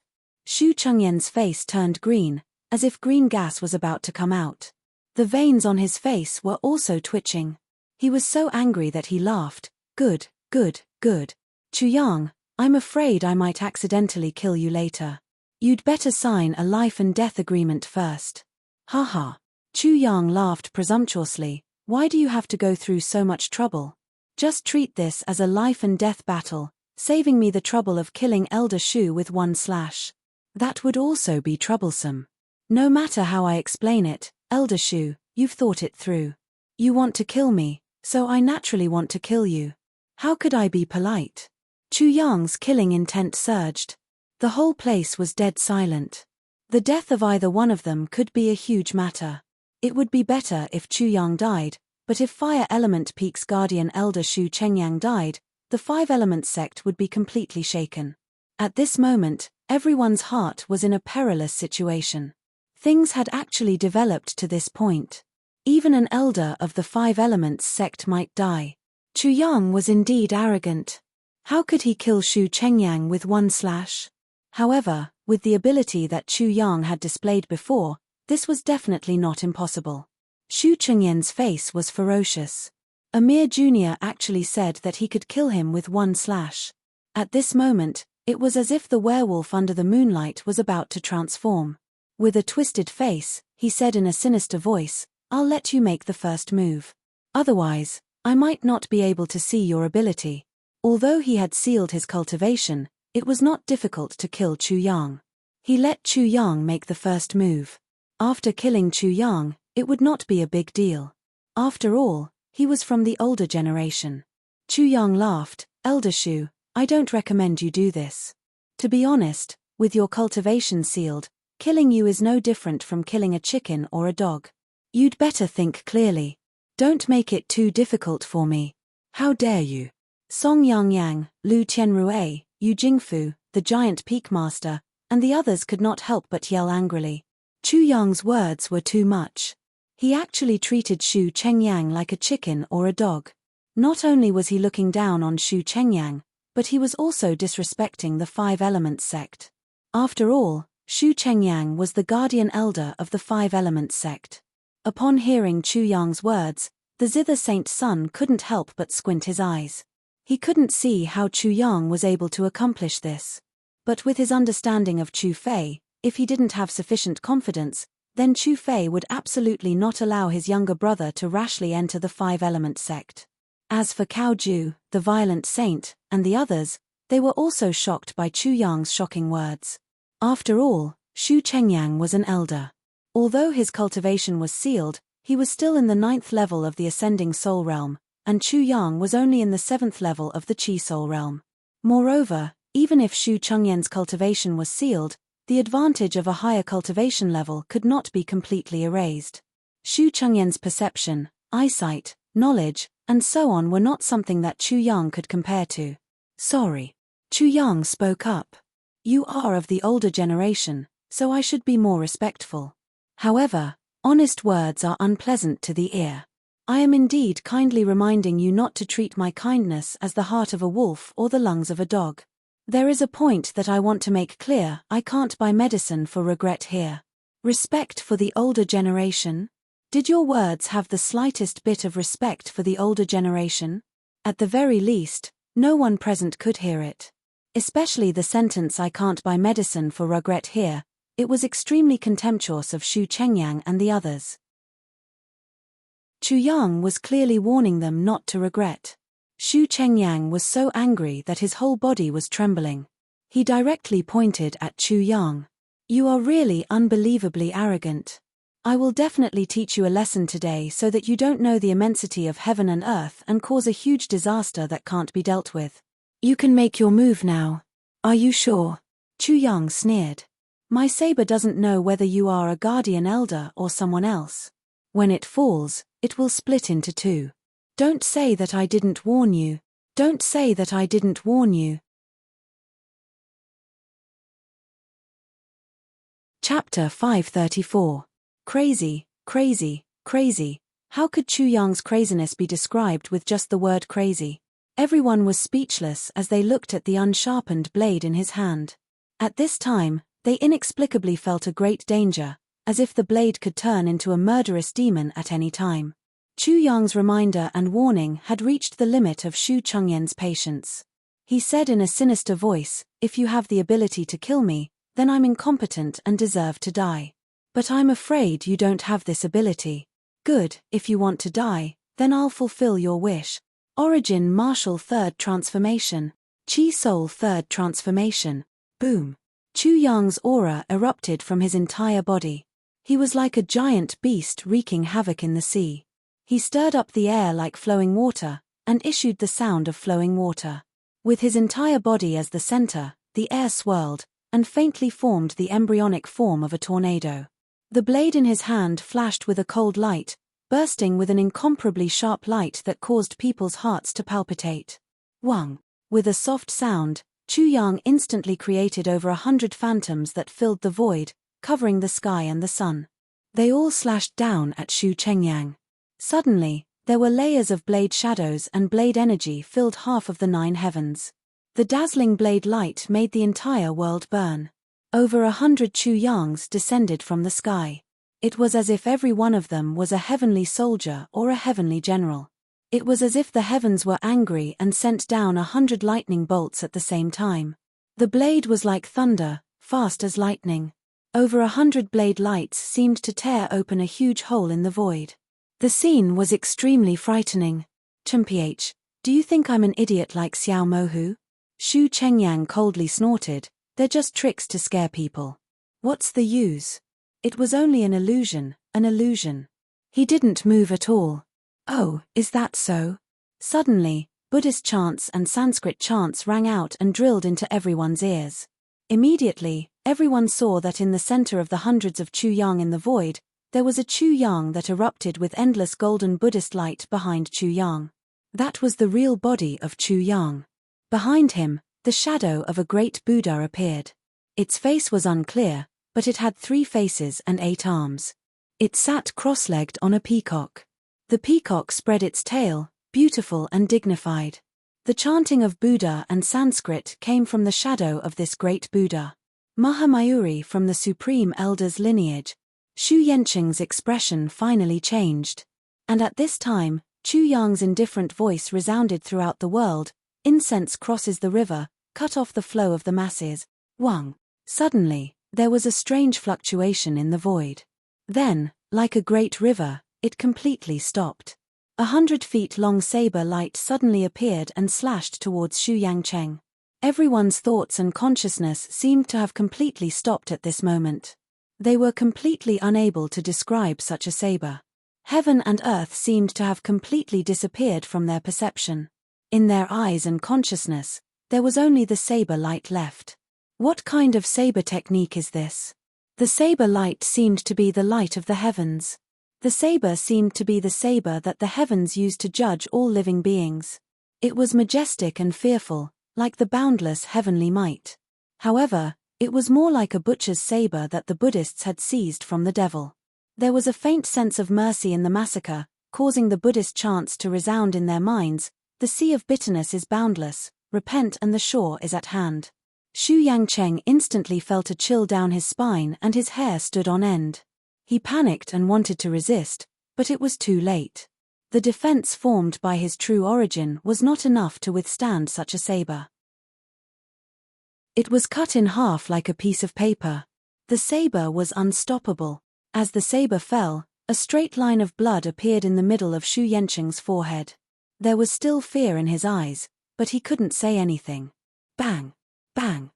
Xu Chengyan's face turned green, as if green gas was about to come out. The veins on his face were also twitching. He was so angry that he laughed. Good, good, good. Chu Yang, I'm afraid I might accidentally kill you later. You'd better sign a life and death agreement first. Haha. Chu Yang laughed presumptuously. Why do you have to go through so much trouble? Just treat this as a life and death battle, saving me the trouble of killing Elder Shu with one slash. That would also be troublesome. No matter how I explain it, Elder Shu, you've thought it through. You want to kill me, so I naturally want to kill you. How could I be polite? Chu Yang's killing intent surged. The whole place was dead silent. The death of either one of them could be a huge matter. It would be better if Chu Yang died, but if Fire Element Peak's guardian Elder Shu Chengyang died, the 5 Elements sect would be completely shaken. At this moment, everyone's heart was in a perilous situation. Things had actually developed to this point. Even an elder of the 5 Elements sect might die. Chu Yang was indeed arrogant. How could he kill Shu Chengyang with one slash? However, with the ability that Chu Yang had displayed before, this was definitely not impossible. Xu Chengyan's face was ferocious. Amir Jr. actually said that he could kill him with one slash. At this moment, it was as if the werewolf under the moonlight was about to transform. With a twisted face, he said in a sinister voice, "I'll let you make the first move. Otherwise, I might not be able to see your ability." Although he had sealed his cultivation, it was not difficult to kill Chu Yang. He let Chu Yang make the first move. After killing Chu Yang, it would not be a big deal. After all, he was from the older generation. Chu Yang laughed. "Elder Shu, I don't recommend you do this. To be honest, with your cultivation sealed, killing you is no different from killing a chicken or a dog. You'd better think clearly. Don't make it too difficult for me. How dare you?" Song Yangyang, Lu Tianrue, Yu Jingfu, the giant peak master, and the others could not help but yell angrily. Chu Yang's words were too much. He actually treated Shu Chengyang like a chicken or a dog. Not only was he looking down on Shu Chengyang, but he was also disrespecting the 5 Elements sect. After all, Shu Chengyang was the guardian elder of the 5 Elements sect. Upon hearing Chu Yang's words, the Zither Saint's son couldn't help but squint his eyes. He couldn't see how Chu Yang was able to accomplish this. But with his understanding of Chu Fei, if he didn't have sufficient confidence, then Chu Fei would absolutely not allow his younger brother to rashly enter the 5 Element sect. As for Cao Ju, the violent saint, and the others, they were also shocked by Chu Yang's shocking words. After all, Shu Chengyang was an elder. Although his cultivation was sealed, he was still in the 9th level of the Ascending Soul Realm, and Chu Yang was only in the 7th level of the Qi Soul Realm. Moreover, even if Shu Chengyan's cultivation was sealed, the advantage of a higher cultivation level could not be completely erased. Shu Chengyan's perception, eyesight, knowledge, and so on were not something that Chu Yang could compare to. "Sorry." Chu Yang spoke up. "You are of the older generation, so I should be more respectful. However, honest words are unpleasant to the ear. I am indeed kindly reminding you not to treat my kindness as the heart of a wolf or the lungs of a dog. There is a point that I want to make clear. I can't buy medicine for regret here. Respect for the older generation? Did your words have the slightest bit of respect for the older generation? At the very least, no one present could hear it. Especially the sentence "I can't buy medicine for regret here." It was extremely contemptuous of Xu Chengyang and the others. Chu Yang was clearly warning them not to regret. Xu Chengyang was so angry that his whole body was trembling. He directly pointed at Chu Yang. "You are really unbelievably arrogant. I will definitely teach you a lesson today so that you don't know the immensity of heaven and earth and cause a huge disaster that can't be dealt with. You can make your move now. Are you sure?" Chu Yang sneered. "My saber doesn't know whether you are a guardian elder or someone else. When it falls, it will split into two. Don't say that I didn't warn you. Don't say that I didn't warn you." Chapter 534. Crazy, crazy, crazy. How could Chu Yang's craziness be described with just the word crazy? Everyone was speechless as they looked at the unsharpened blade in his hand. At this time, they inexplicably felt a great danger, as if the blade could turn into a murderous demon at any time. Chu Yang's reminder and warning had reached the limit of Xu Chengyan's patience. He said in a sinister voice, "If you have the ability to kill me, then I'm incompetent and deserve to die. But I'm afraid you don't have this ability. Good, if you want to die, then I'll fulfill your wish." Origin Martial Third Transformation. Chi Soul Third Transformation. Boom. Chu Yang's aura erupted from his entire body. He was like a giant beast wreaking havoc in the sea. He stirred up the air like flowing water, and issued the sound of flowing water. With his entire body as the center, the air swirled, and faintly formed the embryonic form of a tornado. The blade in his hand flashed with a cold light, bursting with an incomparably sharp light that caused people's hearts to palpitate. Wang. With a soft sound, Chu Yang instantly created over 100 phantoms that filled the void, covering the sky and the sun. They all slashed down at Xu Chengyang. Suddenly, there were layers of blade shadows and blade energy filled half of the 9 heavens. The dazzling blade light made the entire world burn. Over 100 Chu Yangs descended from the sky. It was as if every one of them was a heavenly soldier or a heavenly general. It was as if the heavens were angry and sent down 100 lightning bolts at the same time. The blade was like thunder, fast as lightning. Over 100 blade lights seemed to tear open a huge hole in the void. The scene was extremely frightening. "Mph, do you think I'm an idiot like Xiao Mohu?" Xu Chengyang coldly snorted. "They're just tricks to scare people. What's the use? It was only an illusion, an illusion." He didn't move at all. "Oh, is that so?" Suddenly, Buddhist chants and Sanskrit chants rang out and drilled into everyone's ears. Immediately, everyone saw that in the center of the hundreds of Chu Yang in the void, there was a Chu Yang that erupted with endless golden Buddhist light behind Chu Yang. That was the real body of Chu Yang. Behind him, the shadow of a great Buddha appeared. Its face was unclear, but it had 3 faces and 8 arms. It sat cross-legged on a peacock. The peacock spread its tail, beautiful and dignified. The chanting of Buddha and Sanskrit came from the shadow of this great Buddha. Mahamayuri from the Supreme Elder's lineage. Xu Yanqing's expression finally changed. And at this time, Chu Yang's indifferent voice resounded throughout the world. "Incense crosses the river, cut off the flow of the masses." Wang. Suddenly, there was a strange fluctuation in the void. Then, like a great river, it completely stopped. 100 feet long saber light suddenly appeared and slashed towards Xu Yangcheng. Everyone's thoughts and consciousness seemed to have completely stopped at this moment. They were completely unable to describe such a saber. Heaven and earth seemed to have completely disappeared from their perception. In their eyes and consciousness, there was only the saber light left. What kind of saber technique is this? The saber light seemed to be the light of the heavens. The saber seemed to be the saber that the heavens used to judge all living beings. It was majestic and fearful, like the boundless heavenly might. However, it was more like a butcher's saber that the Buddhists had seized from the devil. There was a faint sense of mercy in the massacre, causing the Buddhist chants to resound in their minds, "The sea of bitterness is boundless, repent and the shore is at hand." Xu Yangcheng instantly felt a chill down his spine and his hair stood on end. He panicked and wanted to resist, but it was too late. The defense formed by his true origin was not enough to withstand such a saber. It was cut in half like a piece of paper. The saber was unstoppable. As the saber fell, a straight line of blood appeared in the middle of Xu Yancheng's forehead. There was still fear in his eyes, but he couldn't say anything. Bang! Bang!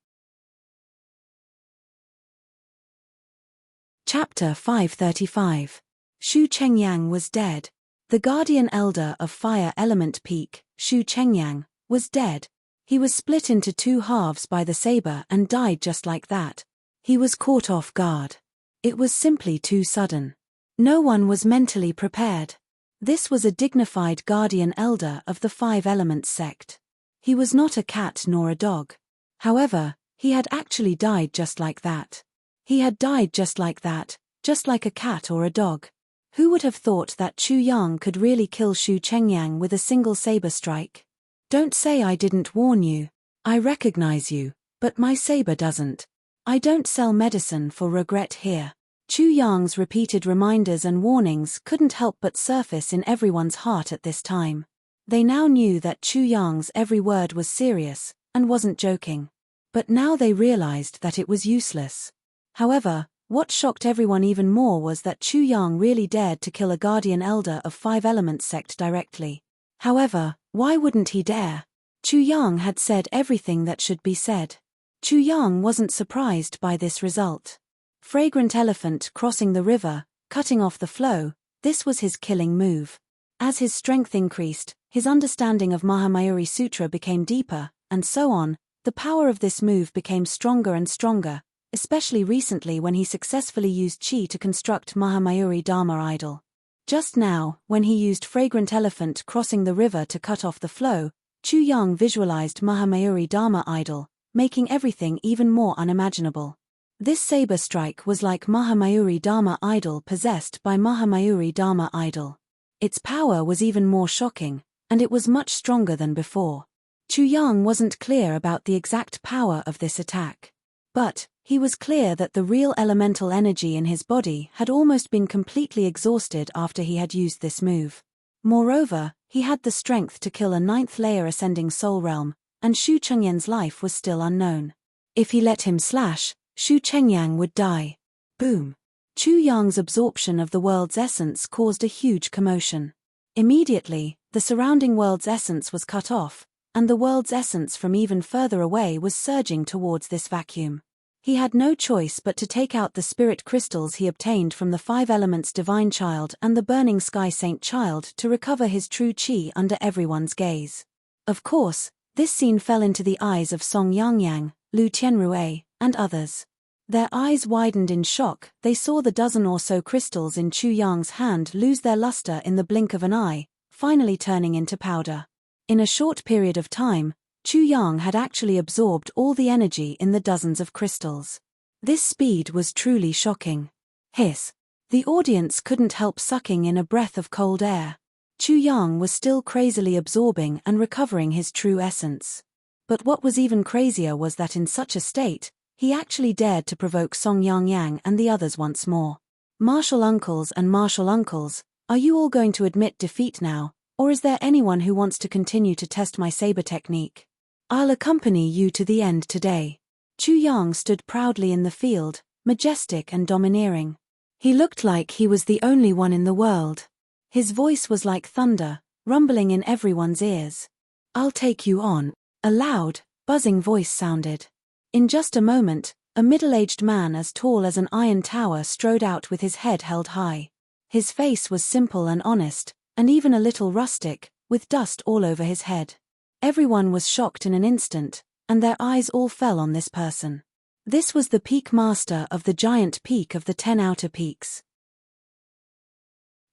Chapter 535. Xu Chengyang was dead. The guardian elder of Fire Element Peak, Xu Chengyang, was dead. He was split into two halves by the saber and died just like that. He was caught off guard. It was simply too sudden. No one was mentally prepared. This was a dignified guardian elder of the Five Elements sect. He was not a cat nor a dog. However, he had actually died just like that. He had died just like that, just like a cat or a dog. Who would have thought that Chu Yang could really kill Xu Chengyang with a single saber strike? Don't say I didn't warn you. I recognize you, but my saber doesn't. I don't sell medicine for regret here. Chu Yang's repeated reminders and warnings couldn't help but surface in everyone's heart at this time. They now knew that Chu Yang's every word was serious, and wasn't joking. But now they realized that it was useless. However, what shocked everyone even more was that Chu Yang really dared to kill a guardian elder of Five Elements sect directly. However, why wouldn't he dare? Chu Yang had said everything that should be said. Chu Yang wasn't surprised by this result. Fragrant elephant crossing the river, cutting off the flow, this was his killing move. As his strength increased, his understanding of Mahamayuri Sutra became deeper, and so on. The power of this move became stronger and stronger, especially recently when he successfully used Qi to construct Mahamayuri Dharma idol. Just now, when he used Fragrant Elephant crossing the river to cut off the flow, Chu Yang visualized Mahamayuri Dharma idol, making everything even more unimaginable. This saber strike was like Mahamayuri Dharma idol possessed by Mahamayuri Dharma idol. Its power was even more shocking, and it was much stronger than before. Chu Yang wasn't clear about the exact power of this attack. But he was clear that the real elemental energy in his body had almost been completely exhausted after he had used this move. Moreover, he had the strength to kill a 9th-layer ascending soul realm, and Xu Chengyang's life was still unknown. If he let him slash, Xu Chengyang would die. Boom! Chu Yang's absorption of the world's essence caused a huge commotion. Immediately, the surrounding world's essence was cut off, and the world's essence from even further away was surging towards this vacuum. He had no choice but to take out the spirit crystals he obtained from the Five Elements Divine Child and the Burning Sky Saint Child to recover his true Qi under everyone's gaze. Of course, this scene fell into the eyes of Song Yangyang, Lu Tianrue, and others. Their eyes widened in shock. They saw the dozen or so crystals in Chu Yang's hand lose their luster in the blink of an eye, finally turning into powder. In a short period of time, Chu Yang had actually absorbed all the energy in the dozens of crystals. This speed was truly shocking. Hiss! The audience couldn't help sucking in a breath of cold air. Chu Yang was still crazily absorbing and recovering his true essence. But what was even crazier was that in such a state, he actually dared to provoke Song Yangyang and the others once more. Martial uncles and martial uncles, are you all going to admit defeat now, or is there anyone who wants to continue to test my saber technique? I'll accompany you to the end today. Chu Yang stood proudly in the field, majestic and domineering. He looked like he was the only one in the world. His voice was like thunder, rumbling in everyone's ears. I'll take you on. A loud, buzzing voice sounded. In just a moment, a middle-aged man as tall as an iron tower strode out with his head held high. His face was simple and honest, and even a little rustic, with dust all over his head. Everyone was shocked in an instant, and their eyes all fell on this person. This was the peak master of the giant peak of the 10 outer peaks.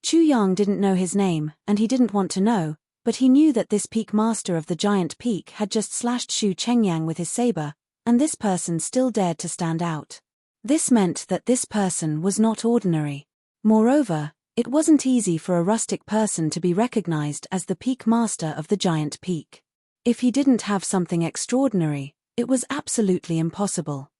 Chu Yang didn't know his name, and he didn't want to know, but he knew that this peak master of the giant peak had just slashed Xu Chengyang with his saber, and this person still dared to stand out. This meant that this person was not ordinary. Moreover, It wasn't easy for a rustic person to be recognized as the peak master of the giant peak. If he didn't have something extraordinary, it was absolutely impossible.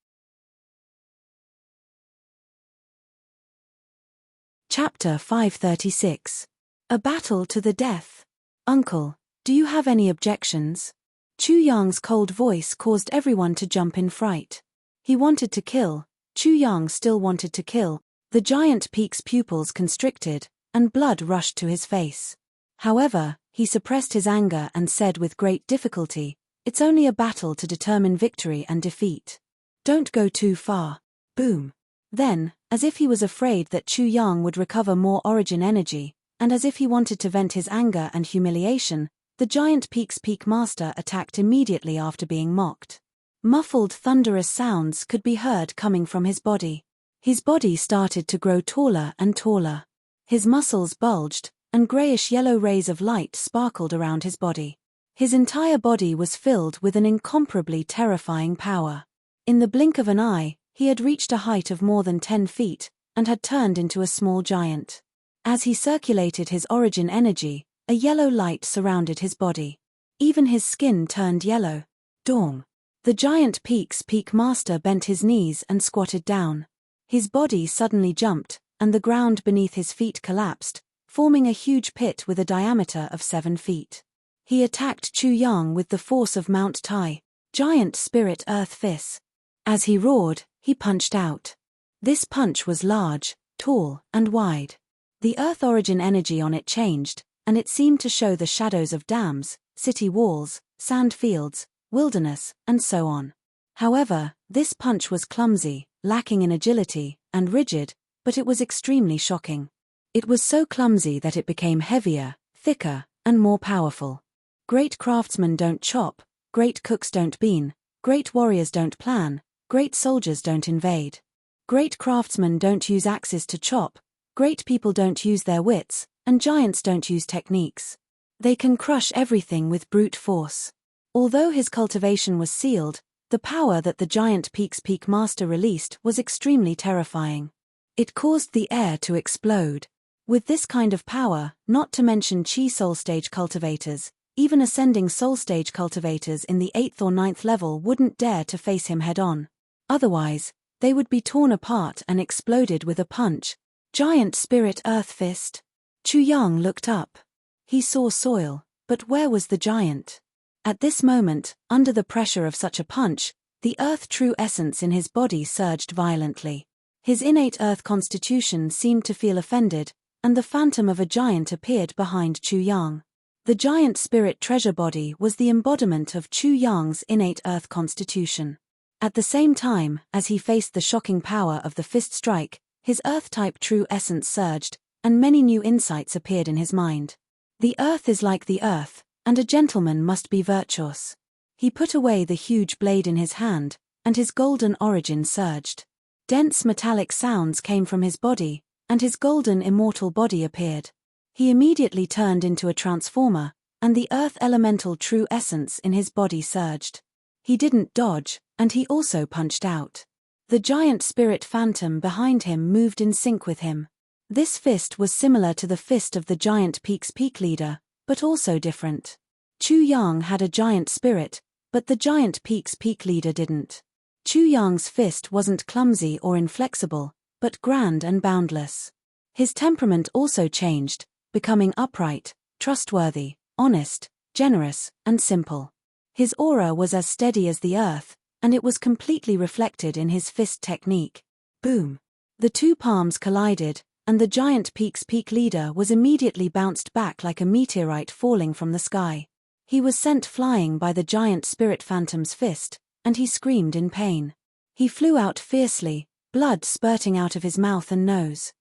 Chapter 536. A Battle to the Death. Uncle, do you have any objections? Chu Yang's cold voice caused everyone to jump in fright. He wanted to kill. Chu Yang still wanted to kill. The giant peak's pupils constricted, and blood rushed to his face. However, he suppressed his anger and said with great difficulty, "It's only a battle to determine victory and defeat. Don't go too far." Boom. Then, as if he was afraid that Chu Yang would recover more origin energy, and as if he wanted to vent his anger and humiliation, the giant peak's peak master attacked immediately after being mocked. Muffled thunderous sounds could be heard coming from his body. His body started to grow taller and taller. His muscles bulged, and grayish-yellow rays of light sparkled around his body. His entire body was filled with an incomparably terrifying power. In the blink of an eye, he had reached a height of more than 10 feet, and had turned into a small giant. As he circulated his origin energy, a yellow light surrounded his body. Even his skin turned yellow. Dong. The giant peak's peak master bent his knees and squatted down. His body suddenly jumped, and the ground beneath his feet collapsed, forming a huge pit with a diameter of 7 feet. He attacked Chu Yang with the force of Mount Tai, giant spirit earth fist. As he roared, he punched out. This punch was large, tall, and wide. The earth origin energy on it changed, and it seemed to show the shadows of dams, city walls, sand fields, wilderness, and so on. However, this punch was clumsy, lacking in agility, and rigid, but it was extremely shocking. It was so clumsy that it became heavier, thicker, and more powerful. Great craftsmen don't chop, great cooks don't bean, great warriors don't plan, great soldiers don't invade. Great craftsmen don't use axes to chop, great people don't use their wits, and giants don't use techniques. They can crush everything with brute force. Although his cultivation was sealed, the power that the giant peak's peak master released was extremely terrifying. It caused the air to explode. With this kind of power, not to mention Chi Soul Stage cultivators, even ascending Soul Stage cultivators in the 8th or 9th level wouldn't dare to face him head-on. Otherwise, they would be torn apart and exploded with a punch. Giant spirit earth fist. Chu Yang looked up. He saw soil, but where was the giant? At this moment, under the pressure of such a punch, the earth true essence in his body surged violently. His innate earth constitution seemed to feel offended, and the phantom of a giant appeared behind Chu Yang. The giant spirit treasure body was the embodiment of Chu Yang's innate earth constitution. At the same time, as he faced the shocking power of the fist strike, his earth-type true essence surged, and many new insights appeared in his mind. The earth is like the earth, and a gentleman must be virtuous. He put away the huge blade in his hand, and his golden origin surged. Dense metallic sounds came from his body, and his golden immortal body appeared. He immediately turned into a transformer, and the earth elemental true essence in his body surged. He didn't dodge, and he also punched out. The giant spirit phantom behind him moved in sync with him. This fist was similar to the fist of the giant peak's peak leader, but also different. Chu Yang had a giant spirit, but the giant peak's peak leader didn't. Chu Yang's fist wasn't clumsy or inflexible, but grand and boundless. His temperament also changed, becoming upright, trustworthy, honest, generous, and simple. His aura was as steady as the earth, and it was completely reflected in his fist technique. Boom! The two palms collided, and the giant peak's peak leader was immediately bounced back like a meteorite falling from the sky. He was sent flying by the giant spirit phantom's fist, and he screamed in pain. He flew out fiercely, blood spurting out of his mouth and nose.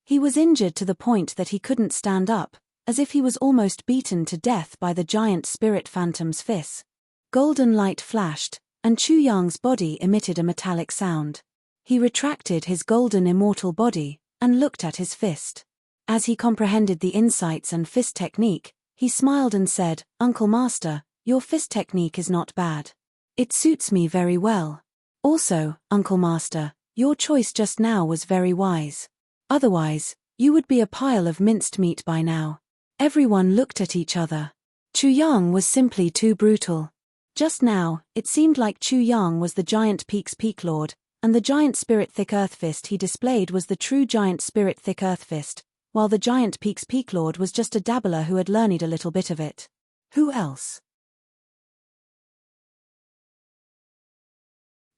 He was injured to the point that he couldn't stand up, as if he was almost beaten to death by the giant spirit phantom's fist. Golden light flashed, and Chu Yang's body emitted a metallic sound. He retracted his golden immortal body, and looked at his fist. As he comprehended the insights and fist technique, he smiled and said, "Uncle Master, your fist technique is not bad. It suits me very well. Also, Uncle Master, your choice just now was very wise. Otherwise, you would be a pile of minced meat by now. Everyone looked at each other. Chu Yang was simply too brutal. Just now, it seemed like Chu Yang was the giant peak's peak lord, and the giant spirit thick earth fist he displayed was the true giant spirit thick earth fist, while the giant peak's peak lord was just a dabbler who had learned a little bit of it. Who else?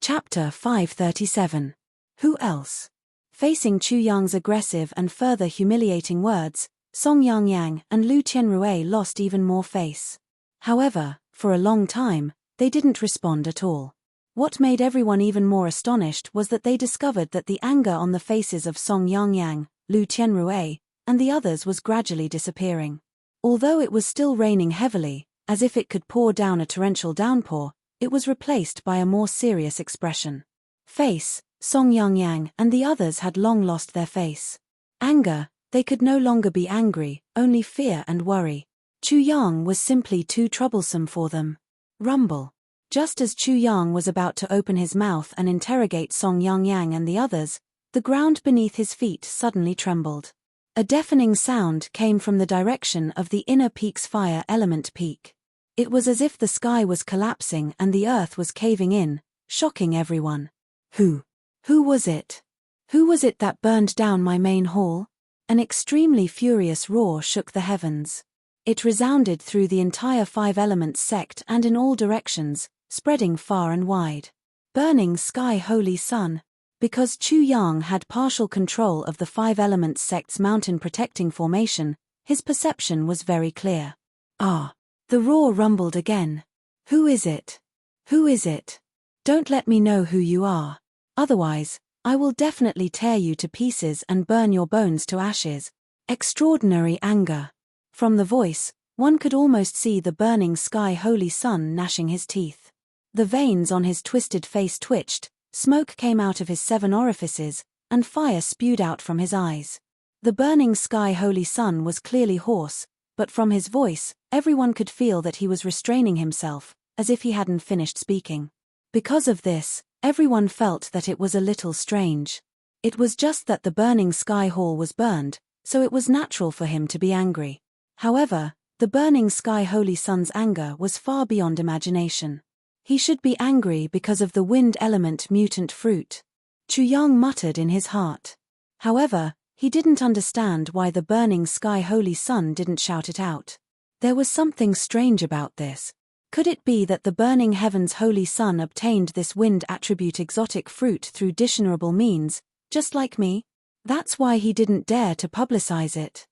Chapter 537. Who else? Facing Chu Yang's aggressive and further humiliating words, Song Yangyang and Lu Tianrui lost even more face. However, for a long time, they didn't respond at all. What made everyone even more astonished was that they discovered that the anger on the faces of Song Yangyang, Lu Tianrui, and the others was gradually disappearing. Although it was still raining heavily, as if it could pour down a torrential downpour, it was replaced by a more serious expression. Face, Song Yangyang and the others had long lost their face. Anger, they could no longer be angry, only fear and worry. Chu Yang was simply too troublesome for them. Rumble. Just as Chu Yang was about to open his mouth and interrogate Song Yangyang and the others, the ground beneath his feet suddenly trembled. A deafening sound came from the direction of the inner peak's fire element peak. It was as if the sky was collapsing and the earth was caving in, shocking everyone. Who was it? Who was it that burned down my main hall? An extremely furious roar shook the heavens. It resounded through the entire Five Elements sect and in all directions, spreading far and wide. Burning sky holy sun. Because Chu Yang had partial control of the Five Elements sect's mountain protecting formation, his perception was very clear. Ah! The roar rumbled again. Who is it? Who is it? Don't let me know who you are. Otherwise, I will definitely tear you to pieces and burn your bones to ashes. Extraordinary anger. From the voice, one could almost see the burning sky holy sun gnashing his teeth. The veins on his twisted face twitched, smoke came out of his 7 orifices, and fire spewed out from his eyes. The burning sky holy sun was clearly hoarse, but from his voice, everyone could feel that he was restraining himself, as if he hadn't finished speaking. Because of this, everyone felt that it was a little strange. It was just that the burning sky hall was burned, so it was natural for him to be angry. However, the burning sky holy sun's anger was far beyond imagination. He should be angry because of the wind element mutant fruit. Chu Yang muttered in his heart. However, he didn't understand why the burning sky holy sun didn't shout it out. There was something strange about this. Could it be that the burning heavens holy sun obtained this wind attribute exotic fruit through dishonorable means, just like me? That's why he didn't dare to publicize it.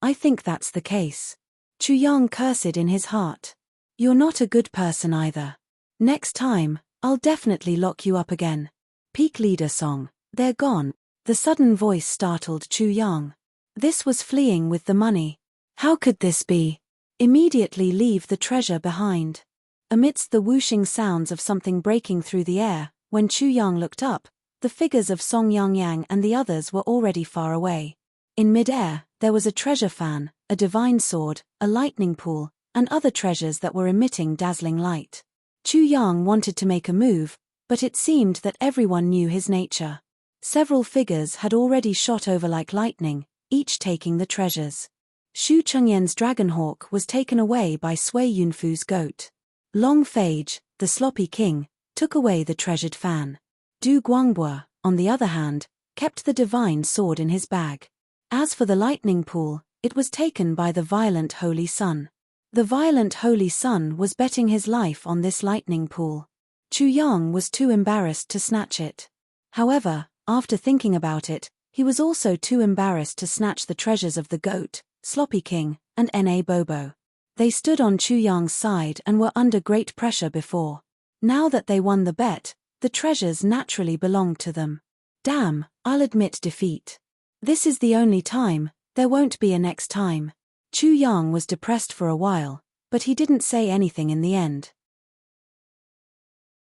I think that's the case. Chu Yang cursed in his heart. You're not a good person either. Next time, I'll definitely lock you up again. Peak leader song, they're gone. The sudden voice startled Chu Yang. This was fleeing with the money. How could this be? Immediately leave the treasure behind. Amidst the whooshing sounds of something breaking through the air, when Chu Yang looked up, the figures of Song Yangyang and the others were already far away. In mid-air, there was a treasure fan, a divine sword, a lightning pool, and other treasures that were emitting dazzling light. Chu Yang wanted to make a move, but it seemed that everyone knew his nature. Several figures had already shot over like lightning, each taking the treasures. Shu Chengyan's dragonhawk was taken away by Sui Yunfu's goat. Long Phage, the sloppy king, took away the treasured fan. Du Guangbo, on the other hand, kept the divine sword in his bag. As for the lightning pool, it was taken by the violent holy sun. The violent holy sun was betting his life on this lightning pool. Chu Yang was too embarrassed to snatch it. However, after thinking about it, he was also too embarrassed to snatch the treasures of the goat, Sloppy King, and Na Bobo. They stood on Chu Yang's side and were under great pressure before. Now that they won the bet, the treasures naturally belonged to them. Damn, I'll admit defeat. This is the only time, there won't be a next time. Chu Yang was depressed for a while, but he didn't say anything in the end.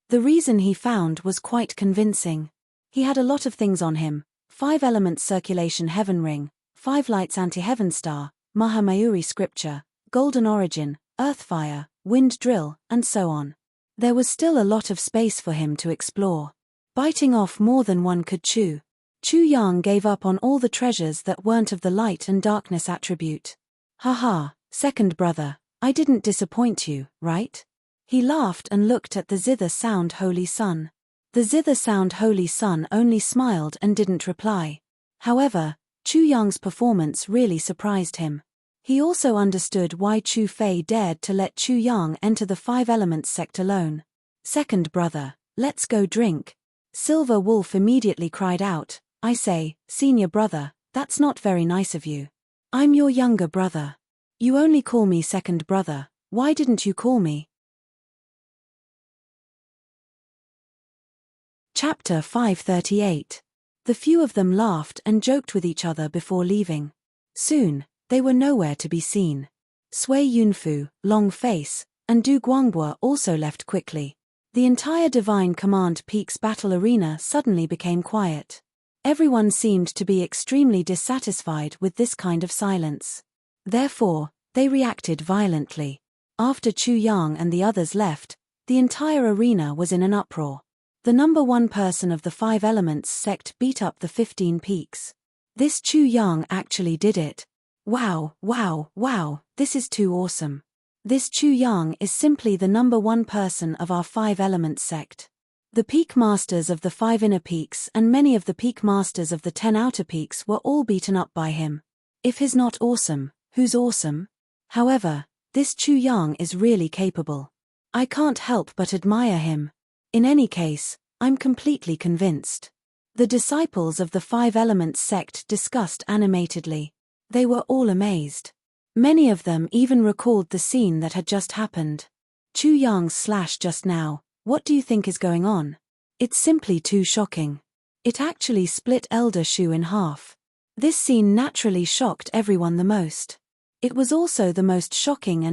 The reason he found was quite convincing. He had a lot of things on him: 5 elements circulation heaven ring, 5 lights anti-heaven star, Mahamayuri scripture, golden origin, earth fire, wind drill, and so on. There was still a lot of space for him to explore. Biting off more than one could chew. Chu Yang gave up on all the treasures that weren't of the light and darkness attribute. Haha, second brother, I didn't disappoint you, right? He laughed and looked at the zither sound holy sun. The zither sound holy sun only smiled and didn't reply. However, Chu Yang's performance really surprised him. He also understood why Chu Fei dared to let Chu Yang enter the Five Elements sect alone. Second brother, let's go drink. Silver Wolf immediately cried out, I say, senior brother, that's not very nice of you. I'm your younger brother. You only call me second brother, why didn't you call me? Chapter 538. The few of them laughed and joked with each other before leaving. Soon, they were nowhere to be seen. Sui Yunfu, Long Face, and Du Guangbo also left quickly. The entire Divine Command Peak's battle arena suddenly became quiet. Everyone seemed to be extremely dissatisfied with this kind of silence. Therefore, they reacted violently. After Chu Yang and the others left, the entire arena was in an uproar. The number one person of the Five Elements sect beat up the 15 peaks. This Chu Yang actually did it. Wow, wow, wow, this is too awesome. This Chu Yang is simply the number one person of our Five Elements sect. The peak masters of the 5 inner peaks and many of the peak masters of the 10 outer peaks were all beaten up by him. If he's not awesome, who's awesome? However, this Chu Yang is really capable. I can't help but admire him. In any case, I'm completely convinced. The disciples of the Five Elements sect discussed animatedly. They were all amazed. Many of them even recalled the scene that had just happened. Chu Yang's slash just now, what do you think is going on? It's simply too shocking. It actually split Elder Shu in half. This scene naturally shocked everyone the most. It was also the most shocking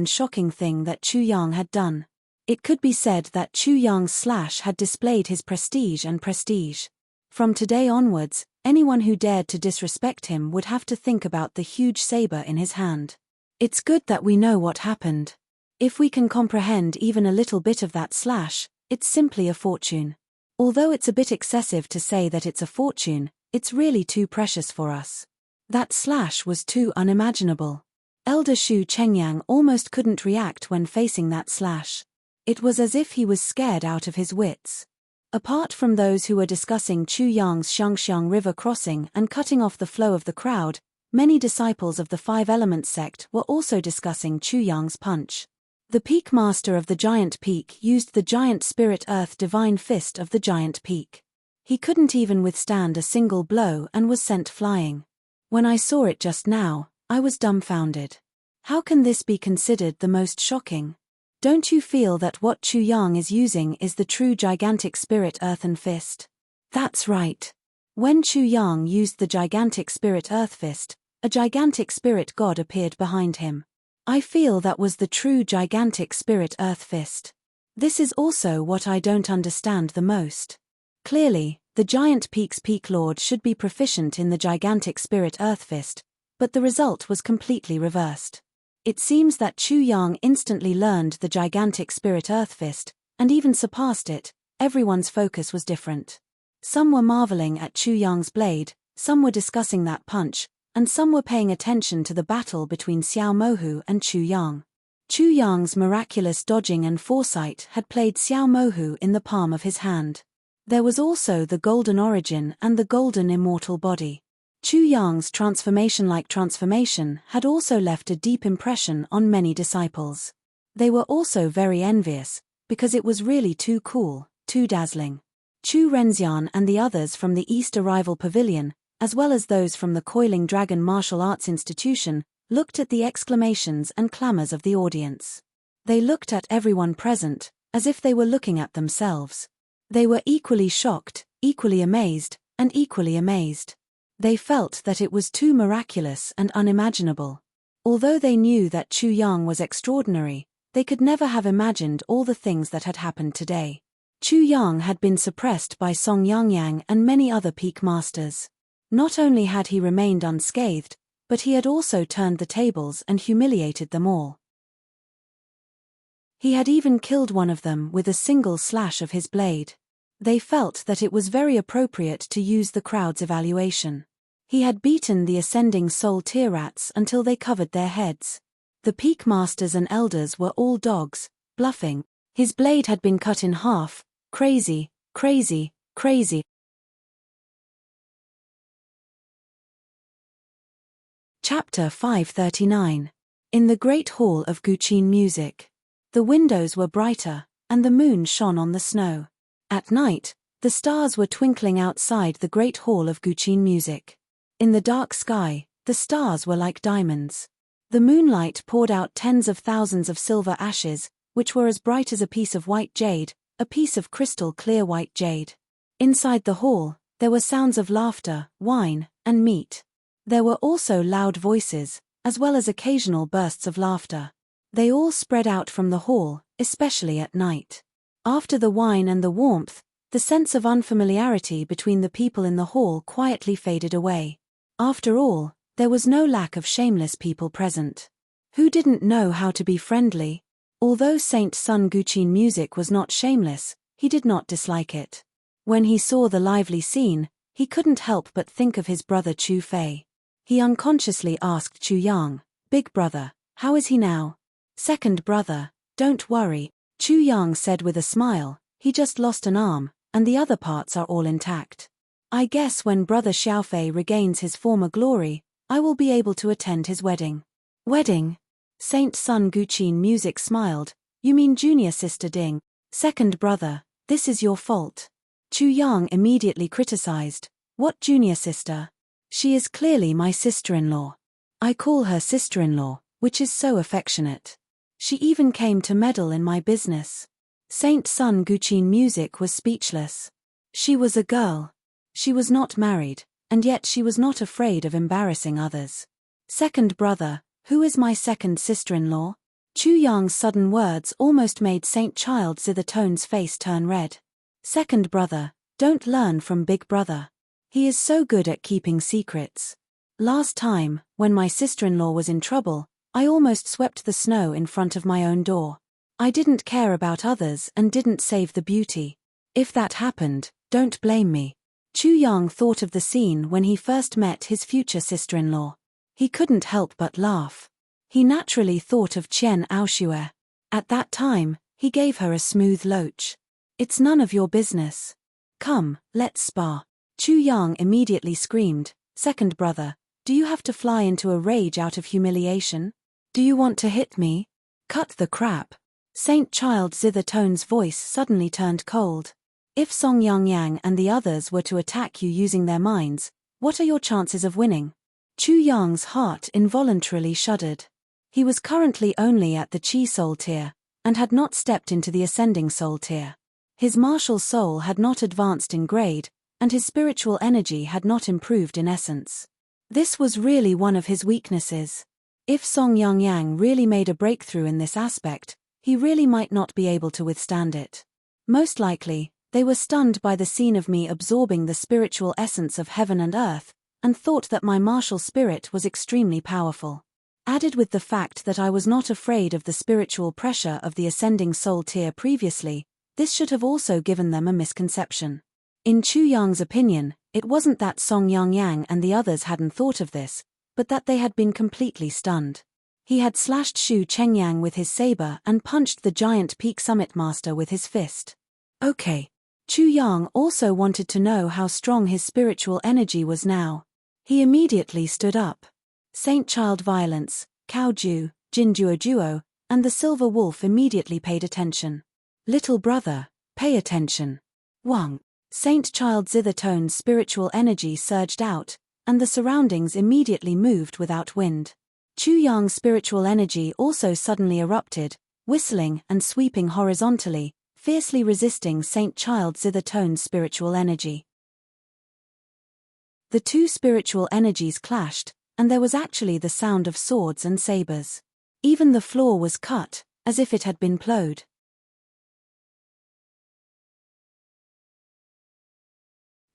thing that Chu Yang had done. It could be said that Chu Yang's slash had displayed his prestige and prestige. From today onwards, anyone who dared to disrespect him would have to think about the huge saber in his hand. It's good that we know what happened. If we can comprehend even a little bit of that slash, it's simply a fortune. Although it's a bit excessive to say that it's a fortune, it's really too precious for us. That slash was too unimaginable. Elder Shu Chengyang almost couldn't react when facing that slash. It was as if he was scared out of his wits. Apart from those who were discussing Chu Yang's Xiangxiang River crossing and cutting off the flow of the crowd, many disciples of the Five Elements sect were also discussing Chu Yang's punch. The Peak Master of the Giant Peak used the Giant Spirit Earth Divine Fist of the Giant Peak. He couldn't even withstand a single blow and was sent flying. When I saw it just now, I was dumbfounded. How can this be considered the most shocking? Don't you feel that what Chu Yang is using is the true gigantic spirit earthen fist? That's right. When Chu Yang used the gigantic spirit earth fist, a gigantic spirit god appeared behind him. I feel that was the true gigantic spirit earth fist. This is also what I don't understand the most. Clearly, the Giant Peak's Peak Lord should be proficient in the gigantic spirit earth fist, but the result was completely reversed. It seems that Chu Yang instantly learned the gigantic spirit earth fist, and even surpassed it. Everyone's focus was different. Some were marveling at Chu Yang's blade, some were discussing that punch, and some were paying attention to the battle between Xiao Mohu and Chu Yang. Chu Yang's miraculous dodging and foresight had played Xiao Mohu in the palm of his hand. There was also the golden origin and the golden immortal body. Chu Yang's transformation-like transformation had also left a deep impression on many disciples. They were also very envious, because it was really too cool, too dazzling. Chu Renxian and the others from the East Arrival Pavilion, as well as those from the Coiling Dragon Martial Arts Institution, looked at the exclamations and clamors of the audience. They looked at everyone present, as if they were looking at themselves. They were equally shocked, equally amazed, and equally amazed. They felt that it was too miraculous and unimaginable. Although they knew that Chu Yang was extraordinary, they could never have imagined all the things that had happened today. Chu Yang had been suppressed by Song Yangyang and many other peak masters. Not only had he remained unscathed, but he had also turned the tables and humiliated them all. He had even killed one of them with a single slash of his blade. They felt that it was very appropriate to use the crowd's evaluation. He had beaten the ascending soul tier rats until they covered their heads. The peak masters and elders were all dogs, bluffing. His blade had been cut in half. Crazy, crazy, crazy. Chapter 539. In the Great Hall of Guqin Music. The windows were brighter, and the moon shone on the snow. At night, the stars were twinkling outside the Great Hall of Guqin Music. In the dark sky, the stars were like diamonds. The moonlight poured out tens of thousands of silver ashes, which were as bright as a piece of white jade, a piece of crystal clear white jade. Inside the hall, there were sounds of laughter, wine, and meat. There were also loud voices, as well as occasional bursts of laughter. They all spread out from the hall, especially at night. After the wine and the warmth, the sense of unfamiliarity between the people in the hall quietly faded away. After all, there was no lack of shameless people present. Who didn't know how to be friendly? Although Saint Sun Guqin Music was not shameless, he did not dislike it. When he saw the lively scene, he couldn't help but think of his brother Chu Fei. He unconsciously asked Chu Yang, "Big brother, how is he now?" "Second brother, don't worry," Chu Yang said with a smile, "he just lost an arm, and the other parts are all intact. I guess when brother Xiaofei regains his former glory, I will be able to attend his wedding." "Wedding?" Saint Sun Guqin Music smiled. "You mean junior sister Ding." "Second brother, this is your fault." Chu Yang immediately criticized. "What junior sister? She is clearly my sister-in-law. I call her sister-in-law, which is so affectionate. She even came to meddle in my business." Saint Sun Guqin Music was speechless. She was a girl. She was not married, and yet she was not afraid of embarrassing others. "Second brother, who is my second sister-in-law?" Chu Yang's sudden words almost made Saint Child Zithertone's face turn red. "Second brother, don't learn from big brother. He is so good at keeping secrets. Last time, when my sister-in-law was in trouble, I almost swept the snow in front of my own door. I didn't care about others and didn't save the beauty. If that happened, don't blame me." Chu Yang thought of the scene when he first met his future sister-in-law. He couldn't help but laugh. He naturally thought of Qian Aoxue. At that time, he gave her a smooth loach. "It's none of your business. Come, let's spar." Chu Yang immediately screamed, "Second brother, do you have to fly into a rage out of humiliation? Do you want to hit me? Cut the crap." Saint Child Zithertone's voice suddenly turned cold. "If Song Yang and the others were to attack you using their minds, what are your chances of winning?" Chu Yang's heart involuntarily shuddered. He was currently only at the Chi Soul tier, and had not stepped into the Ascending Soul tier. His martial soul had not advanced in grade, and his spiritual energy had not improved in essence. This was really one of his weaknesses. If Song Yang really made a breakthrough in this aspect, he really might not be able to withstand it. Most likely, they were stunned by the scene of me absorbing the spiritual essence of heaven and earth, and thought that my martial spirit was extremely powerful. Added with the fact that I was not afraid of the spiritual pressure of the Ascending Soul tier previously, this should have also given them a misconception. In Chu Yang's opinion, it wasn't that Song Yang and the others hadn't thought of this, but that they had been completely stunned. He had slashed Shu Chengyang with his saber and punched the giant Peak Summit Master with his fist. Okay. Chu Yang also wanted to know how strong his spiritual energy was now. He immediately stood up. Saint Child Violence, Cao Ju, Jin Duo, and the Silver Wolf immediately paid attention. "Little brother, pay attention." Wang. Saint Child Zithertone's spiritual energy surged out, and the surroundings immediately moved without wind. Chu Yang's spiritual energy also suddenly erupted, whistling and sweeping horizontally, fiercely resisting Saint Child Zithertone's spiritual energy. The two spiritual energies clashed, and there was actually the sound of swords and sabers. Even the floor was cut, as if it had been plowed.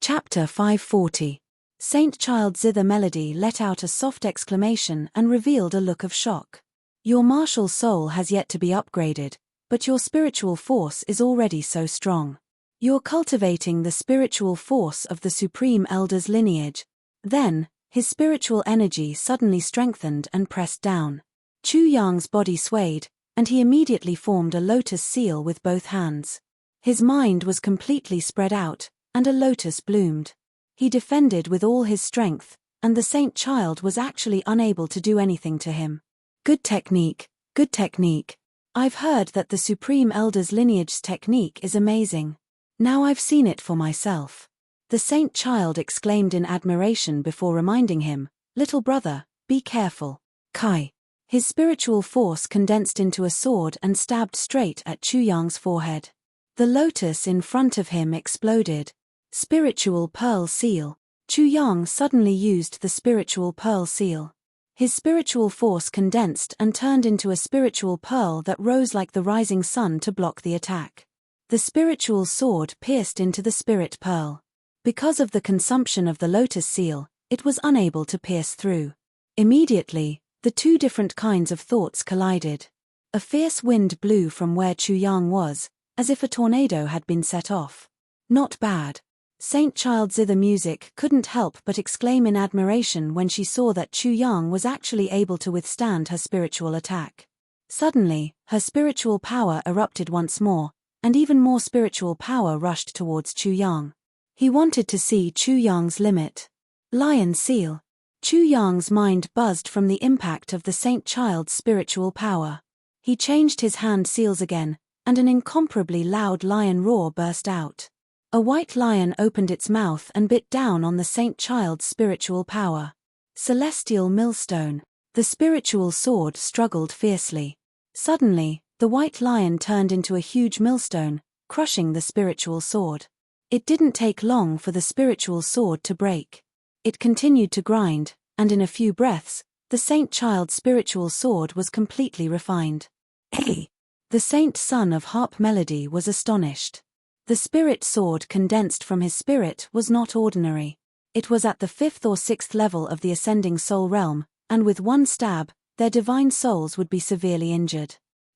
Chapter 540. Saint Child Zither Melody let out a soft exclamation and revealed a look of shock. "Your martial soul has yet to be upgraded, but your spiritual force is already so strong. You're cultivating the spiritual force of the Supreme Elder's lineage. Then, his spiritual energy suddenly strengthened and pressed down. Chu Yang's body swayed, and he immediately formed a lotus seal with both hands. His mind was completely spread out, and a lotus bloomed. He defended with all his strength, and the saint child was actually unable to do anything to him. Good technique, good technique. I've heard that the Supreme Elder's lineage's technique is amazing. Now I've seen it for myself. The saint child exclaimed in admiration before reminding him, "Little brother, be careful." Kai. His spiritual force condensed into a sword and stabbed straight at Chu Yang's forehead. The lotus in front of him exploded. Spiritual pearl seal. Chu Yang suddenly used the spiritual pearl seal. His spiritual force condensed and turned into a spiritual pearl that rose like the rising sun to block the attack. The spiritual sword pierced into the spirit pearl. Because of the consumption of the lotus seal, it was unable to pierce through. Immediately, the two different kinds of thoughts collided. A fierce wind blew from where Chu Yang was, as if a tornado had been set off. Not bad. Saint Child Zither Music couldn't help but exclaim in admiration when she saw that Chu Yang was actually able to withstand her spiritual attack. Suddenly, her spiritual power erupted once more, and even more spiritual power rushed towards Chu Yang. He wanted to see Chu Yang's limit. Lion Seal. Chu Yang's mind buzzed from the impact of the Saint Child's spiritual power. He changed his hand seals again, and an incomparably loud lion roar burst out. A white lion opened its mouth and bit down on the Saint Child's spiritual power. Celestial Millstone. The spiritual sword struggled fiercely. Suddenly, the white lion turned into a huge millstone, crushing the spiritual sword. It didn't take long for the spiritual sword to break. It continued to grind, and in a few breaths, the Saint Child's spiritual sword was completely refined. Hey! The Saint Son of Harp Melody was astonished. The spirit sword condensed from his spirit was not ordinary. It was at the 5th or 6th level of the ascending soul realm, and with one stab, their divine souls would be severely injured.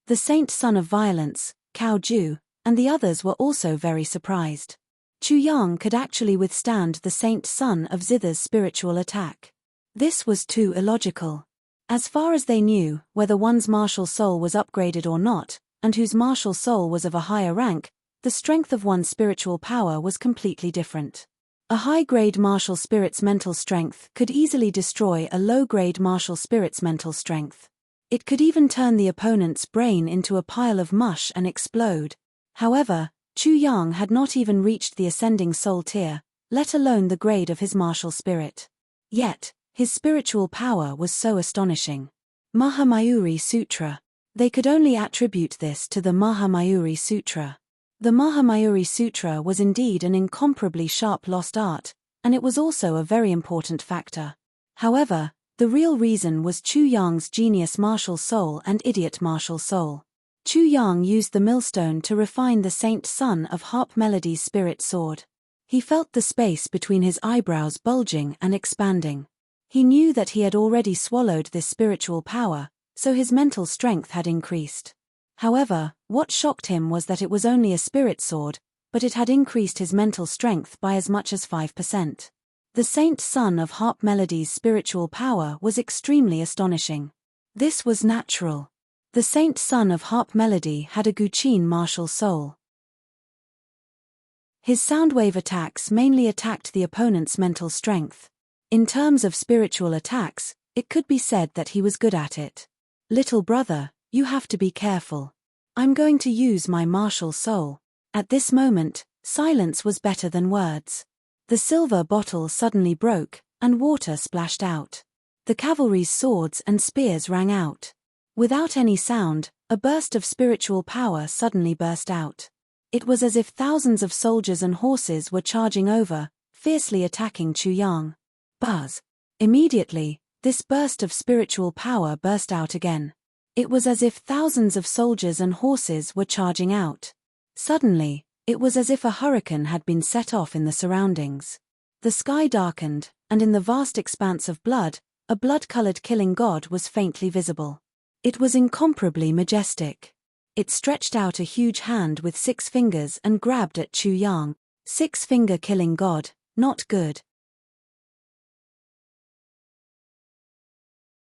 The Saint Son of Violence, Cao Ju, and the others were also very surprised. Chu Yang could actually withstand the Saint Son of Zither's spiritual attack. This was too illogical. As far as they knew, whether one's martial soul was upgraded or not, and whose martial soul was of a higher rank, the strength of one's spiritual power was completely different. A high-grade martial spirit's mental strength could easily destroy a low-grade martial spirit's mental strength. It could even turn the opponent's brain into a pile of mush and explode. However, Chu Yang had not even reached the ascending soul tier, let alone the grade of his martial spirit. Yet, his spiritual power was so astonishing. Mahamayuri Sutra. They could only attribute this to the Mahamayuri Sutra. The Mahamayuri Sutra was indeed an incomparably sharp lost art, and it was also a very important factor. However, the real reason was Chu Yang's genius martial soul and idiot martial soul. Chu Yang used the millstone to refine the Saint Son of Harp Melody's spirit sword. He felt the space between his eyebrows bulging and expanding. He knew that he had already swallowed this spiritual power, so his mental strength had increased. However, what shocked him was that it was only a spirit sword, but it had increased his mental strength by as much as 5%. The Saint Son of Harp Melody's spiritual power was extremely astonishing. This was natural. The Saint Son of Harp Melody had a Guqin martial soul. His soundwave attacks mainly attacked the opponent's mental strength. In terms of spiritual attacks, it could be said that he was good at it. Little brother, you have to be careful. I'm going to use my martial soul. At this moment, silence was better than words. The silver bottle suddenly broke, and water splashed out. The cavalry's swords and spears rang out. Without any sound, a burst of spiritual power suddenly burst out. It was as if thousands of soldiers and horses were charging over, fiercely attacking Chu Yang. Buzz! Immediately, this burst of spiritual power burst out again. It was as if thousands of soldiers and horses were charging out. Suddenly, it was as if a hurricane had been set off in the surroundings. The sky darkened, and in the vast expanse of blood, a blood-colored killing god was faintly visible. It was incomparably majestic. It stretched out a huge hand with 6 fingers and grabbed at Chu Yang. 6-finger killing god, not good.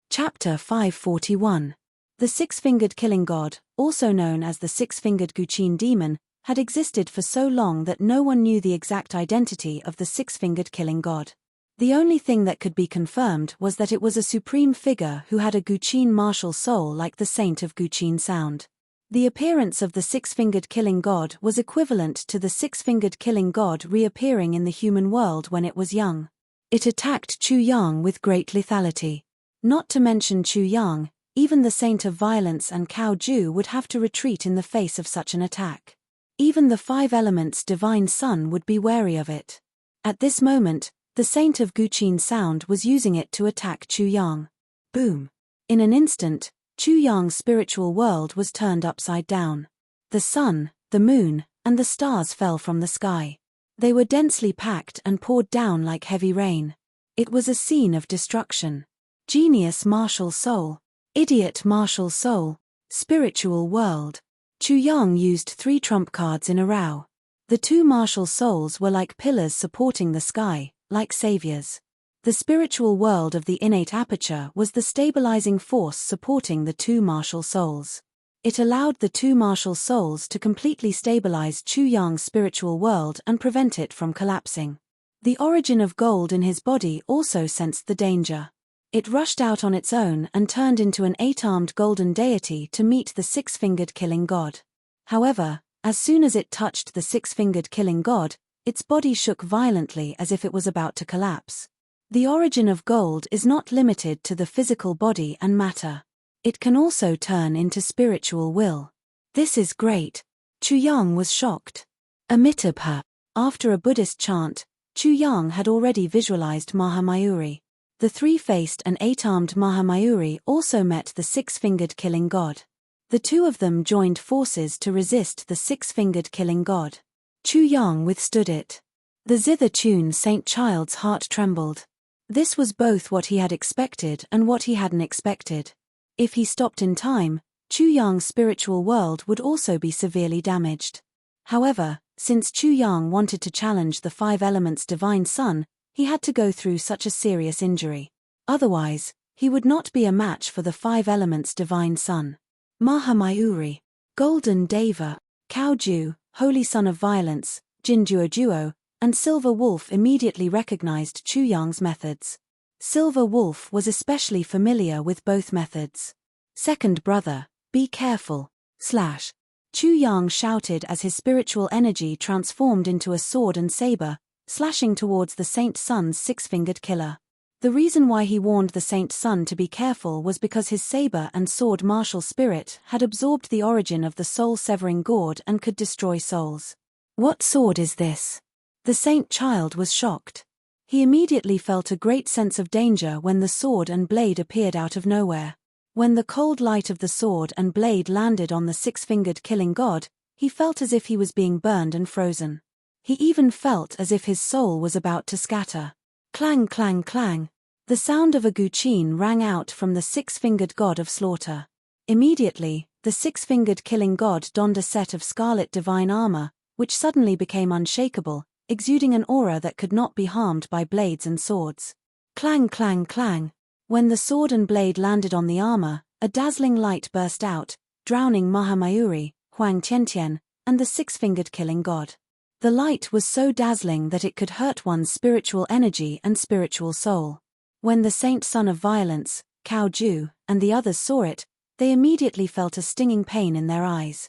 Chapter 541. The 6-fingered killing god, also known as the 6-fingered Guqin demon, had existed for so long that no one knew the exact identity of the 6-fingered killing god. The only thing that could be confirmed was that it was a supreme figure who had a Guqin martial soul like the saint of Guqin sound. The appearance of the 6-fingered killing god was equivalent to the 6-fingered killing god reappearing in the human world when it was young. It attacked Chu Yang with great lethality. Not to mention Chu Yang, even the Saint of Violence and Cao Ju would have to retreat in the face of such an attack. Even the 5 elements divine sun would be wary of it. At this moment, the Saint of Guqin sound was using it to attack Chu Yang. Boom! In an instant, Chu Yang's spiritual world was turned upside down. The sun, the moon, and the stars fell from the sky. They were densely packed and poured down like heavy rain. It was a scene of destruction. Genius martial soul. Idiot martial soul. Spiritual world. Chu Yang used 3 trump cards in a row. The 2 martial souls were like pillars supporting the sky, like saviors. The spiritual world of the innate aperture was the stabilizing force supporting the 2 martial souls. It allowed the 2 martial souls to completely stabilize Chu Yang's spiritual world and prevent it from collapsing. The origin of gold in his body also sensed the danger. It rushed out on its own and turned into an 8-armed golden deity to meet the 6-fingered killing god. However, as soon as it touched the 6-fingered killing god, its body shook violently as if it was about to collapse. The origin of gold is not limited to the physical body and matter. It can also turn into spiritual will. This is great. Chu Yang was shocked. Amitabha. After a Buddhist chant, Chu Yang had already visualized Mahamayuri. The 3-faced and 8-armed Mahamayuri also met the 6-fingered killing god. The 2 of them joined forces to resist the 6-fingered killing god. Chu Yang withstood it. The zither tune Saint Child's heart trembled. This was both what he had expected and what he hadn't expected. If he stopped in time, Chu Yang's spiritual world would also be severely damaged. However, since Chu Yang wanted to challenge the 5 elements divine sun, he had to go through such a serious injury. Otherwise, he would not be a match for the 5 elements divine sun. Mahamayuri, Golden Deva, Cao Ju, Holy Son of Violence, Jinduo Duo, and Silver Wolf immediately recognized Chu Yang's methods. Silver Wolf was especially familiar with both methods. Second brother, be careful, / Chu Yang shouted as his spiritual energy transformed into a sword and saber, slashing towards the Saint Sun's 6-fingered killer. The reason why he warned the Saint Sun to be careful was because his saber and sword martial spirit had absorbed the origin of the soul-severing gourd and could destroy souls. What sword is this? The Saint Child was shocked. He immediately felt a great sense of danger when the sword and blade appeared out of nowhere. When the cold light of the sword and blade landed on the 6-fingered killing god, he felt as if he was being burned and frozen. He even felt as if his soul was about to scatter. Clang clang clang. The sound of a guqin rang out from the 6-fingered god of slaughter. Immediately, the 6-fingered killing god donned a set of scarlet divine armor, which suddenly became unshakable, exuding an aura that could not be harmed by blades and swords. Clang clang clang. When the sword and blade landed on the armor, a dazzling light burst out, drowning Mahamayuri, Huang Tiantian, and the 6-fingered killing god. The light was so dazzling that it could hurt one's spiritual energy and spiritual soul. When the Saint Son of Violence, Cao Ju, and the others saw it, they immediately felt a stinging pain in their eyes.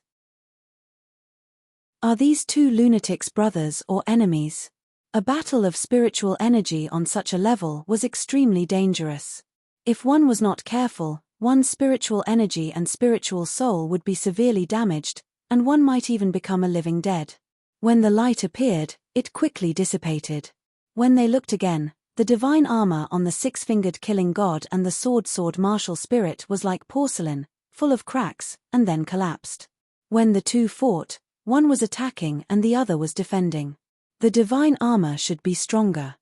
Are these 2 lunatics brothers or enemies? A battle of spiritual energy on such a level was extremely dangerous. If one was not careful, one's spiritual energy and spiritual soul would be severely damaged, and one might even become a living dead. When the light appeared, it quickly dissipated. When they looked again, the divine armor on the 6-fingered killing god and the sword martial spirit was like porcelain, full of cracks, and then collapsed. When the 2 fought, one was attacking and the other was defending. The divine armor should be stronger.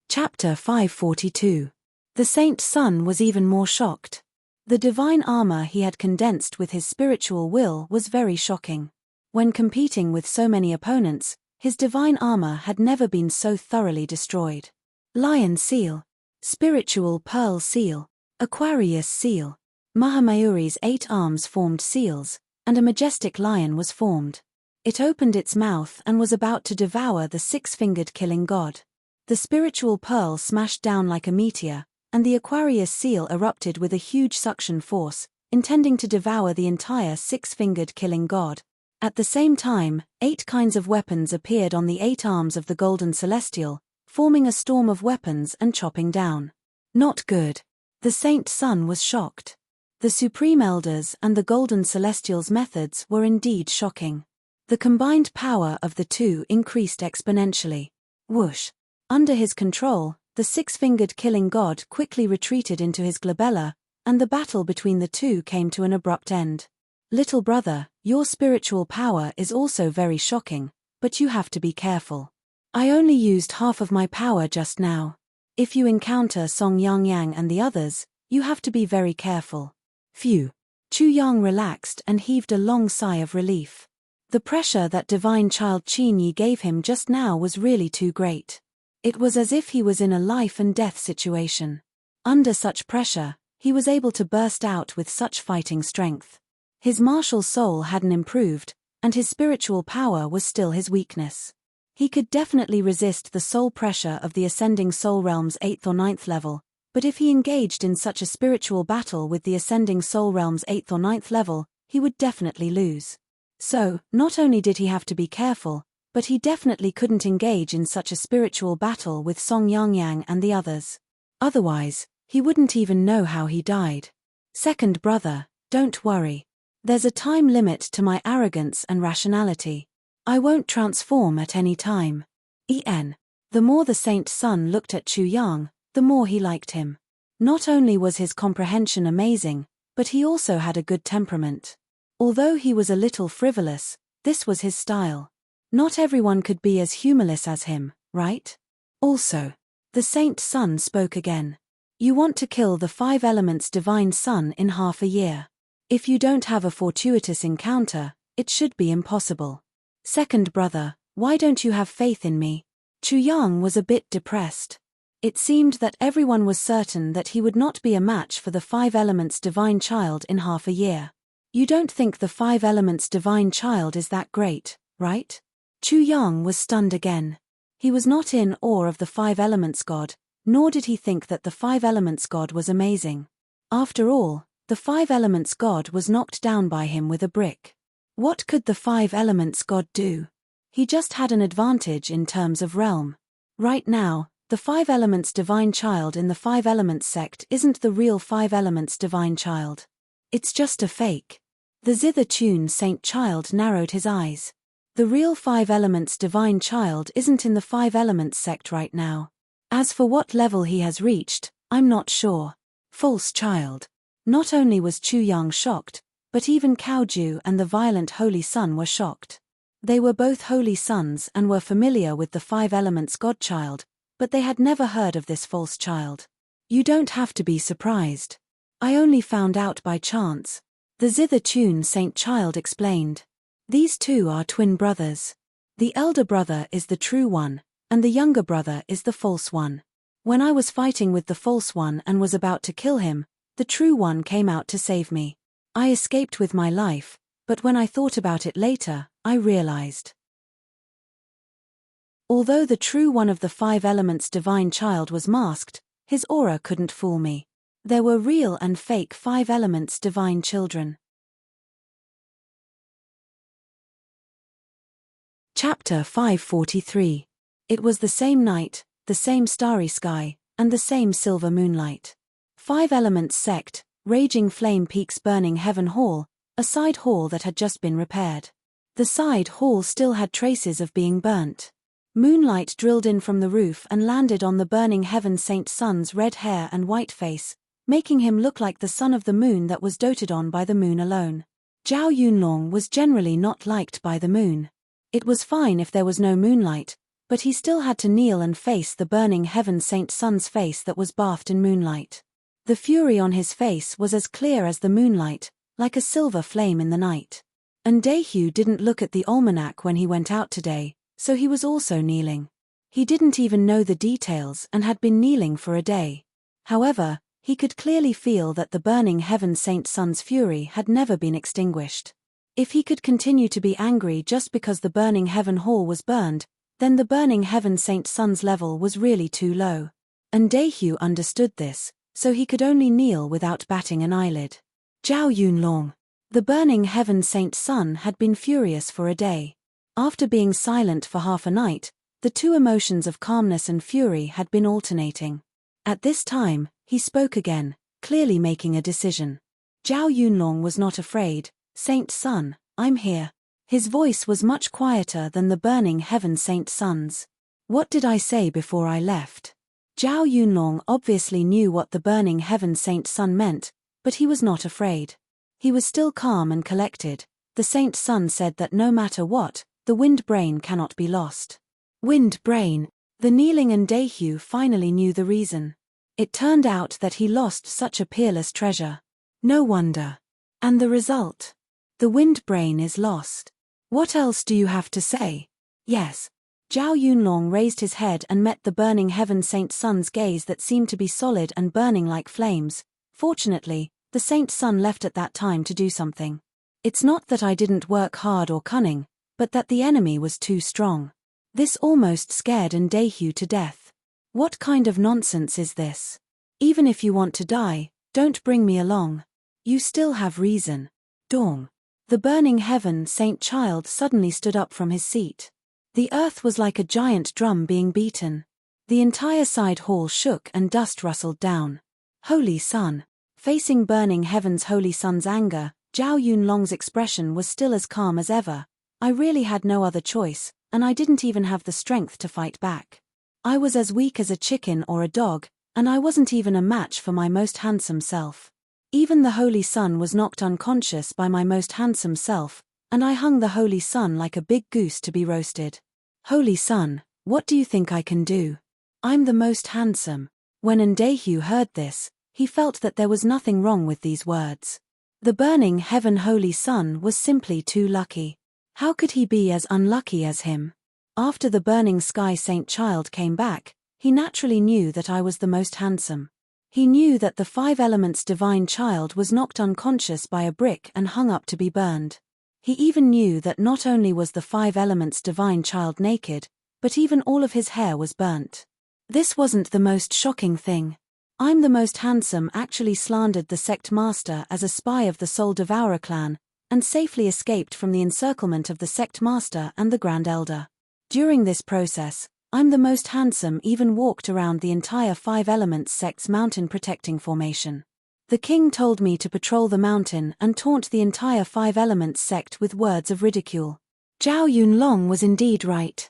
Chapter 542. The Saint Sun was even more shocked. The divine armor he had condensed with his spiritual will was very shocking. When competing with so many opponents, his divine armor had never been so thoroughly destroyed. Lion seal, spiritual pearl seal, Aquarius seal. Mahamayuri's 8 arms formed seals, and a majestic lion was formed. It opened its mouth and was about to devour the 6-fingered killing god. The spiritual pearl smashed down like a meteor, and the Aquarius seal erupted with a huge suction force, intending to devour the entire 6-fingered killing god. At the same time, 8 kinds of weapons appeared on the 8 arms of the golden celestial, forming a storm of weapons and chopping down. Not good. The Saint Sun was shocked. The Supreme Elders and the golden celestial's methods were indeed shocking. The combined power of the two increased exponentially. Whoosh! Under his control, the 6-fingered killing god quickly retreated into his glabella, and the battle between the two came to an abrupt end. Little brother, your spiritual power is also very shocking, but you have to be careful. I only used half of my power just now. If you encounter Song Yang and the others, you have to be very careful. Phew. Chu Yang relaxed and heaved a long sigh of relief. The pressure that divine child Qin Yi gave him just now was really too great. It was as if he was in a life and death situation. Under such pressure, he was able to burst out with such fighting strength. His martial soul hadn't improved, and his spiritual power was still his weakness. He could definitely resist the soul pressure of the ascending soul realm's 8th or 9th level, but if he engaged in such a spiritual battle with the ascending soul realm's 8th or 9th level, he would definitely lose. So, not only did he have to be careful, but he definitely couldn't engage in such a spiritual battle with Song Yang and the others. Otherwise, he wouldn't even know how he died. Second brother, don't worry. There's a time limit to my arrogance and rationality. I won't transform at any time. The more the Saint Sun looked at Chu Yang, the more he liked him. Not only was his comprehension amazing, but he also had a good temperament. Although he was a little frivolous, this was his style. Not everyone could be as humorless as him, right? Also, the Saint Sun spoke again. You want to kill the 5 elements divine sun in half a year. If you don't have a fortuitous encounter, it should be impossible. Second brother, why don't you have faith in me? Chu Yang was a bit depressed. It seemed that everyone was certain that he would not be a match for the 5 elements divine child in half a year. You don't think the 5 elements divine child is that great, right? Chu Yang was stunned again. He was not in awe of the 5 elements god, nor did he think that the 5 elements god was amazing. After all, the 5 elements god was knocked down by him with a brick. What could the 5 elements god do? He just had an advantage in terms of realm. Right now, the 5 elements divine child in the 5 elements sect isn't the real 5 elements divine child. It's just a fake. The zither tune saint child narrowed his eyes. The real 5 elements divine child isn't in the 5 elements sect right now. As for what level he has reached, I'm not sure. False child. Not only was Chu Yang shocked, but even Kaoju and the violent Holy Sun were shocked. They were both holy sons and were familiar with the 5 elements godchild, but they had never heard of this false child. You don't have to be surprised. I only found out by chance. The zither tune saint child explained. These two are twin brothers. The elder brother is the true one, and the younger brother is the false one. When I was fighting with the false one and was about to kill him, the true one came out to save me. I escaped with my life, but when I thought about it later, I realized. Although the true one of the 5 elements divine child was masked, his aura couldn't fool me. There were real and fake 5 elements divine children. Chapter 543. It was the same night, the same starry sky, and the same silver moonlight. 5 elements sect, Raging Flame Peaks Burning Heaven Hall, a side hall that had just been repaired. The side hall still had traces of being burnt. Moonlight drilled in from the roof and landed on the burning heaven Saint Sun's red hair and white face, making him look like the son of the moon that was doted on by the moon alone. Zhao Yunlong was generally not liked by the moon. It was fine if there was no moonlight, but he still had to kneel and face the burning heaven Saint Sun's face that was bathed in moonlight. The fury on his face was as clear as the moonlight, like a silver flame in the night. And Deity didn't look at the almanac when he went out today, so he was also kneeling. He didn't even know the details and had been kneeling for a day. However, he could clearly feel that the burning heaven Saint Sun's fury had never been extinguished. If he could continue to be angry just because the burning heaven hall was burned, then the burning heaven Saint Sun's level was really too low. And Deity understood this, so he could only kneel without batting an eyelid. Zhao Yunlong. The burning heaven Saint Sun had been furious for a day. After being silent for half a night, the two emotions of calmness and fury had been alternating. At this time, he spoke again, clearly making a decision. Zhao Yunlong was not afraid. Saint Sun, I'm here. His voice was much quieter than the burning heaven Saint Sun's. What did I say before I left? Zhao Yunlong obviously knew what the burning heaven Saint Sun meant, but he was not afraid. He was still calm and collected. The Saint Sun said that no matter what, the wind brain cannot be lost. Wind brain. The kneeling and Deity finally knew the reason. It turned out that he lost such a peerless treasure. No wonder. And the result? The wind brain is lost. What else do you have to say? Yes. Zhao Yunlong raised his head and met the burning heaven Saint Sun's gaze that seemed to be solid and burning like flames. Fortunately, the Saint Sun left at that time to do something. It's not that I didn't work hard or cunning, but that the enemy was too strong. This almost scared Deity to death. What kind of nonsense is this? Even if you want to die, don't bring me along. You still have reason. Dong. The burning heaven Saint Child suddenly stood up from his seat. The earth was like a giant drum being beaten. The entire side hall shook and dust rustled down. Holy Sun. Facing burning heaven's Holy Sun's anger, Zhao Yunlong's expression was still as calm as ever. I really had no other choice, and I didn't even have the strength to fight back. I was as weak as a chicken or a dog, and I wasn't even a match for my most handsome self. Even the Holy Sun was knocked unconscious by my most handsome self, and I hung the Holy Sun like a big goose to be roasted. Holy Sun, what do you think I can do? I'm the most handsome. When Deity heard this, he felt that there was nothing wrong with these words. The burning heaven Holy Sun was simply too lucky. How could he be as unlucky as him? After the burning sky Saint Child came back, he naturally knew that I was the most handsome. He knew that the 5 elements divine child was knocked unconscious by a brick and hung up to be burned. He even knew that not only was the 5 elements divine child naked, but even all of his hair was burnt. This wasn't the most shocking thing. I'm the most handsome actually slandered the sect master as a spy of the Soul Devourer clan, and safely escaped from the encirclement of the sect master and the Grand Elder. During this process, I'm the most handsome even walked around the entire 5 elements sect's mountain protecting formation. The king told me to patrol the mountain and taunt the entire 5 elements sect with words of ridicule. Zhao Yunlong was indeed right.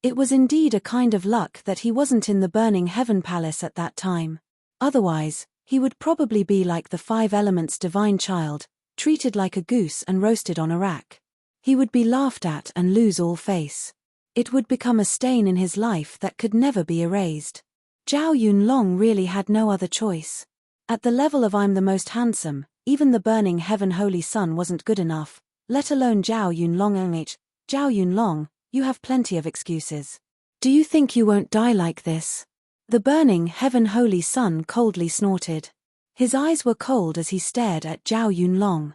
It was indeed a kind of luck that he wasn't in the burning heaven palace at that time. Otherwise, he would probably be like the 5 elements divine child, treated like a goose and roasted on a rack. He would be laughed at and lose all face. It would become a stain in his life that could never be erased. Zhao Yunlong really had no other choice. At the level of I'm the most handsome, even the burning heaven Holy Sun wasn't good enough, let alone Zhao Yunlong. Zhao Yunlong, you have plenty of excuses. Do you think you won't die like this? The burning heaven Holy Sun coldly snorted. His eyes were cold as he stared at Zhao Yunlong.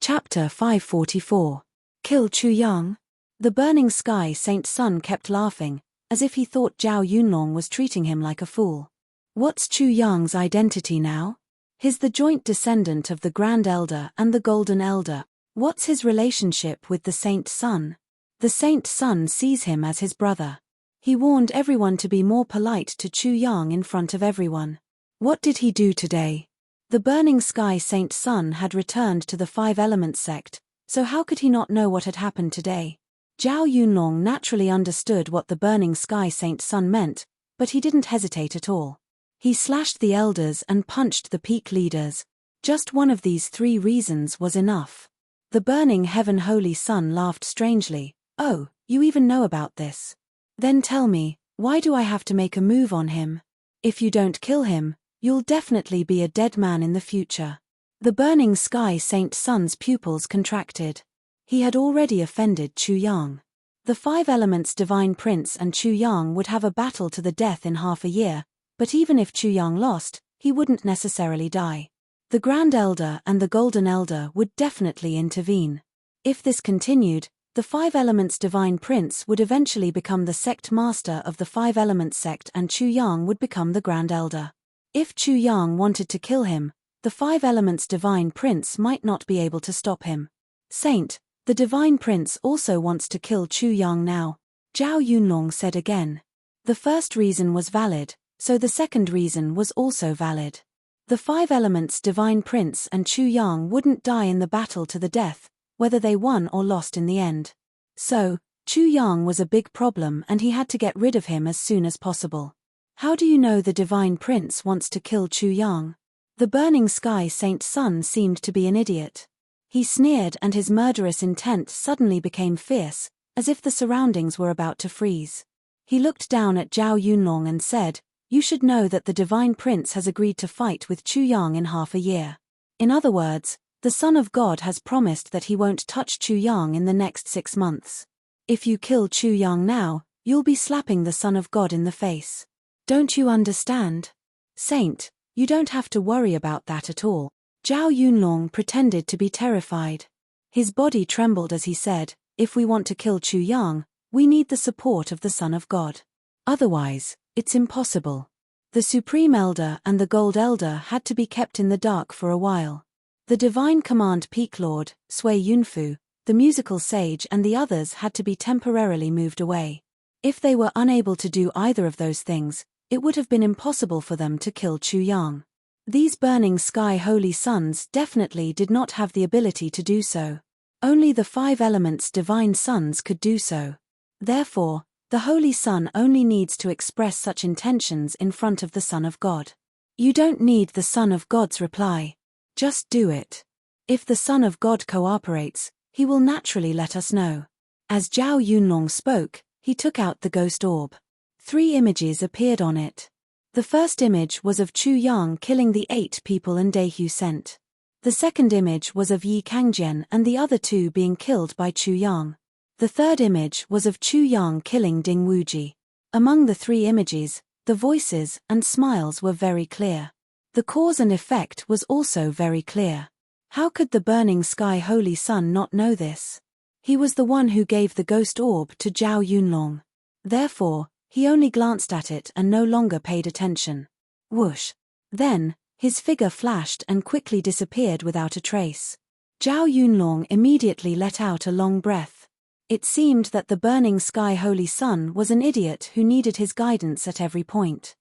Chapter 544. Kill Chu Yang? The burning sky Saint Sun kept laughing, as if he thought Zhao Yunlong was treating him like a fool. What's Chu Yang's identity now? He's the joint descendant of the Grand Elder and the Golden Elder. What's his relationship with the Saint Sun? The Saint Sun sees him as his brother. He warned everyone to be more polite to Chu Yang in front of everyone. What did he do today? The burning sky Saint Sun had returned to the 5 elements sect, so how could he not know what had happened today? Zhao Yunlong naturally understood what the burning sky Saint Sun meant, but he didn't hesitate at all. He slashed the elders and punched the peak leaders. Just one of these 3 reasons was enough. The burning heaven Holy Sun laughed strangely. Oh, you even know about this. Then tell me, why do I have to make a move on him? If you don't kill him, you'll definitely be a dead man in the future. The burning sky Saint Sun's pupils contracted. He had already offended Chu Yang. The five elements divine prince and Chu Yang would have a battle to the death in half a year, but even if Chu Yang lost, he wouldn't necessarily die. The Grand Elder and the Golden Elder would definitely intervene. If this continued, the five elements divine prince would eventually become the sect master of the five elements sect and Chu Yang would become the Grand Elder. If Chu Yang wanted to kill him, the five elements divine prince might not be able to stop him. Saint, the divine prince also wants to kill Chu Yang now, Zhao Yunlong said again. The first reason was valid, so the second reason was also valid. The five elements divine prince and Chu Yang wouldn't die in the battle to the death, whether they won or lost in the end. So, Chu Yang was a big problem and he had to get rid of him as soon as possible. How do you know the divine prince wants to kill Chu Yang? The burning sky Saint Sun seemed to be an idiot. He sneered and his murderous intent suddenly became fierce, as if the surroundings were about to freeze. He looked down at Zhao Yunlong and said, "You should know that the divine prince has agreed to fight with Chu Yang in half a year. In other words, the Son of God has promised that he won't touch Chu Yang in the next 6 months. If you kill Chu Yang now, you'll be slapping the Son of God in the face. Don't you understand? Saint, you don't have to worry about that at all." Zhao Yunlong pretended to be terrified. His body trembled as he said, "If we want to kill Chu Yang, we need the support of the Son of God. Otherwise, it's impossible." The Supreme Elder and the Gold Elder had to be kept in the dark for a while. The Divine Command Peak Lord, Sui Yunfu, the musical sage and the others had to be temporarily moved away. If they were unable to do either of those things, it would have been impossible for them to kill Chu Yang. These burning sky holy sons definitely did not have the ability to do so. Only the five elements divine sons could do so. Therefore, the Holy Son only needs to express such intentions in front of the Son of God. You don't need the Son of God's reply. Just do it. If the Son of God cooperates, he will naturally let us know. As Zhao Yunlong spoke, he took out the ghost orb. 3 images appeared on it. The first image was of Chu Yang killing the 8 people and Deity sent. The second image was of Yi Kangjian and the other 2 being killed by Chu Yang. The third image was of Chu Yang killing Ding Wuji. Among the 3 images, the voices and smiles were very clear. The cause and effect was also very clear. How could the burning sky holy son not know this? He was the one who gave the ghost orb to Zhao Yunlong. Therefore, he only glanced at it and no longer paid attention. Whoosh! Then, his figure flashed and quickly disappeared without a trace. Zhao Yunlong immediately let out a long breath. It seemed that the burning sky holy son was an idiot who needed his guidance at every point.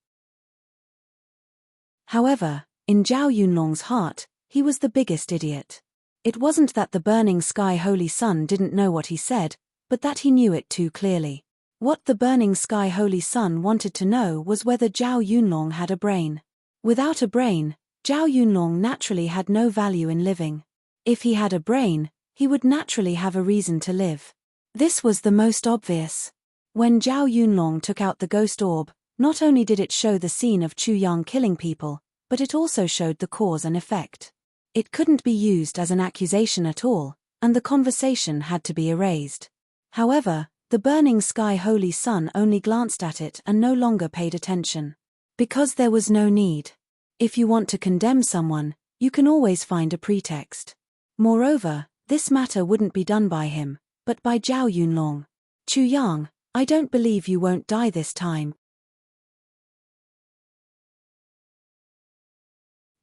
However, in Zhao Yunlong's heart, he was the biggest idiot. It wasn't that the burning sky holy son didn't know what he said, but that he knew it too clearly. What the burning sky holy son wanted to know was whether Zhao Yunlong had a brain. Without a brain, Zhao Yunlong naturally had no value in living. If he had a brain, he would naturally have a reason to live. This was the most obvious. When Zhao Yunlong took out the ghost orb, not only did it show the scene of Chu Yang killing people, but it also showed the cause and effect. It couldn't be used as an accusation at all, and the conversation had to be erased. However, the burning sky holy son only glanced at it and no longer paid attention. Because there was no need. If you want to condemn someone, you can always find a pretext. Moreover, this matter wouldn't be done by him, but by Zhao Yunlong. Chu Yang, I don't believe you won't die this time.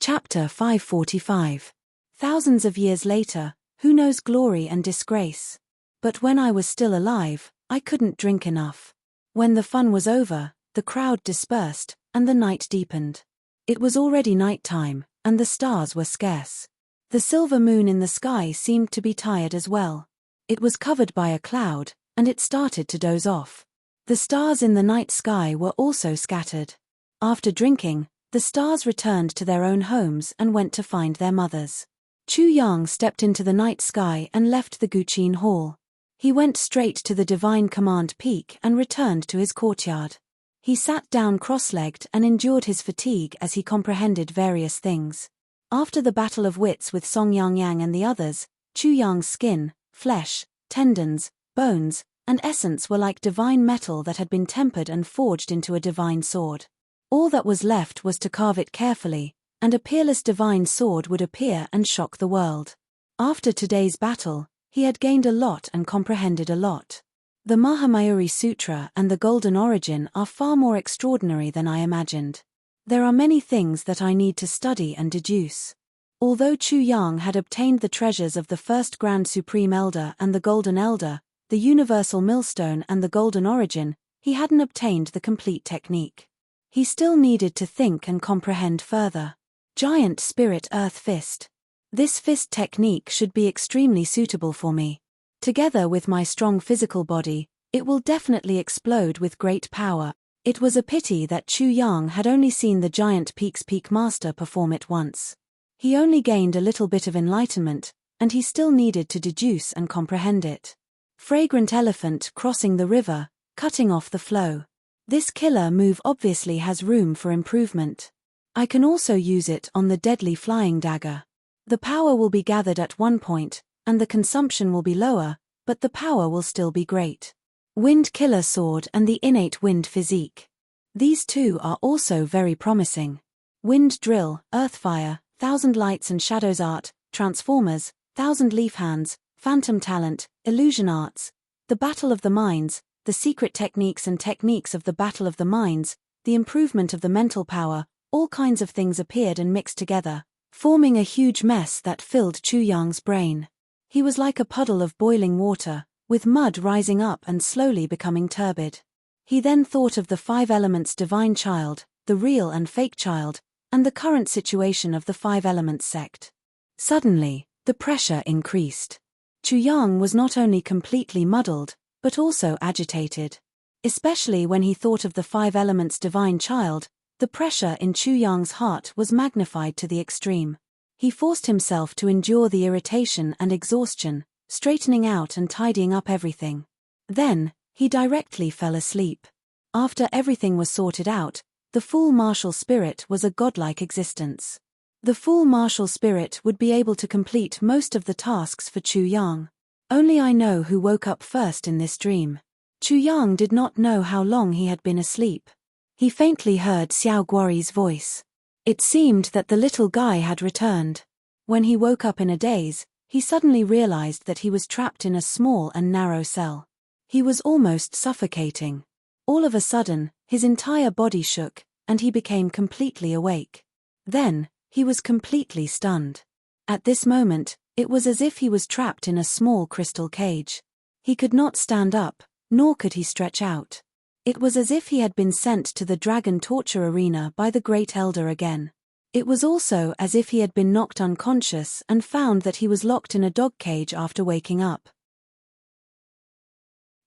Chapter 545. Thousands of years later, who knows glory and disgrace? But when I was still alive, I couldn't drink enough. When the fun was over, the crowd dispersed, and the night deepened. It was already night time, and the stars were scarce. The silver moon in the sky seemed to be tired as well. It was covered by a cloud, and it started to doze off. The stars in the night sky were also scattered. After drinking, the stars returned to their own homes and went to find their mothers. Chu Yang stepped into the night sky and left the Guqin Hall. He went straight to the divine command peak and returned to his courtyard. He sat down cross-legged and endured his fatigue as he comprehended various things. After the battle of wits with Song Yang and the others, Chu Yang's skin, flesh, tendons, bones, and essence were like divine metal that had been tempered and forged into a divine sword. All that was left was to carve it carefully, and a peerless divine sword would appear and shock the world. After today's battle, he had gained a lot and comprehended a lot. The Mahamayuri Sutra and the Golden Origin are far more extraordinary than I imagined. There are many things that I need to study and deduce. Although Chu Yang had obtained the treasures of the First Grand Supreme Elder and the Golden Elder, the Universal Millstone and the Golden Origin, he hadn't obtained the complete technique. He still needed to think and comprehend further. Giant Spirit Earth Fist. This fist technique should be extremely suitable for me. Together with my strong physical body, it will definitely explode with great power. It was a pity that Chu Yang had only seen the Giant Peak's Peak Master perform it once. He only gained a little bit of enlightenment, and he still needed to deduce and comprehend it. Fragrant Elephant crossing the river, cutting off the flow. This killer move obviously has room for improvement. I can also use it on the deadly flying dagger. The power will be gathered at one point, and the consumption will be lower, but the power will still be great. Wind Killer Sword and the innate wind physique. These two are also very promising. Wind Drill, Earthfire, Thousand Lights and Shadows Art, Transformers, Thousand Leaf Hands, Phantom Talent, Illusion Arts, the Battle of the Minds, the secret techniques and techniques of the Battle of the Minds, the improvement of the mental power, all kinds of things appeared and mixed together, forming a huge mess that filled Chu Yang's brain. He was like a puddle of boiling water, with mud rising up and slowly becoming turbid. He then thought of the 5 elements divine child, the real and fake child, and the current situation of the 5 elements sect. Suddenly, the pressure increased. Chu Yang was not only completely muddled, but also agitated. Especially when he thought of the 5 elements divine child, the pressure in Chu Yang's heart was magnified to the extreme. He forced himself to endure the irritation and exhaustion, straightening out and tidying up everything. Then, he directly fell asleep. After everything was sorted out, the full martial spirit was a godlike existence. The full martial spirit would be able to complete most of the tasks for Chu Yang. Only I know who woke up first in this dream. Chu Yang did not know how long he had been asleep. He faintly heard Xiao Guori's voice. It seemed that the little guy had returned. When he woke up in a daze, he suddenly realized that he was trapped in a small and narrow cell. He was almost suffocating. All of a sudden, his entire body shook, and he became completely awake. Then, he was completely stunned. At this moment, it was as if he was trapped in a small crystal cage. He could not stand up, nor could he stretch out. It was as if he had been sent to the dragon torture arena by the Great Elder again. It was also as if he had been knocked unconscious and found that he was locked in a dog cage after waking up.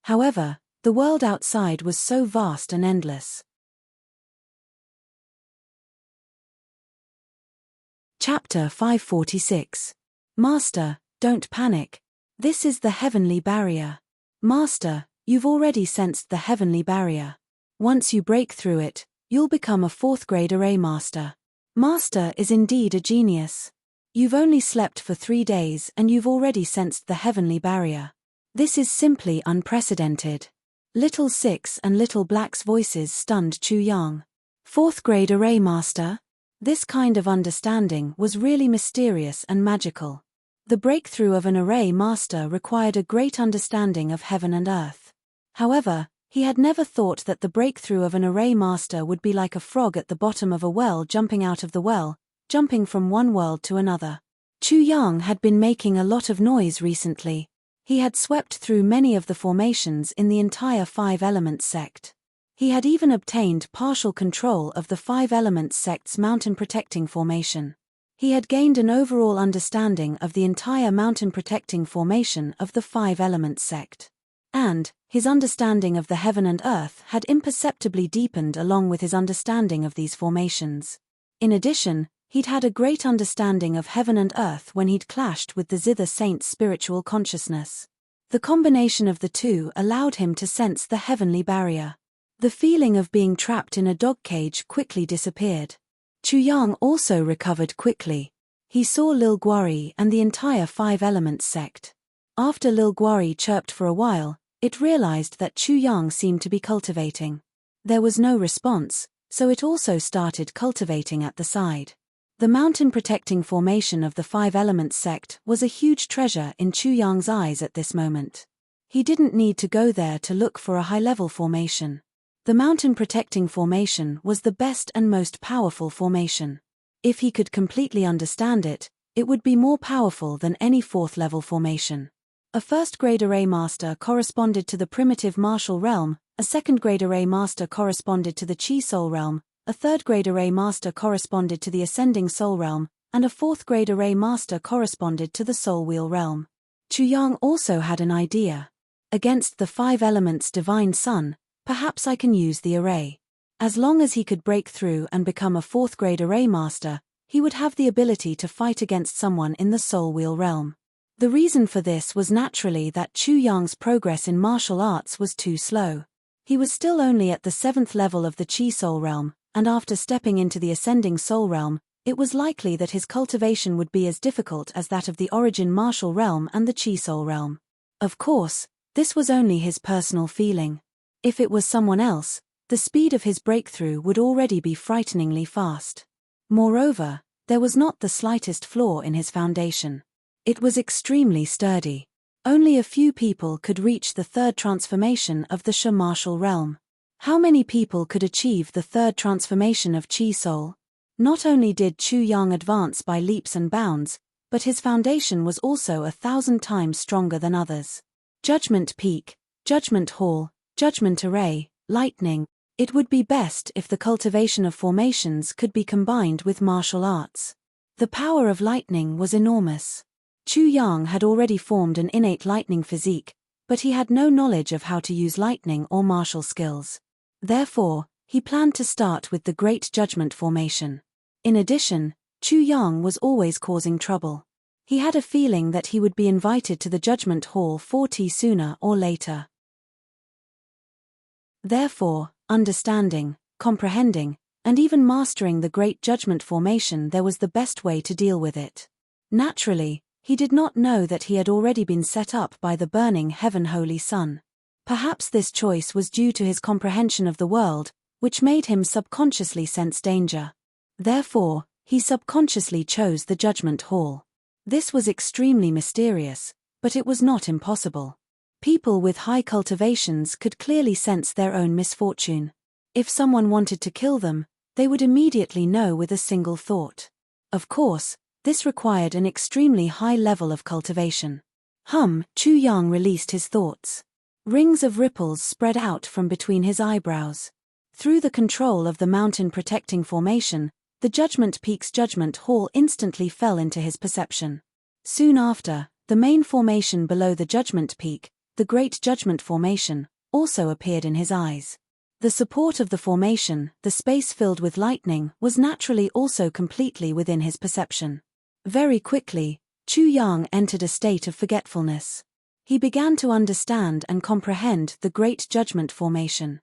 However, the world outside was so vast and endless. Chapter 546. Master, don't panic. This is the heavenly barrier. Master, you've already sensed the heavenly barrier. Once you break through it, you'll become a 4th grade array master. Master is indeed a genius. You've only slept for 3 days and you've already sensed the heavenly barrier. This is simply unprecedented. Little Six and Little Black's voices stunned Chu Yang. 4th grade array master? This kind of understanding was really mysterious and magical. The breakthrough of an array master required a great understanding of heaven and earth. However, he had never thought that the breakthrough of an array master would be like a frog at the bottom of a well jumping out of the well, jumping from one world to another. Chu Yang had been making a lot of noise recently. He had swept through many of the formations in the entire 5 Elements sect. He had even obtained partial control of the 5 Elements sect's mountain protecting formation. He had gained an overall understanding of the entire mountain protecting formation of the 5 Elements sect. And, his understanding of the heaven and earth had imperceptibly deepened along with his understanding of these formations. In addition, he'd had a great understanding of heaven and earth when he'd clashed with the Zither Saint's spiritual consciousness. The combination of the two allowed him to sense the heavenly barrier. The feeling of being trapped in a dog cage quickly disappeared. Chuyang also recovered quickly. He saw Lil Guari and the entire Five Elements sect. After Lil Guari chirped for a while, it realized that Chuyang seemed to be cultivating. There was no response, so it also started cultivating at the side. The mountain protecting formation of the Five Elements sect was a huge treasure in Chuyang's eyes at this moment. He didn't need to go there to look for a high-level formation. The mountain protecting formation was the best and most powerful formation. If he could completely understand it, it would be more powerful than any fourth-level formation. A first-grade array master corresponded to the primitive martial realm, a second-grade array master corresponded to the Chi Soul realm, a third-grade array master corresponded to the ascending soul realm, and a fourth-grade array master corresponded to the soul wheel realm. Chuyang also had an idea. Against the Five Elements divine sun, perhaps I can use the array. As long as he could break through and become a fourth-grade array master, he would have the ability to fight against someone in the soul wheel realm. The reason for this was naturally that Chuyang's progress in martial arts was too slow. He was still only at the 7th level of the Chi Soul realm, and after stepping into the ascending soul realm, it was likely that his cultivation would be as difficult as that of the origin martial realm and the Chi Soul realm. Of course, this was only his personal feeling. If it was someone else, the speed of his breakthrough would already be frighteningly fast. Moreover, there was not the slightest flaw in his foundation. It was extremely sturdy. Only a few people could reach the third transformation of the Sha martial realm. How many people could achieve the third transformation of Chi Soul? Not only did Chuyang advance by leaps and bounds, but his foundation was also 1,000 times stronger than others. Judgment Peak, Judgment Hall, Judgment Array, Lightning. It would be best if the cultivation of formations could be combined with martial arts. The power of lightning was enormous. Chuyang had already formed an innate lightning physique, but he had no knowledge of how to use lightning or martial skills. Therefore, he planned to start with the Great Judgment formation. In addition, Chuyang was always causing trouble. He had a feeling that he would be invited to the Judgment Hall 40 sooner or later. Therefore, understanding, comprehending, and even mastering the Great Judgment formation there was the best way to deal with it. Naturally, he did not know that he had already been set up by the burning heaven holy sun. Perhaps this choice was due to his comprehension of the world, which made him subconsciously sense danger. Therefore, he subconsciously chose the Judgment Hall. This was extremely mysterious, but it was not impossible. People with high cultivations could clearly sense their own misfortune. If someone wanted to kill them, they would immediately know with a single thought. Of course, this required an extremely high level of cultivation. Chuyang released his thoughts. Rings of ripples spread out from between his eyebrows. Through the control of the mountain protecting formation, the Judgment Peak's Judgment Hall instantly fell into his perception. Soon after, the main formation below the Judgment Peak, the Great Judgment Formation, also appeared in his eyes. The support of the formation, the space filled with lightning, was naturally also completely within his perception. Very quickly, Chuyang entered a state of forgetfulness. He began to understand and comprehend the Great Judgment Formation.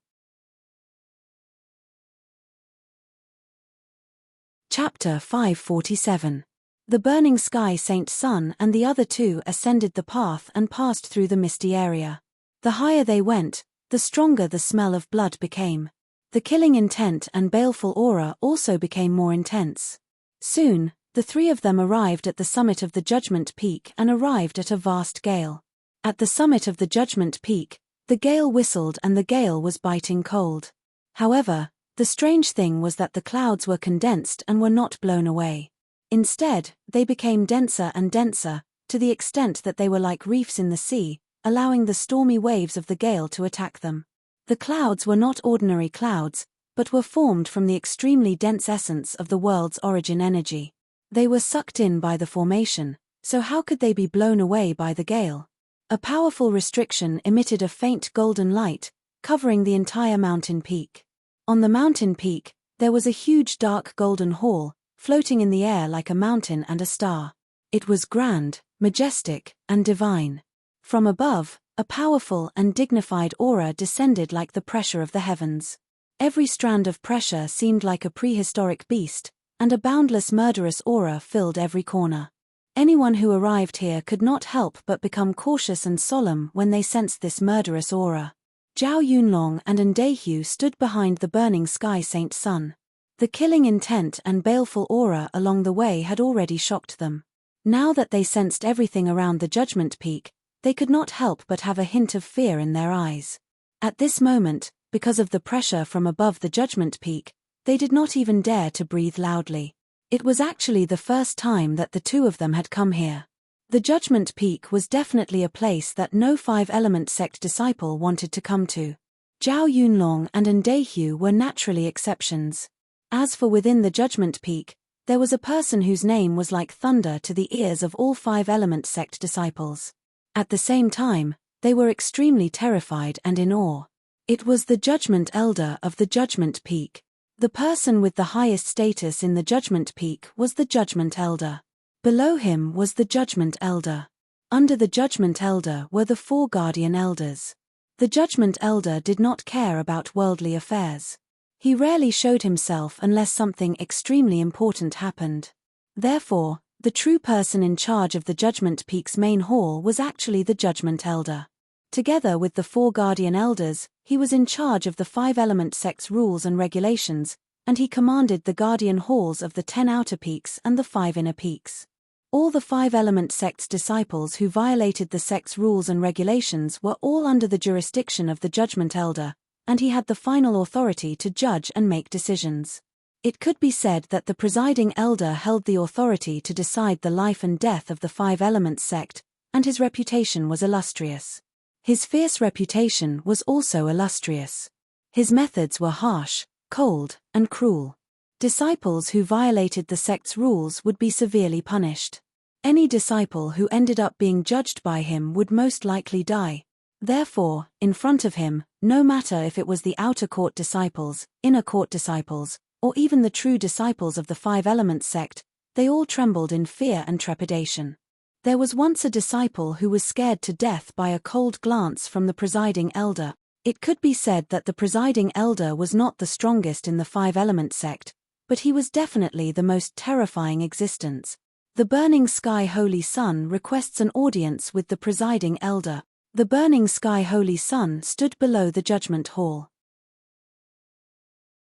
Chapter 547. The Burning Sky Saint Sun and the other two ascended the path and passed through the misty area. The higher they went, the stronger the smell of blood became. The killing intent and baleful aura also became more intense. Soon, the three of them arrived at the summit of the Judgment Peak and arrived at a vast gale. At the summit of the Judgment Peak, the gale whistled and the gale was biting cold. However, the strange thing was that the clouds were condensed and were not blown away. Instead, they became denser and denser, to the extent that they were like reefs in the sea, allowing the stormy waves of the gale to attack them. The clouds were not ordinary clouds, but were formed from the extremely dense essence of the world's origin energy. They were sucked in by the formation, so how could they be blown away by the gale? A powerful restriction emitted a faint golden light, covering the entire mountain peak. On the mountain peak, there was a huge dark golden hall, floating in the air like a mountain and a star. It was grand, majestic, and divine. From above, a powerful and dignified aura descended like the pressure of the heavens. Every strand of pressure seemed like a prehistoric beast, and a boundless murderous aura filled every corner. Anyone who arrived here could not help but become cautious and solemn when they sensed this murderous aura. Zhao Yunlong and Endehu stood behind the burning sky Saint Sun. The killing intent and baleful aura along the way had already shocked them. Now that they sensed everything around the Judgment Peak, they could not help but have a hint of fear in their eyes. At this moment, because of the pressure from above the Judgment Peak, they did not even dare to breathe loudly. It was actually the first time that the two of them had come here. The Judgment Peak was definitely a place that no five-element sect disciple wanted to come to. Zhao Yunlong and Endehu were naturally exceptions. As for within the Judgment Peak, there was a person whose name was like thunder to the ears of all five-element sect disciples. At the same time, they were extremely terrified and in awe. It was the Judgment Elder of the Judgment Peak. The person with the highest status in the Judgment Peak was the Judgment Elder. Below him was the Judgment Elder. Under the Judgment Elder were the four Guardian Elders. The Judgment Elder did not care about worldly affairs. He rarely showed himself unless something extremely important happened. Therefore, the true person in charge of the Judgment Peak's main hall was actually the Judgment Elder. Together with the four Guardian Elders, he was in charge of the five-element sect's rules and regulations, and he commanded the Guardian Halls of the 10 outer peaks and the 5 inner peaks. All the five-element sect's disciples who violated the sect's rules and regulations were all under the jurisdiction of the Judgment Elder, and he had the final authority to judge and make decisions. It could be said that the presiding elder held the authority to decide the life and death of the five-element sect, and his reputation was illustrious. His fierce reputation was also illustrious. His methods were harsh, cold, and cruel. Disciples who violated the sect's rules would be severely punished. Any disciple who ended up being judged by him would most likely die. Therefore, in front of him, no matter if it was the outer court disciples, inner court disciples, or even the true disciples of the five-element sect, they all trembled in fear and trepidation. There was once a disciple who was scared to death by a cold glance from the presiding elder. It could be said that the presiding elder was not the strongest in the five-element sect, but he was definitely the most terrifying existence. The Burning Sky Holy Sun requests an audience with the presiding elder. The Burning Sky Holy Sun stood below the Judgment Hall.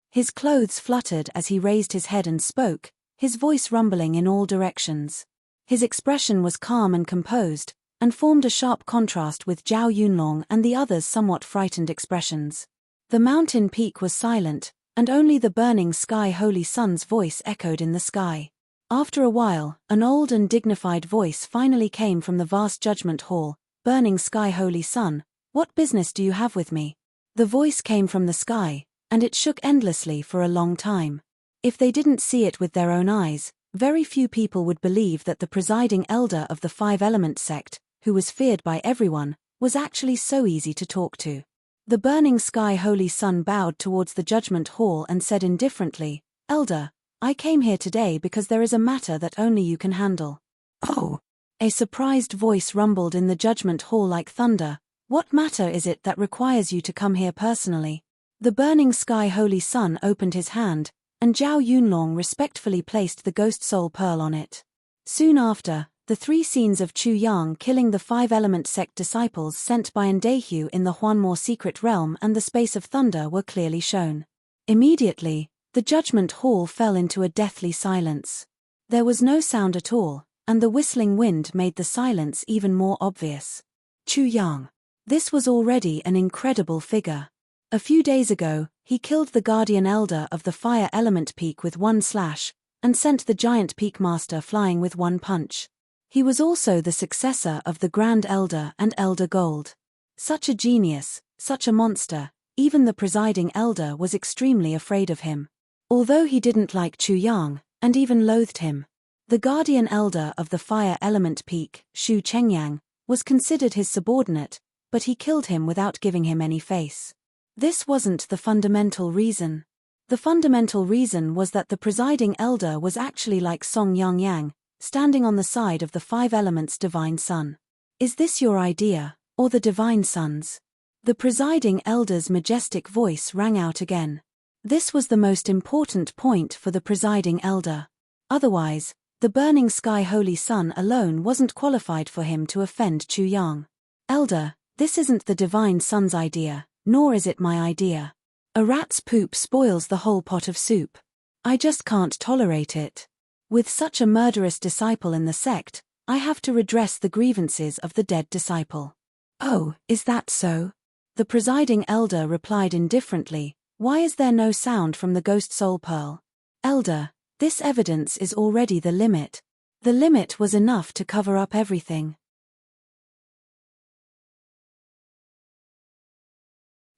His clothes fluttered as he raised his head and spoke, his voice rumbling in all directions. His expression was calm and composed, and formed a sharp contrast with Zhao Yunlong and the others' somewhat frightened expressions. The mountain peak was silent, and only the Burning Sky Holy Sun's voice echoed in the sky. After a while, an old and dignified voice finally came from the vast Judgment Hall. "Burning Sky Holy Sun, what business do you have with me?" The voice came from the sky, and it shook endlessly for a long time. If they didn't see it with their own eyes, very few people would believe that the presiding elder of the five-element sect, who was feared by everyone, was actually so easy to talk to. The Burning Sky Holy Sun bowed towards the Judgment Hall and said indifferently, "Elder, I came here today because there is a matter that only you can handle." "Oh!" A surprised voice rumbled in the Judgment Hall like thunder. "What matter is it that requires you to come here personally?" The Burning Sky Holy Sun opened his hand, and Zhao Yunlong respectfully placed the Ghost Soul Pearl on it. Soon after, the 3 scenes of Chu Yang killing the five-element sect disciples sent by Endehu in the Huanmo secret realm and the Space of Thunder were clearly shown. Immediately, the Judgment Hall fell into a deathly silence. There was no sound at all, and the whistling wind made the silence even more obvious. Chu Yang. This was already an incredible figure. A few days ago, he killed the Guardian Elder of the Fire Element Peak with 1 slash, and sent the Giant Peak Master flying with 1 punch. He was also the successor of the Grand Elder and Elder Gold. Such a genius, such a monster, even the presiding elder was extremely afraid of him. Although he didn't like Chu Yang, and even loathed him. The Guardian Elder of the Fire Element Peak, Shu Chengyang, was considered his subordinate, but he killed him without giving him any face. This wasn't the fundamental reason. The fundamental reason was that the presiding elder was actually like Song Yang, standing on the side of the 5 elements divine sun. Is this your idea, or the divine son's? The presiding elder's majestic voice rang out again. This was the most important point for the presiding elder. Otherwise, the burning sky holy sun alone wasn't qualified for him to offend Chu Yang. Elder, this isn't the divine son's idea, nor is it my idea. A rat's poop spoils the whole pot of soup. I just can't tolerate it. With such a murderous disciple in the sect, I have to redress the grievances of the dead disciple. Oh, is that so? The presiding elder replied indifferently, why is there no sound from the ghost soul pearl? Elder, this evidence is already the limit. The limit was enough to cover up everything.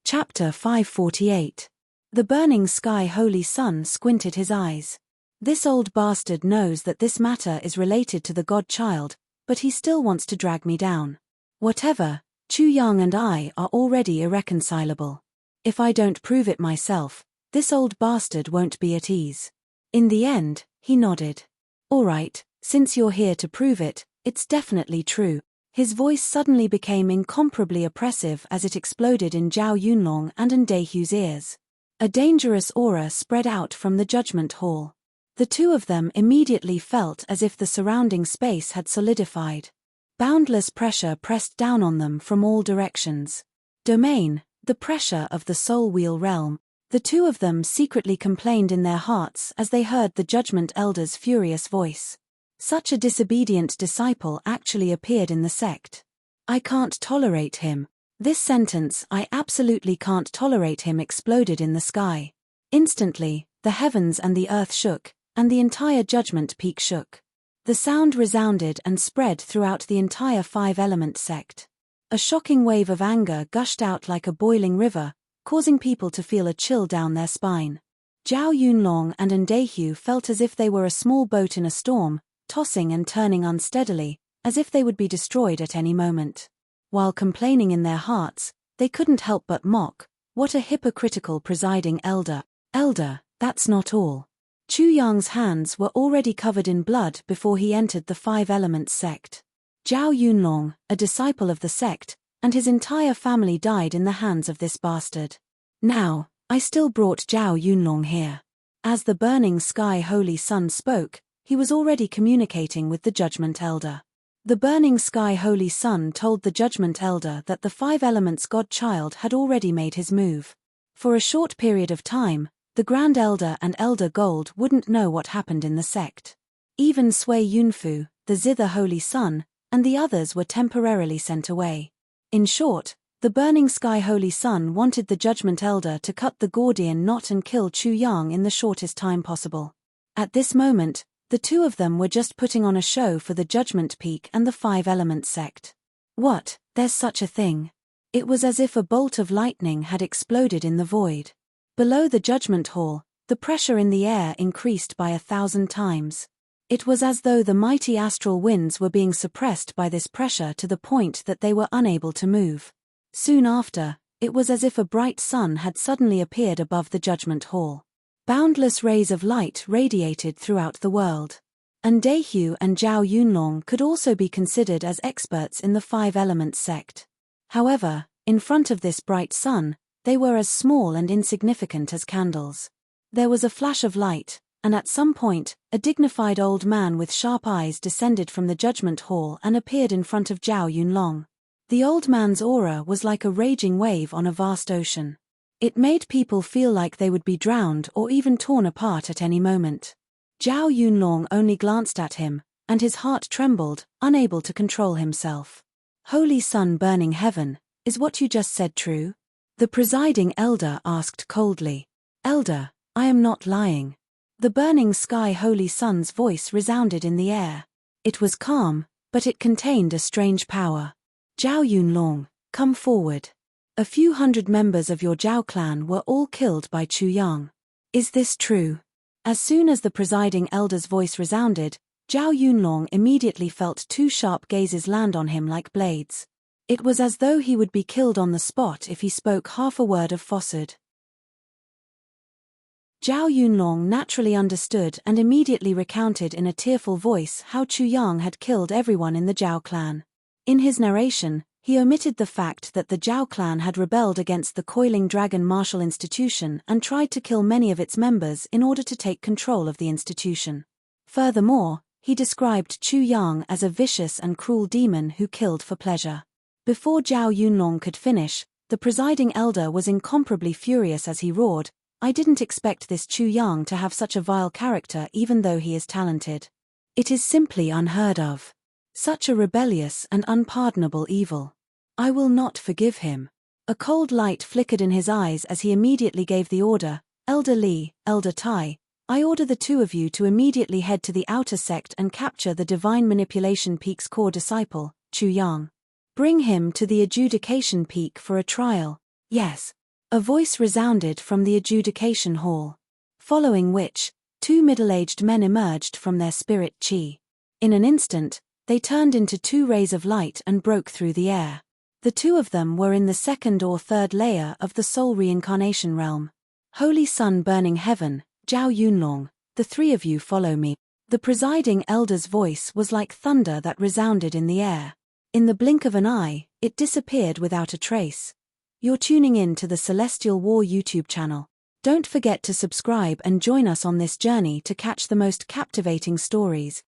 Chapter 548. The burning sky holy sun squinted his eyes. This old bastard knows that this matter is related to the godchild, but he still wants to drag me down. Whatever, Chu Yang and I are already irreconcilable. If I don't prove it myself, this old bastard won't be at ease. In the end, he nodded. All right, since you're here to prove it, it's definitely true. His voice suddenly became incomparably oppressive as it exploded in Zhao Yunlong and Endahu's ears. A dangerous aura spread out from the judgment hall. The two of them immediately felt as if the surrounding space had solidified. Boundless pressure pressed down on them from all directions. Domain, the pressure of the soul wheel realm. The two of them secretly complained in their hearts as they heard the judgment elder's furious voice. Such a disobedient disciple actually appeared in the sect. I can't tolerate him. This sentence, I absolutely can't tolerate him, exploded in the sky. Instantly, the heavens and the earth shook, and the entire judgment peak shook. The sound resounded and spread throughout the entire five-element sect. A shocking wave of anger gushed out like a boiling river, causing people to feel a chill down their spine. Zhao Yunlong and Endahu felt as if they were a small boat in a storm, tossing and turning unsteadily, as if they would be destroyed at any moment. While complaining in their hearts, they couldn't help but mock, what a hypocritical presiding elder. Elder, that's not all. Chu Yang's hands were already covered in blood before he entered the five-element sect. Zhao Yunlong, a disciple of the sect, and his entire family died in the hands of this bastard. Now, I still brought Zhao Yunlong here. As the burning sky holy sun spoke, he was already communicating with the judgment elder. The burning sky holy sun told the judgment elder that the five elements godchild had already made his move. For a short period of time, the grand elder and elder gold wouldn't know what happened in the sect. Even Sui Yunfu, the zither holy sun, and the others were temporarily sent away. In short, the burning sky holy sun wanted the judgment elder to cut the Gordian knot and kill Chu Yang in the shortest time possible. At this moment, the two of them were just putting on a show for the Judgment Peak and the five-element sect. What, there's such a thing? It was as if a bolt of lightning had exploded in the void. Below the Judgment Hall, the pressure in the air increased by 1,000 times. It was as though the mighty astral winds were being suppressed by this pressure to the point that they were unable to move. Soon after, it was as if a bright sun had suddenly appeared above the Judgment Hall. Boundless rays of light radiated throughout the world. Endahu and Zhao Yunlong could also be considered as experts in the five-element sect. However, in front of this bright sun, they were as small and insignificant as candles. There was a flash of light, and at some point, a dignified old man with sharp eyes descended from the judgment hall and appeared in front of Zhao Yunlong. The old man's aura was like a raging wave on a vast ocean. It made people feel like they would be drowned or even torn apart at any moment. Zhao Yunlong only glanced at him, and his heart trembled, unable to control himself. Holy sun burning heaven, is what you just said true? The presiding elder asked coldly. Elder, I am not lying. The burning sky holy sun's voice resounded in the air. It was calm, but it contained a strange power. Zhao Yunlong, come forward. A few hundred members of your Zhao clan were all killed by Chu Yang. Is this true? As soon as the presiding elder's voice resounded, Zhao Yunlong immediately felt two sharp gazes land on him like blades. It was as though he would be killed on the spot if he spoke half a word of falsehood. Zhao Yunlong naturally understood and immediately recounted in a tearful voice how Chu Yang had killed everyone in the Zhao clan. In his narration, he omitted the fact that the Zhao clan had rebelled against the Coiling Dragon martial institution and tried to kill many of its members in order to take control of the institution. Furthermore, he described Chu Yang as a vicious and cruel demon who killed for pleasure. Before Zhao Yunlong could finish, the presiding elder was incomparably furious as he roared, "I didn't expect this Chu Yang to have such a vile character even though he is talented. It is simply unheard of. Such a rebellious and unpardonable evil. I will not forgive him." A cold light flickered in his eyes as he immediately gave the order, "Elder Li, Elder Tai, I order the two of you to immediately head to the outer sect and capture the Divine Manipulation Peak's core disciple, Chu Yang. Bring him to the Adjudication Peak for a trial." "Yes." A voice resounded from the adjudication hall. Following which, two middle-aged men emerged from their spirit chi. In an instant, they turned into two rays of light and broke through the air. The two of them were in the second or third layer of the soul reincarnation realm. "Holy Sun burning heaven, Zhao Yunlong, the three of you follow me." The presiding elder's voice was like thunder that resounded in the air. In the blink of an eye, it disappeared without a trace. You're tuning in to the Celestial War YouTube channel. Don't forget to subscribe and join us on this journey to catch the most captivating stories.